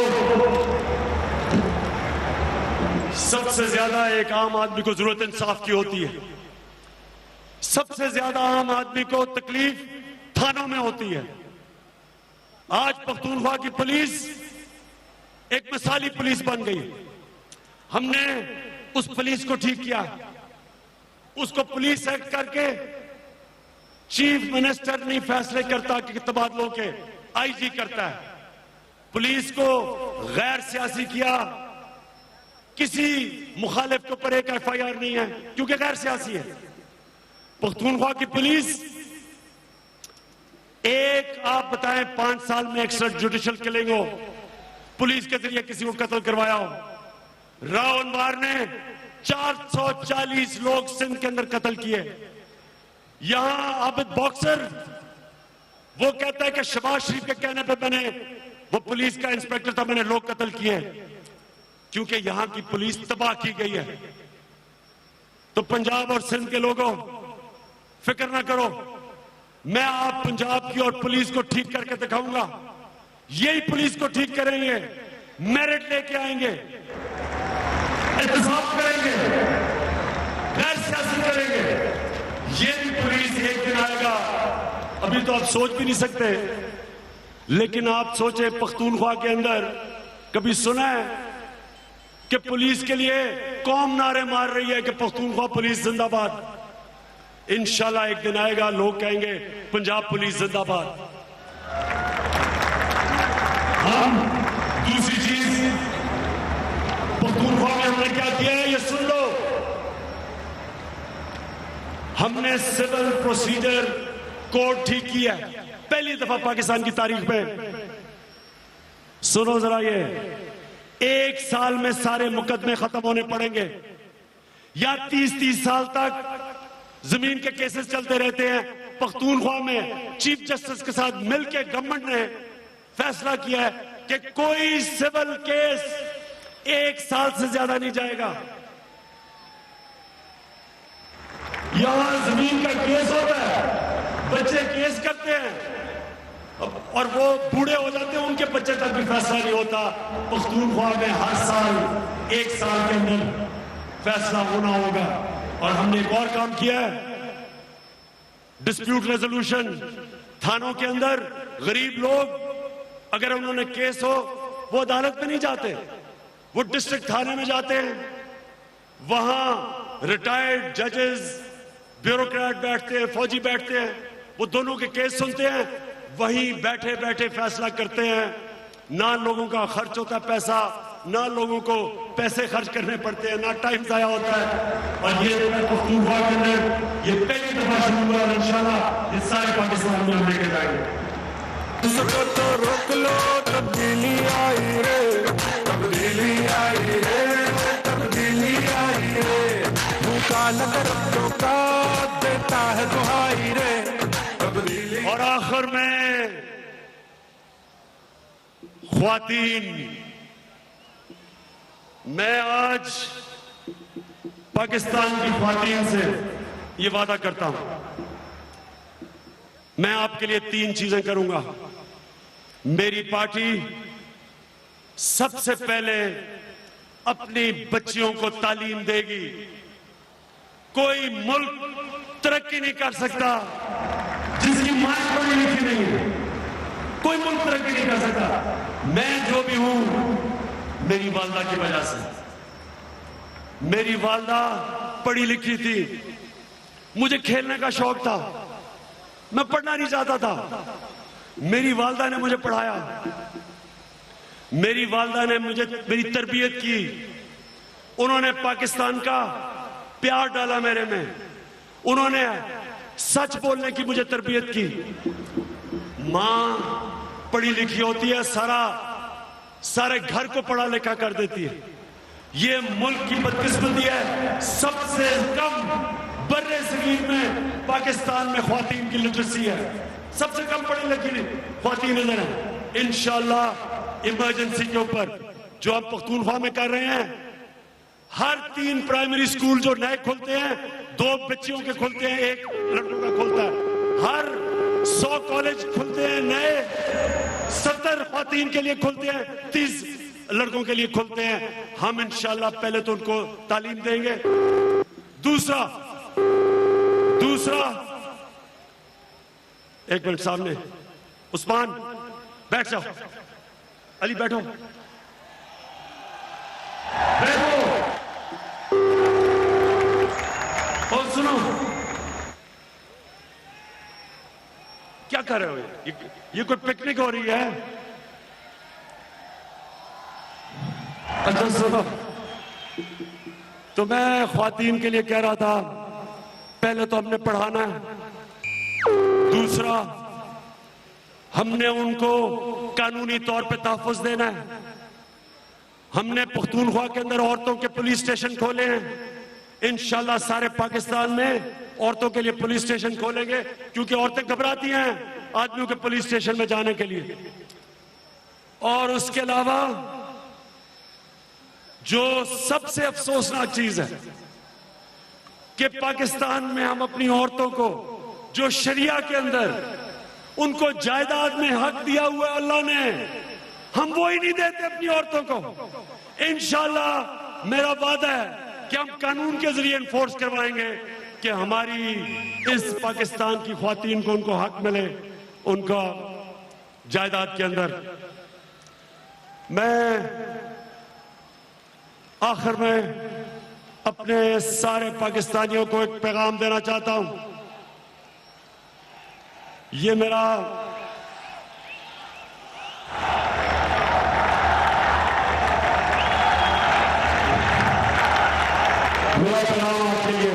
सबसे ज्यादा एक आम आदमी को जरूरत इंसाफ की होती है। सबसे ज्यादा आम आदमी को तकलीफ थानों में होती है। आज पख्तूनख्वा की पुलिस एक मिसाली पुलिस बन गई। हमने उस पुलिस को ठीक किया। उसको पुलिस एक्ट करके चीफ मिनिस्टर नहीं फैसले करता कि तबादलों के, आईजी करता है। पुलिस को गैर सियासी किया। किसी मुखालिफ के ऊपर एक एफआईआर नहीं है, क्योंकि गैर सियासी है। पख्तूनख्वा की पुलिस आप बताएं 5 साल में एक्स्ट्रा जुडिशियल किलिंग हो, पुलिस के जरिए किसी को कत्ल करवाया हो। रावनवार ने 440 लोग सिंध के अंदर कत्ल किए। यहां आबिद बॉक्सर वो कहता है कि शहबाज शरीफ के कहने पे मैंने, वो पुलिस का इंस्पेक्टर था, मैंने लोग कत्ल किए, क्योंकि यहां की पुलिस तबाह की गई है। तो पंजाब और सिंध के लोगों, फिक्र ना करो, मैं आप पंजाब की और पुलिस को ठीक करके दिखाऊंगा। यही पुलिस को ठीक करेंगे, मेरिट लेके आएंगे, इंतजाम करेंगे, गैर सियासी करेंगे। ये भी पुलिस एक दिन आएगा, अभी तो आप सोच भी नहीं सकते। लेकिन आप सोचे, पख्तूनख्वा के अंदर कभी सुना है कि पुलिस के लिए कौम नारे मार रही है कि पख्तूनख्वा पुलिस जिंदाबाद? इंशाल्लाह एक दिन आएगा, लोग कहेंगे पंजाब पुलिस जिंदाबाद। हम दूसरी चीज, पख्तूनख्वा में हमने क्या किया है, ये सुन लो। हमने सिविल प्रोसीजर कोड ठीक किया है, पहली दफा पाकिस्तान की तारीख में। सुनो जरा, ये 1 साल में सारे मुकदमे खत्म होने पड़ेंगे, या 30-30 साल तक जमीन के केसेस चलते रहते हैं। पख्तूनख्वा में चीफ जस्टिस के साथ मिलकर गवर्नमेंट ने फैसला किया है कि कोई सिविल केस 1 साल से ज्यादा नहीं जाएगा। यहां जमीन का केस होता है, बच्चे केस करते हैं और वो बूढ़े हो जाते हैं, उनके बच्चे तक भी फैसला नहीं होता। पख्तूनख्वा में हर साल 1 साल के अंदर फैसला होना होगा। और हमने एक और काम किया है, डिस्प्यूट रेजोल्यूशन। थानों के अंदर गरीब लोग अगर उन्होंने केस हो, वो अदालत में नहीं जाते, वो डिस्ट्रिक्ट थाने में जाते हैं। वहां रिटायर्ड जजेस, ब्यूरोक्रेट बैठते हैं, फौजी बैठते हैं, वो दोनों के केस सुनते हैं, वहीं बैठे बैठे फैसला करते हैं। ना लोगों का खर्च होता है पैसा, ना लोगों को पैसे खर्च करने पड़ते हैं, ना टाइम जाया होता है। और ये पख्तूनख्वा के अंदर ये पहली दफा शुरू हुआ, और इंशाल्लाह इस सारे पाकिस्तान में हम लेके जाएंगे। तो रोक लो, तब्दीली आई रे, तब्दीली आई। ख्वातीन, मैं आज पाकिस्तान की ख्वातीन से ये वादा करता हूं, मैं आपके लिए 3 चीजें करूंगा। मेरी पार्टी सबसे पहले अपनी बच्चियों को तालीम देगी। कोई मुल्क तरक्की नहीं कर सकता जिसकी मां पढ़ी लिखी नहीं है। कोई मुल्क तरक्की नहीं कर सकता। मैं जो भी हूं मेरी वालदा की वजह से। मेरी वालदा पढ़ी लिखी थी, मुझे खेलने का शौक था, मैं पढ़ना नहीं चाहता था। मेरी वालदा ने मुझे पढ़ाया, मेरी वालदा ने मुझे मेरी तरबियत की। उन्होंने पाकिस्तान का प्यार डाला मेरे में, उन्होंने सच बोलने की मुझे तरबियत की। मां पढ़ी लिखी होती है, सारे घर को पढ़ा लिखा कर देती है। ये मुल्क की बदकिस्मती है, सबसे कम बर्रे सगीर में पाकिस्तान में ख्वातीन की लिटरेसी है, सबसे कम पढ़ी लिखी ख्वातीन इधर है। इंशाअल्लाह इमरजेंसी के ऊपर जो हम पख्तूनख्वा में कर रहे हैं, हर 3 प्राइमरी स्कूल जो नए खुलते हैं, 2 बच्चियों के खुलते हैं, 1 लड़कों का खुलता है। हर 100 कॉलेज खुलते हैं नए, 70 ख्वातीन के लिए खुलते हैं, 30 लड़कों के लिए खुलते हैं। हम इंशाअल्लाह पहले तो उनको तालीम देंगे। दूसरा 1 मिनट सामने, उस्मान बैठ जाओ, अली बैठो, बैठो और सुनो। क्या कर रहे हो? ये कोई पिकनिक हो रही है? अच्छा सुनो, तो मैं ख्वातीन के लिए कह रहा था, पहले तो हमने पढ़ाना है, दूसरा हमने उनको कानूनी तौर पे तहफ़्फ़ुज़ देना है। हमने पख्तूनख्वा के अंदर औरतों के पुलिस स्टेशन खोले हैं। इंशाअल्लाह सारे पाकिस्तान में औरतों के लिए पुलिस स्टेशन खोलेंगे, क्योंकि औरतें घबराती हैं आदमियों के पुलिस स्टेशन में जाने के लिए। और उसके अलावा जो सबसे अफसोसनाक चीज है कि पाकिस्तान में हम अपनी औरतों को जो शरिया के अंदर उनको जायदाद में हक दिया हुआ है अल्लाह ने, हम वो ही नहीं देते अपनी औरतों को। इंशाअल्लाह मेरा वादा है कि हम कानून के जरिए इन्फोर्स करवाएंगे कि हमारी इस पाकिस्तान की ख्वातीन को उनको हक मिले उनका जायदाद के अंदर। मैं आखिर में अपने सारे पाकिस्तानियों को एक पैगाम देना चाहता हूं। ये मेरा पैगाम आपके लिए।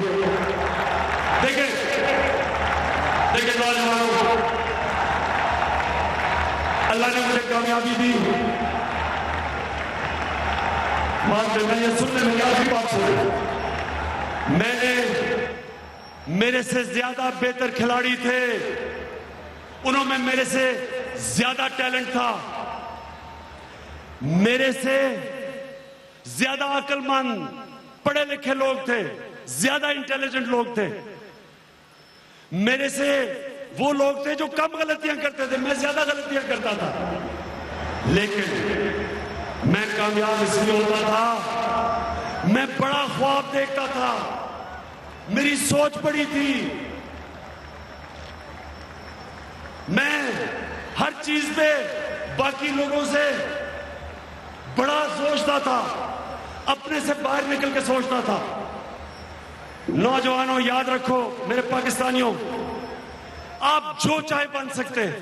देखिए नौजवानों, अल्लाह ने मुझे कामयाबी दी। बात मैं ये सुनने में काफी बात सुनी। मेरे से ज्यादा बेहतर खिलाड़ी थे, उन्होंने मेरे से ज्यादा टैलेंट था, मेरे से ज्यादा अक्लमंद पढ़े लिखे लोग थे, ज्यादा इंटेलिजेंट लोग थे। मेरे से वो लोग थे जो कम गलतियां करते थे, मैं ज्यादा गलतियां करता था। लेकिन मैं कामयाब इसलिए होता था, मैं बड़ा ख्वाब देखता था, मेरी सोच बड़ी थी। मैं हर चीज पे बाकी लोगों से बड़ा सोचता था, अपने से बाहर निकल के सोचता था। नौजवानों याद रखो, मेरे पाकिस्तानियों, आप जो चाहे बन सकते हैं,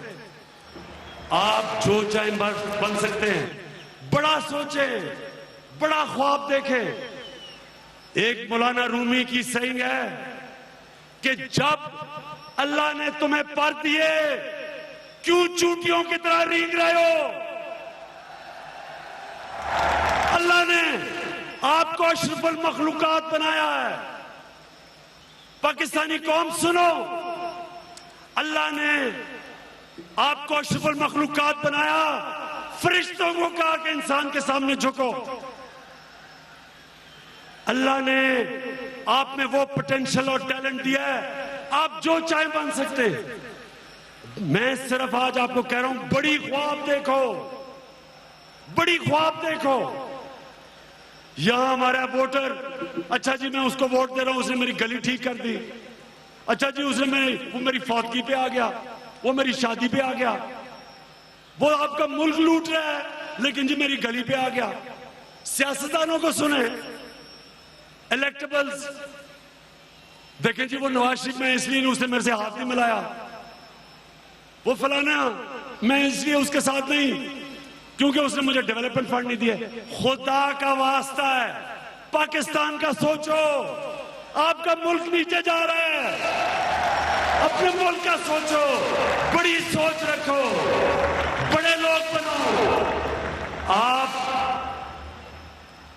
आप जो चाहे बन सकते हैं। बड़ा सोचें, बड़ा ख्वाब देखें। एक मौलाना रूमी की सही है कि जब अल्लाह ने तुम्हें पर दिए, क्यों चूंटियों की तरह रींग रहे हो? अल्लाह ने आपको अशरफुल मखलूकात बनाया है। पाकिस्तानी कौम सुनो, अल्लाह ने आपको अशरफुल मखलूकात बनाया, फरिश्तों को कहा कि इंसान के सामने झुको। अल्लाह ने आप में वो पोटेंशियल और टैलेंट दिया है, आप जो चाहे बन सकते हैं। मैं सिर्फ आज आपको कह रहा हूं, बड़ी ख्वाब देखो, बड़ी ख्वाब देखो। यहां हमारा वोटर, अच्छा जी मैं उसको वोट दे रहा हूं, उसने मेरी गली ठीक कर दी, अच्छा जी उसने वो मेरी फौतगी पे आ गया, वो मेरी शादी पे आ गया, वो आपका मुल्क लूट रहा है लेकिन जी मेरी गली पे आ गया। सियासतदानों को सुने, इलेक्टेबल्स देखें जी, वो नवाज शरीफ में इसलिए उसने मेरे से हाथ नहीं मिलाया, वो फलाना मैं इसलिए उसके साथ नहीं क्योंकि उसने मुझे डेवलपमेंट फंड नहीं दिया। खुदा का वास्ता है, पाकिस्तान का सोचो, आपका मुल्क नीचे जा रहा है, अपने मुल्क का सोचो, बड़ी सोच रखो, बड़े लोग बनो। आप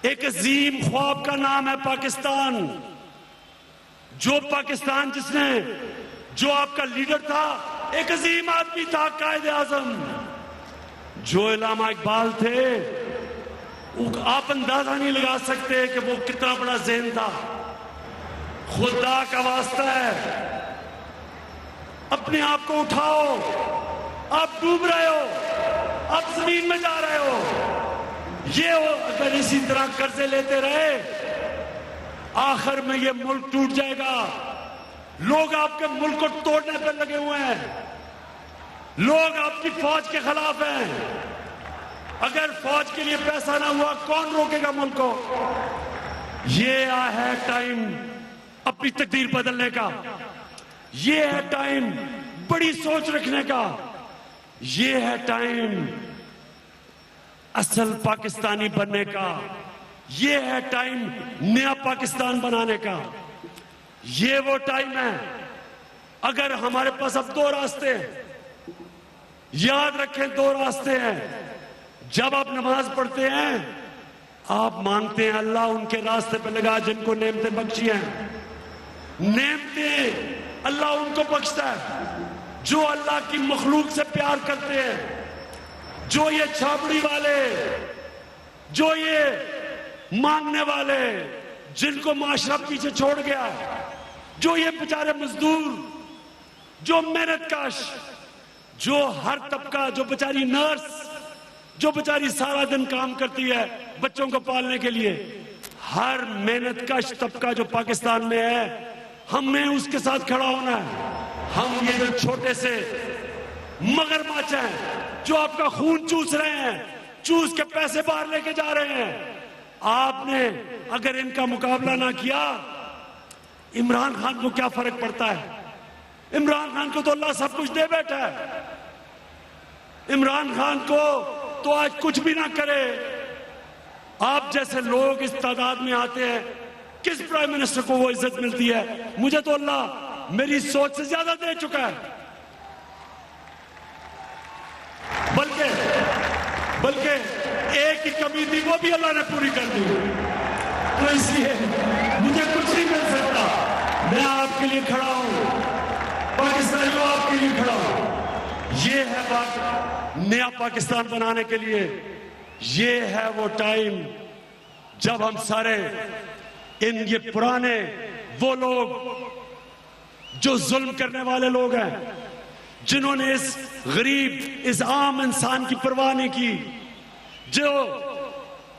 एक अजीम ख्वाब का नाम है पाकिस्तान, जो पाकिस्तान जिसने, जो आपका लीडर था एक अजीम आदमी था, कायदे आजम, जो इलामा इकबाल थे, आप अंदाजा नहीं लगा सकते कि वो कितना बड़ा ज़हन था। खुदा का वास्ता है, अपने आप को उठाओ, आप डूब रहे हो, आप जमीन में जा रहे हो। ये हो, अगर इसी तरह कर्जे लेते रहे आखिर में ये मुल्क टूट जाएगा। लोग आपके मुल्क को तोड़ने पर लगे हुए हैं, लोग आपकी फौज के खिलाफ हैं। अगर फौज के लिए पैसा ना हुआ कौन रोकेगा मुल्क को? ये है टाइम अपनी तकदीर बदलने का, ये है टाइम बड़ी सोच रखने का, ये है टाइम असल पाकिस्तानी बनने का, ये है टाइम नया पाकिस्तान बनाने का। ये वो टाइम है। अगर हमारे पास अब दो रास्ते हैं, याद रखें दो रास्ते हैं। जब आप नमाज पढ़ते हैं आप मांगते हैं अल्लाह उनके रास्ते पे लगा जिनको नेमतें बख्शी हैं। नेमतें अल्लाह उनको बख्शता है जो अल्लाह की मखलूक से प्यार करते हैं, जो ये छाबड़ी वाले, जो ये मांगने वाले जिनको माशरा पीछे छोड़ गया, जो ये बेचारे मजदूर, जो मेहनतकश, जो हर तबका, जो बेचारी नर्स, जो बेचारी सारा दिन काम करती है बच्चों को पालने के लिए, हर मेहनतकश तबका जो पाकिस्तान में है, हमें उसके साथ खड़ा होना है। हम ये जो छोटे से मगरमच्छ हैं जो आपका खून चूस रहे हैं, चूस के पैसे बाहर लेके जा रहे हैं, आपने अगर इनका मुकाबला ना किया, इमरान खान को क्या फर्क पड़ता है? इमरान खान को तो अल्लाह सब कुछ दे बैठा है। इमरान खान को तो आज कुछ भी ना करे। आप जैसे लोग इस तादाद में आते हैं, किस प्राइम मिनिस्टर को वो इज्जत मिलती है? मुझे तो अल्लाह मेरी सोच से ज्यादा दे चुका है। बल्कि एक ही कमी थी वो भी अल्लाह ने पूरी कर दी। तो इसलिए मुझे कुछ नहीं मिल सकता। मैं आपके लिए खड़ा हूं, पाकिस्तानियों आपके लिए खड़ा हूं। ये है बात नया पाकिस्तान बनाने के लिए। ये है वो टाइम जब हम सारे ये पुराने वो लोग जो जुल्म करने वाले लोग हैं, जिन्होंने इस गरीब, इस आम इंसान की परवाह नहीं की, जो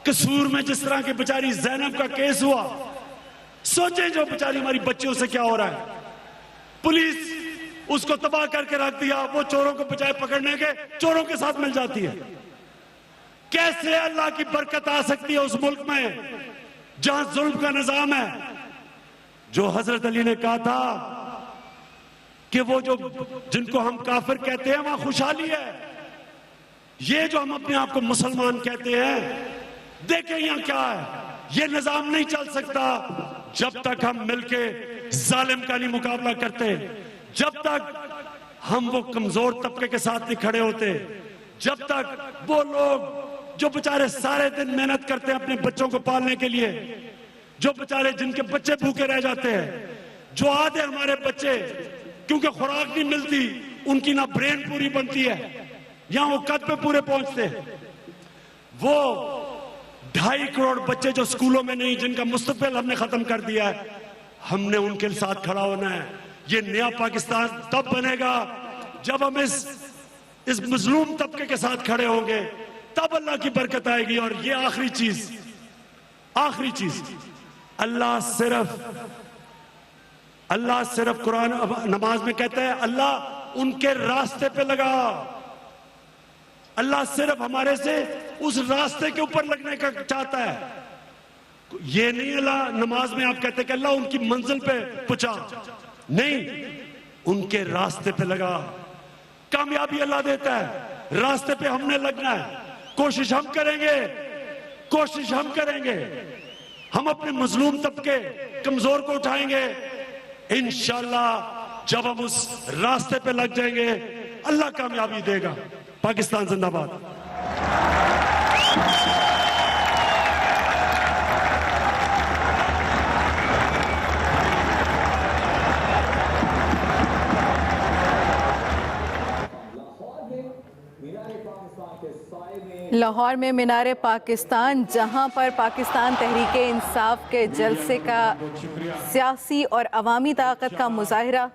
कसूर में जिस तरह के बेचारी ज़ैनब का केस हुआ, सोचें जो बेचारी हमारी बच्चियों से क्या हो रहा है। पुलिस उसको तबाह करके रख दिया, वो चोरों को बजाय पकड़ने के चोरों के साथ मिल जाती है। कैसे अल्लाह की बरकत आ सकती है उस मुल्क में जहां जुल्म का निजाम है? जो हजरत अली ने कहा था कि वो जो जिनको हम काफिर कहते हैं वहां खुशहाली है। ये जो हम अपने आप को मुसलमान कहते हैं, देखें यहां क्या है। ये निजाम नहीं चल सकता जब तक हम मिलके जालिम का नहीं मुकाबला करते, जब तक हम वो कमजोर तबके के साथ नहीं खड़े होते, जब तक वो लोग जो बेचारे सारे दिन मेहनत करते हैं अपने बच्चों को पालने के लिए, जो बेचारे जिनके बच्चे भूखे रह जाते हैं, जो आधे हमारे बच्चे क्योंकि खुराक नहीं मिलती, उनकी ना ब्रेन पूरी बनती है, या वो कद पे पूरे पहुंचते, वो 2.5 करोड़ बच्चे जो स्कूलों में नहीं, जिनका मुस्तकबिल हमने खत्म कर दिया है, हमने उनके साथ खड़ा होना है। ये नया पाकिस्तान तब बनेगा जब हम इस मजलूम तबके के साथ खड़े होंगे, तब अल्लाह की बरकत आएगी। और ये आखिरी चीज, अल्लाह सिर्फ कुरान नमाज में कहता है अल्लाह उनके रास्ते पे लगा। अल्लाह सिर्फ हमारे से उस रास्ते के ऊपर लगने का चाहता है। ये नहीं अल्लाह नमाज में आप कहते कि अल्लाह उनकी मंजिल पे पहुंचा, नहीं, उनके रास्ते पे लगा। कामयाबी अल्लाह देता है, रास्ते पे हमने लगना है। कोशिश हम करेंगे, हम अपने मजलूम तबके कमजोर को उठाएंगे। इंशाअल्लाह जब हम उस रास्ते पे लग जाएंगे, अल्लाह कामयाबी देगा। पाकिस्तान जिंदाबाद। लाहौर में मीनार पाकिस्तान, जहां पर पाकिस्तान तहरीक-ए-इंसाफ के जलसे का सियासी और अवामी ताकत का मुजाहिरा